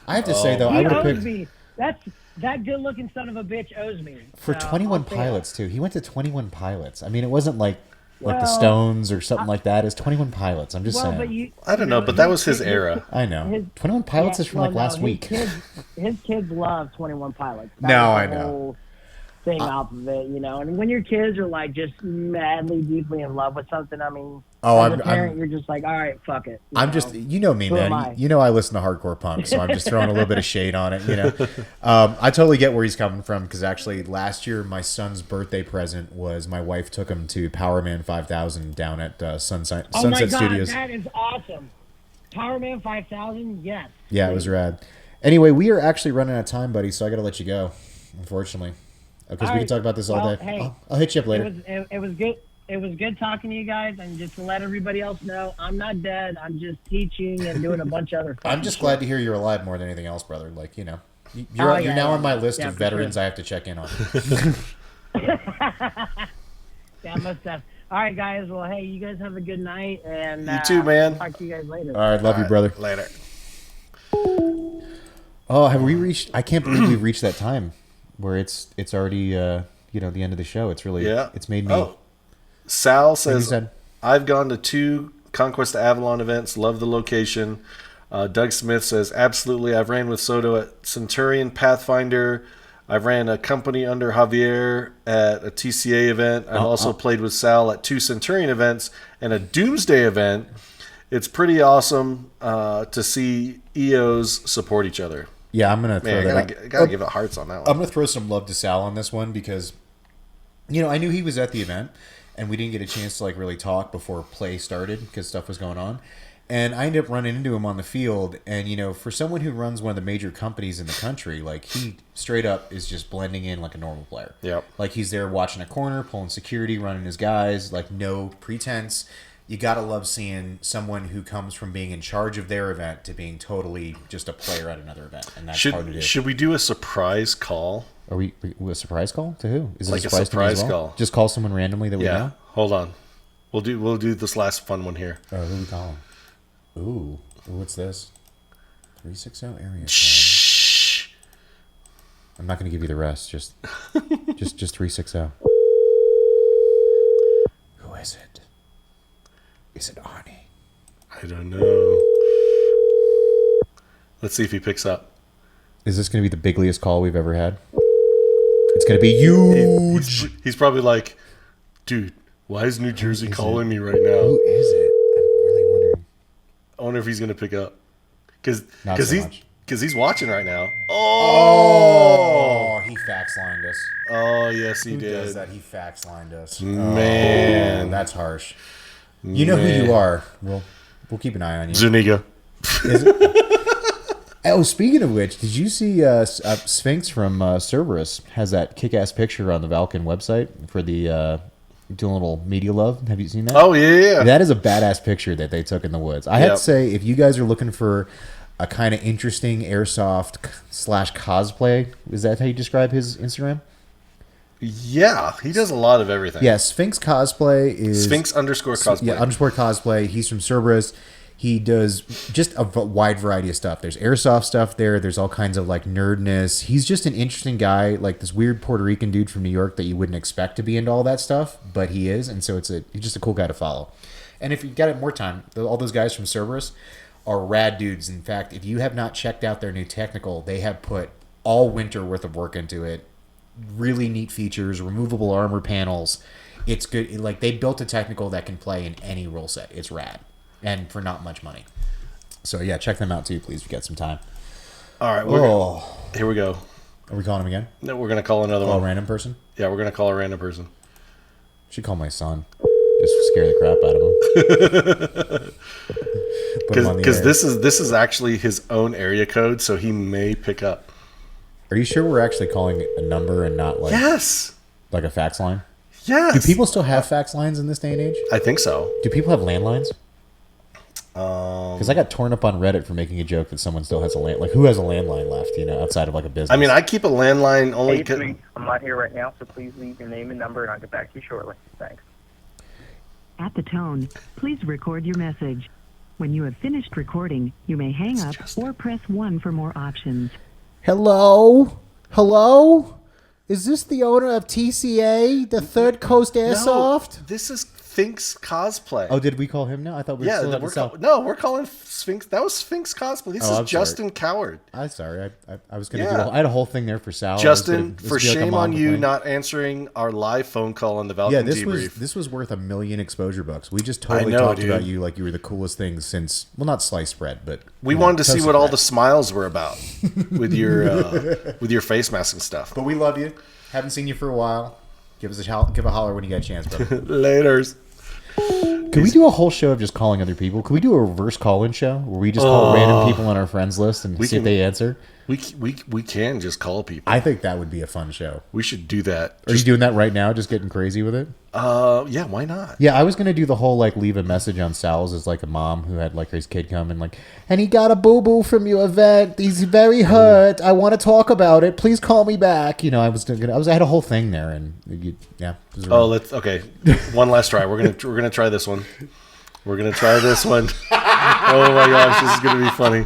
Speaker 4: I have to say though, I
Speaker 14: He
Speaker 4: would have
Speaker 14: owes
Speaker 4: picked
Speaker 14: me. That good-looking son of a bitch owes me.
Speaker 4: for
Speaker 14: So,
Speaker 4: 21
Speaker 14: I'll say
Speaker 4: Pilots too. He went to 21 Pilots. I mean, it wasn't like the
Speaker 14: Well,
Speaker 4: Stones or something like that. It's 21 Pilots. I'm just
Speaker 14: Well,
Speaker 4: saying.
Speaker 14: but you,
Speaker 5: I don't know, but that was his era.
Speaker 4: I know.
Speaker 14: his-
Speaker 4: 21 Pilots is from like last
Speaker 14: his
Speaker 4: week.
Speaker 14: His kids love 21 Pilots. That
Speaker 4: No,
Speaker 14: was
Speaker 4: I
Speaker 14: the
Speaker 4: know.
Speaker 14: whole thing off of it, And when your kids are like just madly, deeply in love with something, I mean,
Speaker 4: Oh,
Speaker 14: as
Speaker 4: I'm-
Speaker 14: a parent,
Speaker 4: I'm-
Speaker 14: you're just like, all right, fuck it.
Speaker 4: I'm just, me,
Speaker 14: Who am I?
Speaker 4: man. You know I listen to hardcore punk, so I'm just throwing a little bit of shade on it, I totally get where he's coming from, because actually last year my son's birthday present was my wife took him to Powerman 5000 down at Sunset
Speaker 14: Oh my God,
Speaker 4: Studios.
Speaker 14: that is awesome. Powerman 5000, yes.
Speaker 4: Yeah, it was rad. Anyway, we are actually running out of time, buddy, so I got to let you go, unfortunately. Because
Speaker 14: All
Speaker 4: we
Speaker 14: right.
Speaker 4: can talk about this all
Speaker 14: Well,
Speaker 4: day.
Speaker 14: hey,
Speaker 4: I'll hit you up later.
Speaker 14: It was good. It was good talking to you guys, and just to let everybody else know, I'm not dead. I'm just teaching and doing a bunch of other.
Speaker 4: I'm just glad to hear you're alive more than anything else, brother. Like, you're now on my list of veterans I have to check in on.
Speaker 14: Yeah, most def. All right, guys. Well, hey, you guys have a good night, and
Speaker 5: You too, man.
Speaker 14: Talk to you guys later.
Speaker 4: All right, love you, brother.
Speaker 5: Later.
Speaker 4: Oh, have we reached? I can't believe we've reached that time where it's already the end of the show. It's really it's made me.
Speaker 5: Oh. Sal
Speaker 4: Like you
Speaker 5: says,
Speaker 4: said.
Speaker 5: I've gone to 2 Conquest of Avalon events. Love the location. Doug Smith says, absolutely. I've ran with Soto at Centurion Pathfinder. I've ran a company under Javier at a TCA event. I've also played with Sal at 2 Centurion events and a Doomsday event. It's pretty awesome to see EOs support each other.
Speaker 4: Yeah, I'm gonna throw that.
Speaker 5: I gotta give it hearts on that one.
Speaker 4: I'm gonna throw some love to Sal on this one because, I knew he was at the event, and we didn't get a chance to really talk before play started because stuff was going on. And I ended up running into him on the field. And, you know, for someone who runs one of the major companies in the country, like, he straight up is just blending in like a normal player.
Speaker 5: Yep.
Speaker 4: Like, he's there watching a corner, pulling security, running his guys, like, no pretense. You gotta love seeing someone who comes from being in charge of their event to being totally just a player at another event. And that's hard to do.
Speaker 5: Should we do a surprise call?
Speaker 4: Are we a surprise call to who? Is it
Speaker 5: Like
Speaker 4: a surprise,
Speaker 5: a surprise
Speaker 4: to me as well?
Speaker 5: call?
Speaker 4: Just call someone randomly that we know?
Speaker 5: Hold on. We'll do this last fun one here.
Speaker 4: Oh, who we calling? Ooh, what's this? 360 area code.
Speaker 5: Shh.
Speaker 4: I'm not going to give you the rest. Just 360. Who is it? Is it Arnie?
Speaker 5: I don't know. Let's see if he picks up.
Speaker 4: Is this going to be the biggliest call we've ever had? It's going to be huge.
Speaker 5: He's probably like, dude, why is New Jersey calling me right now?
Speaker 4: Who is it? I'm really wondering.
Speaker 5: I wonder if he's gonna pick up, because
Speaker 4: much.
Speaker 5: he's watching right now.
Speaker 4: Oh, he fax lined us.
Speaker 5: Oh yes, he
Speaker 4: Who
Speaker 5: did.
Speaker 4: does that? He fax lined us.
Speaker 5: Man,
Speaker 4: that's harsh. You know who you are. We'll keep an eye on you.
Speaker 5: Zuniga.
Speaker 4: Is it? Oh, speaking of which, did you see Sphinx from Cerberus has that kick-ass picture on the Valken website for the doing a little media love? Have you seen that?
Speaker 5: Oh, yeah.
Speaker 4: That is a badass picture that they took in the woods. I had to say, if you guys are looking for a kind of interesting airsoft / cosplay, is that how you describe his Instagram?
Speaker 5: Yeah, he does a lot of everything.
Speaker 4: Yeah, Sphinx cosplay is
Speaker 5: Sphinx _cosplay.
Speaker 4: Yeah, _cosplay. He's from Cerberus. He does just a wide variety of stuff. There's airsoft stuff there. There's all kinds of like nerdness. He's just an interesting guy, like this weird Puerto Rican dude from New York that you wouldn't expect to be into all that stuff, but he is, and so he's just a cool guy to follow. And if you got more time, all those guys from Cerberus are rad dudes. In fact, if you have not checked out their new technical, they have put all winter worth of work into it. Really neat features, removable armor panels. It's good. Like, they built a technical that can play in any rule set. It's rad. And for not much money. So, yeah, check them out, too, please, if you get some time.
Speaker 5: All right. Here we go.
Speaker 4: Are we calling him again?
Speaker 5: No, we're going to call another one.
Speaker 4: Call a random person?
Speaker 5: Yeah, we're going to call a random person.
Speaker 4: Should call my son. Just scare the crap out of him.
Speaker 5: Because this is actually his own area code, so he may pick up.
Speaker 4: Are you sure we're actually calling a number and not like...
Speaker 5: Yes!
Speaker 4: Like a fax line?
Speaker 5: Yes!
Speaker 4: Do people still have fax lines in this day and age?
Speaker 5: I think so.
Speaker 4: Do people have landlines? Because I got torn up on Reddit for making a joke that someone still has a land. Like, who has a landline left? You know, outside of like a business.
Speaker 5: I mean, I keep a landline only.
Speaker 15: Hey, it's me. I'm not here right now, so please leave your name and number, and I'll get back to you shortly. Thanks.
Speaker 16: At the tone, please record your message. When you have finished recording, you may hang up or press 1 for more options.
Speaker 4: Hello? Is this the owner of TCA, the Third Coast Airsoft?
Speaker 5: No, this is Sphinx cosplay.
Speaker 4: Oh, did we call him now? I thought we were still at the cell.
Speaker 5: we're calling Sphinx. That was Sphinx cosplay. This is Justin Coward.
Speaker 4: I'm sorry. I was going to I had a whole thing there for Sal.
Speaker 5: Justin, for shame on you not answering our live phone call on the Valken Debrief.
Speaker 4: This was worth 1 million exposure bucks. We just totally talked about you like you were the coolest thing since, well, not sliced bread, but
Speaker 5: we wanted to see what all the smiles were about with your face mask and stuff.
Speaker 4: But we love you. Haven't seen you for a while. Give a holler when you get a chance, brother.
Speaker 5: Laters.
Speaker 4: Could we do a whole show of just calling other people? Could we do a reverse call-in show where we just call random people on our friends list and see if they answer?
Speaker 5: We can just call people.
Speaker 4: I think that would be a fun show.
Speaker 5: We should do that.
Speaker 4: Are you doing that right now? Just getting crazy with it?
Speaker 5: Yeah, why not?
Speaker 4: Yeah, I was gonna do the whole like leave a message on Sal's as like a mom who had like his kid come and like, and he got a boo boo from your event. He's very hurt. I want to talk about it. Please call me back. You know, I had a whole thing there, and yeah.
Speaker 5: Okay. One last try. We're gonna try this one. We're gonna try this one. Oh my gosh, this is gonna be funny.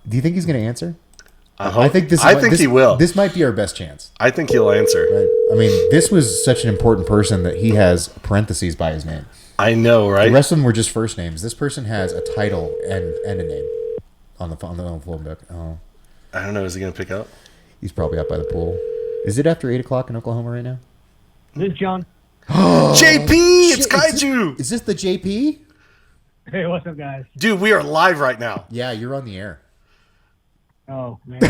Speaker 4: Do you think he's gonna answer?
Speaker 5: I think he will.
Speaker 4: This might be our best chance.
Speaker 5: I think he'll answer.
Speaker 4: Right? I mean, this was such an important person that he has parentheses by his name.
Speaker 5: I know, right?
Speaker 4: The rest of them were just first names. This person has a title and a name on the phone book. Oh,
Speaker 5: I don't know. Is he going to pick up?
Speaker 4: He's probably up by the pool. Is it after 8:00 in Oklahoma right now?
Speaker 14: This is John.
Speaker 5: JP, it's Kaiju.
Speaker 4: Is this the JP?
Speaker 14: Hey, what's up, guys?
Speaker 5: Dude, we are live right now.
Speaker 4: Yeah, you're on the air.
Speaker 14: Oh, man.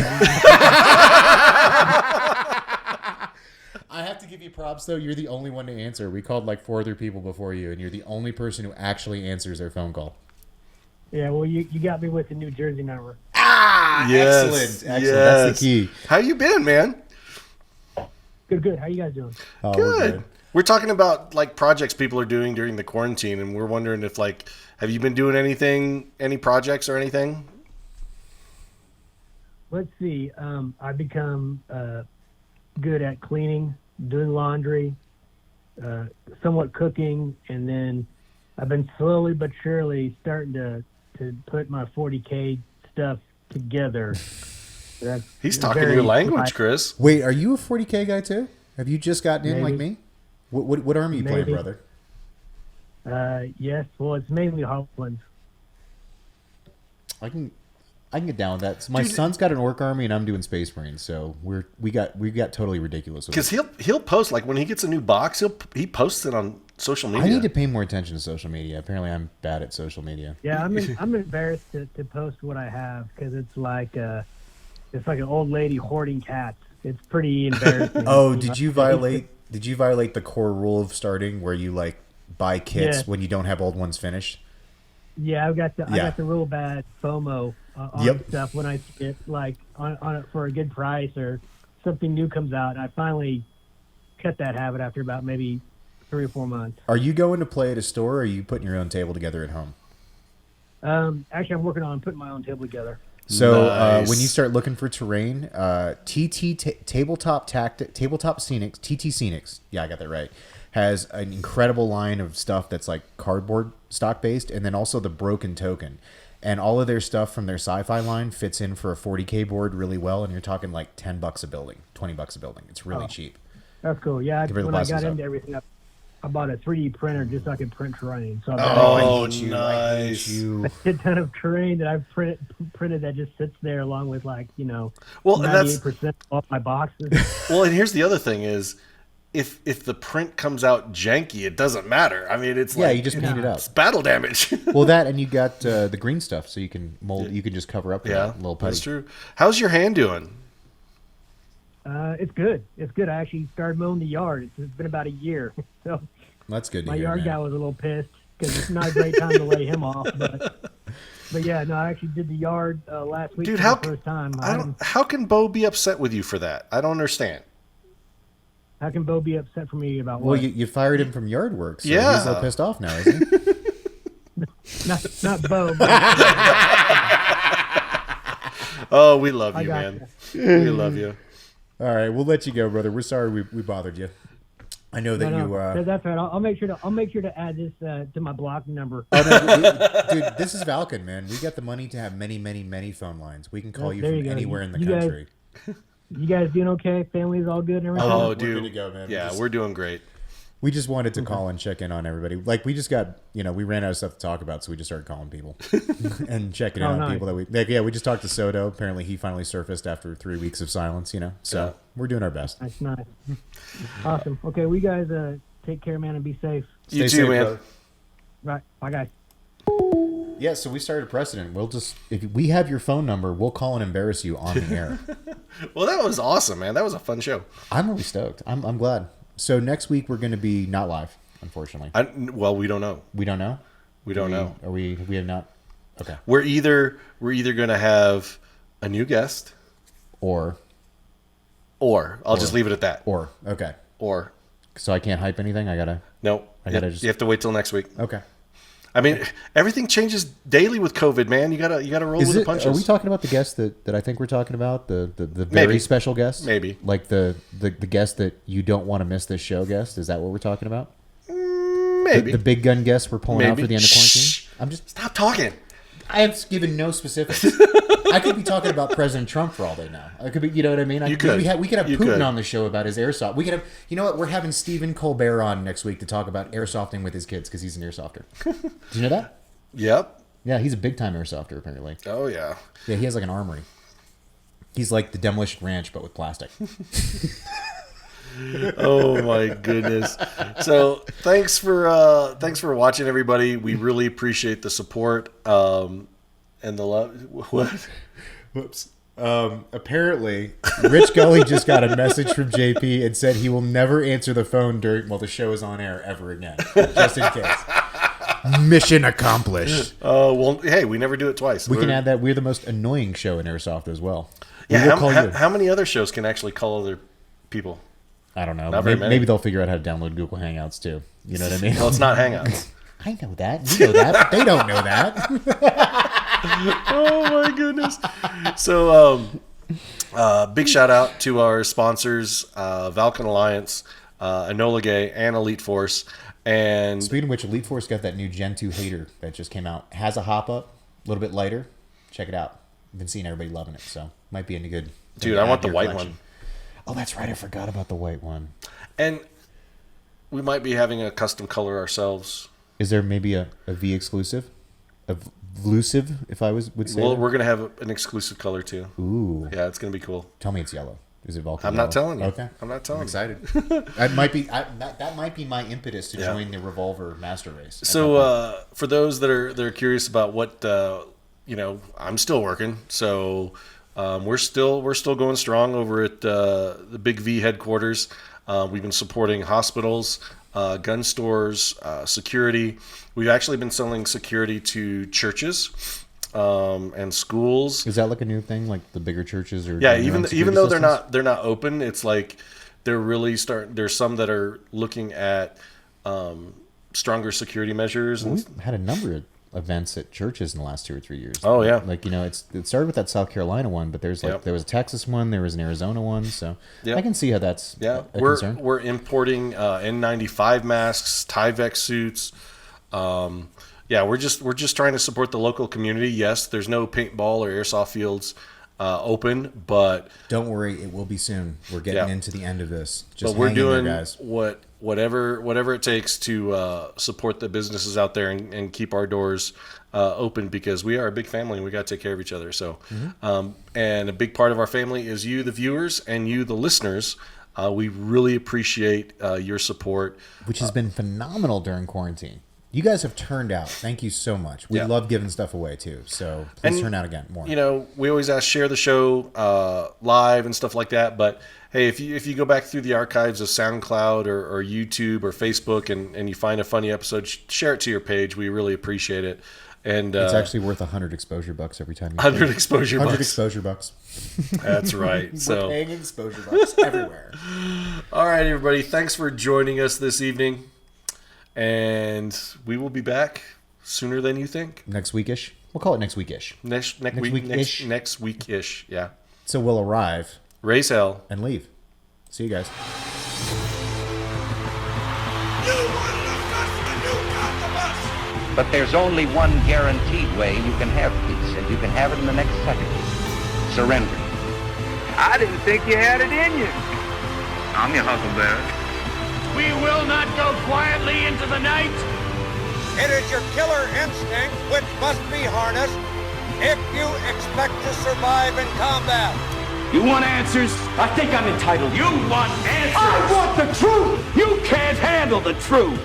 Speaker 4: I have to give you props, though. You're the only one to answer. We called like 4 other people before you, and you're the only person who actually answers their phone call.
Speaker 17: Yeah, well, you got me with the New Jersey number.
Speaker 4: Ah,
Speaker 5: Yes,
Speaker 4: excellent.
Speaker 5: yes.
Speaker 4: That's the key.
Speaker 5: How you been, man?
Speaker 17: Good. How you guys doing?
Speaker 4: Oh,
Speaker 5: Good. We're talking about like projects people are doing during the quarantine, and we're wondering if like, have you been doing anything, any projects or anything?
Speaker 17: Let's see. I've become good at cleaning, doing laundry, somewhat cooking, and then I've been slowly but surely starting to put my 40K stuff together.
Speaker 5: He's talking your language, Chris.
Speaker 4: Wait, are you a 40K guy too? Have you just gotten in like
Speaker 17: Maybe.
Speaker 4: me? What army you playing,
Speaker 17: Maybe.
Speaker 4: brother?
Speaker 17: Yes. Well, it's mainly Hoplands.
Speaker 4: I can get down with that. So my son's got an orc army, and I'm doing Space Marines, so we got totally ridiculous. With
Speaker 5: Because
Speaker 4: it.
Speaker 5: he'll post like when he gets a new box, he posts it on social media.
Speaker 4: I need to pay more attention to social media. Apparently, I'm bad at social media.
Speaker 17: Yeah, I'm embarrassed to post what I have because it's like an old lady hoarding cats. It's pretty embarrassing.
Speaker 4: Oh, did you violate the core rule of starting where you like buy kits
Speaker 17: Yeah.
Speaker 4: when you don't have old ones finished?
Speaker 17: Yeah, I got the real bad FOMO on stuff when I get like on it for a good price or something new comes out. I finally cut that habit after about maybe 3 or 4 months.
Speaker 4: Are you going to play at a store, or are you putting your own table together at home?
Speaker 17: Actually, I'm working on putting my own table together.
Speaker 4: So
Speaker 5: Nice.
Speaker 4: when you start looking for terrain, Tabletop Scenics, TT Scenics, yeah, I got that right, has an incredible line of stuff that's like cardboard stock based, and then also the Broken Token, and all of their stuff from their sci-fi line fits in for a 40K board really well, and you're talking like $10 a building, $20 a building. It's really cheap.
Speaker 17: That's cool. Yeah,
Speaker 4: Compared to
Speaker 17: when I
Speaker 4: Boston
Speaker 17: got
Speaker 4: stuff.
Speaker 17: into everything, I bought a 3D printer just so I could print terrain. So I've
Speaker 5: Oh,
Speaker 17: got
Speaker 5: nice.
Speaker 17: a shit ton of terrain that I've printed that just sits there along with like,
Speaker 5: Well, and
Speaker 17: 98% of all my boxes.
Speaker 5: Well, and here's the other thing is, if the print comes out janky, it doesn't matter. I mean, it's like
Speaker 4: you just paint it up.
Speaker 5: It's battle damage.
Speaker 4: Well, that, and you got the green stuff, so you can mold. You can just cover up with
Speaker 5: Yeah,
Speaker 4: that little putty.
Speaker 5: that's true. How's your hand doing?
Speaker 17: It's good. It's good. I actually started mowing the yard. It's been about a year. So
Speaker 4: That's good to
Speaker 17: my
Speaker 4: hear,
Speaker 17: yard
Speaker 4: man.
Speaker 17: guy was a little pissed because it's not a great time to lay him off. But yeah, no, I actually did the yard last week
Speaker 5: Dude,
Speaker 17: for the first time.
Speaker 5: How can Bo be upset with you for that? I don't understand.
Speaker 17: How can Bo be upset for me about
Speaker 4: Well,
Speaker 17: what?
Speaker 4: you fired him from yard work, so
Speaker 5: Yeah.
Speaker 4: he's a little pissed off now, isn't he?
Speaker 17: not Bo. But
Speaker 5: Oh, we love
Speaker 17: I
Speaker 5: you,
Speaker 17: got
Speaker 5: man. We love you.
Speaker 4: All right, we'll let you go, brother. We're sorry we bothered you. I know that you.
Speaker 17: That's right. I'll make sure to add this to my block number.
Speaker 4: Oh, no, dude, this is Valken, man. We got the money to have many, many, many phone lines. We can call you
Speaker 17: There
Speaker 4: from
Speaker 17: you go.
Speaker 4: anywhere in the
Speaker 17: You guys-
Speaker 4: country.
Speaker 17: You guys doing okay? Family's all good and everything?
Speaker 5: Oh,
Speaker 4: We're
Speaker 5: dude.
Speaker 4: good to go, man.
Speaker 5: Yeah, we're doing great.
Speaker 4: We just wanted to call and check in on everybody. Like, we just got, we ran out of stuff to talk about, so we just started calling people and checking in on
Speaker 17: nice.
Speaker 4: people that we just talked to Soto. Apparently, he finally surfaced after 3 weeks of silence, So
Speaker 5: Yeah.
Speaker 4: we're doing our best.
Speaker 17: That's nice. Awesome. Okay, we guys take care, man, and be safe.
Speaker 5: You
Speaker 4: Stay
Speaker 5: too,
Speaker 4: safe,
Speaker 5: man.
Speaker 4: brother.
Speaker 17: Right. Bye, guys.
Speaker 4: Yeah, so we started a precedent. We'll just, if we have your phone number, we'll call and embarrass you on the air.
Speaker 5: Well, that was awesome, man. That was a fun show.
Speaker 4: I'm really stoked. I'm glad. So next week we're going to be not live, unfortunately.
Speaker 5: Well, we don't know.
Speaker 4: We don't know.
Speaker 5: We don't know.
Speaker 4: Are we have not. Okay.
Speaker 5: We're either going to have a new guest,
Speaker 4: Or
Speaker 5: I'll just leave it at that.
Speaker 4: Okay.
Speaker 5: Or
Speaker 4: So I can't hype anything. I gotta.
Speaker 5: no. You have to wait till next week.
Speaker 4: Okay.
Speaker 5: I mean, everything changes daily with COVID, man. You gotta roll with the punches.
Speaker 4: Are we talking about the guest that I think we're talking about? The very
Speaker 5: Maybe.
Speaker 4: special guest?
Speaker 5: Maybe.
Speaker 4: Like the guest that you don't want to miss this show guest? Is that what we're talking about?
Speaker 5: Maybe.
Speaker 4: The big gun guest we're pulling out
Speaker 5: Maybe.
Speaker 4: for the end of quarantine?
Speaker 5: Shh.
Speaker 4: I'm just
Speaker 5: Stop talking.
Speaker 4: I have given no specifics. I could be talking about President Trump for all they know. I could be, you know what I mean?
Speaker 5: You could.
Speaker 4: We could have
Speaker 5: You
Speaker 4: Putin
Speaker 5: could.
Speaker 4: on the show about his airsoft. We could have, you know what? We're having Stephen Colbert on next week to talk about airsofting with his kids because he's an airsofter. Did you know that?
Speaker 5: Yep.
Speaker 4: Yeah, he's a big time airsofter apparently.
Speaker 5: Oh yeah.
Speaker 4: Yeah, he has like an armory. He's like the Demolition Ranch but with plastic.
Speaker 5: Oh my goodness. So thanks for watching, everybody. We really appreciate the support and the love. What?
Speaker 4: Whoops. Apparently, Rich Gully just got a message from JP and said he will never answer the phone while the show is on air ever again, just in case. Mission accomplished.
Speaker 5: Well, hey, we never do it twice.
Speaker 4: We can add that we're the most annoying show in Airsoft as well.
Speaker 5: Yeah, how many other shows can actually call other people?
Speaker 4: I don't know.
Speaker 5: Not very many.
Speaker 4: Maybe they'll figure out how to download Google Hangouts too. You know what I mean?
Speaker 5: Well, it's not Hangouts.
Speaker 4: I know that. You know that. But they don't know that.
Speaker 5: Oh my goodness. So big shout out to our sponsors, Valken Alliance, Enola Gay, and Elite Force. And
Speaker 4: speaking of which, Elite Force got that new Gen 2 hater that just came out. Has a hop up, a little bit lighter. Check it out. I've been seeing everybody loving it, so might be a good.
Speaker 5: Dude, I want the white one.
Speaker 4: Oh, that's right. I forgot about the white one.
Speaker 5: And we might be having a custom color ourselves.
Speaker 4: Is there maybe a V exclusive? A Vlusive, if I would say.
Speaker 5: Well, we're going to have an exclusive color too.
Speaker 4: Ooh.
Speaker 5: Yeah, it's going to be cool.
Speaker 4: Tell me it's yellow. Is it Valken?
Speaker 5: I'm not telling you.
Speaker 4: Okay.
Speaker 5: I'm not telling you.
Speaker 4: I'm excited. That might be my impetus to join the Revolver Master Race.
Speaker 5: So for those that are curious about what I'm still working. So we're still going strong over at the Big V headquarters. We've been supporting hospitals, gun stores, security. We've actually been selling security to churches and schools.
Speaker 4: Is that like a new thing, like the bigger churches? Or
Speaker 5: yeah, even though they're not open, it's like they're really starting. There's some that are looking at stronger security measures.
Speaker 4: We've had a number of events at churches in the last 2 or 3 years.
Speaker 5: Oh yeah,
Speaker 4: like it started with that South Carolina one, but there's there was a Texas one, there was an Arizona one, so I can see how that's a concern.
Speaker 5: We're importing N95 masks, Tyvek suits. We're just trying to support the local community. Yes, there's no paintball or airsoft fields open, but
Speaker 4: don't worry, it will be soon. We're getting into the end of this.
Speaker 5: But we're doing whatever it takes to support the businesses out there and keep our doors open, because we are a big family and we got to take care of each other. So, and a big part of our family is you, the viewers, and you, the listeners. We really appreciate your support,
Speaker 4: which has been phenomenal during quarantine. You guys have turned out. Thank you so much. We love giving stuff away too. So please turn out again more.
Speaker 5: We always ask share the show live and stuff like that. But hey, if you go back through the archives of SoundCloud or YouTube or Facebook and you find a funny episode, share it to your page. We really appreciate it. And
Speaker 4: it's actually worth 100 exposure bucks every time.
Speaker 5: 100 exposure bucks.
Speaker 4: 100 exposure bucks.
Speaker 5: That's right. So
Speaker 4: we're paying exposure bucks everywhere.
Speaker 5: All right, everybody. Thanks for joining us this evening. And we will be back sooner than you think.
Speaker 4: Next weekish. We'll call it next weekish.
Speaker 5: Next weekish. Yeah.
Speaker 4: So we'll arrive,
Speaker 5: raise hell,
Speaker 4: and leave. See you guys.
Speaker 18: But there's only one guaranteed way you can have peace, and you can have it in the next second. Surrender.
Speaker 19: I didn't think you had it in you.
Speaker 18: I'm your huckleberry.
Speaker 19: We will not go quietly into the night.
Speaker 20: It is your killer instinct which must be harnessed if you expect to survive in combat.
Speaker 19: You want answers? I think I'm entitled. You want answers? I want the truth. You can't handle the truth.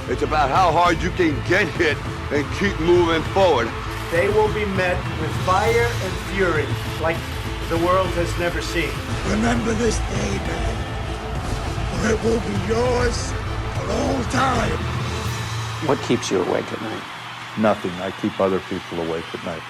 Speaker 21: It's about how hard you can get hit and keep moving forward.
Speaker 22: They will be met with fire and fury like the world has never seen.
Speaker 12: Remember this day, man. It will be yours for all time.
Speaker 23: What keeps you awake at night?
Speaker 24: Nothing. I keep other people awake at night.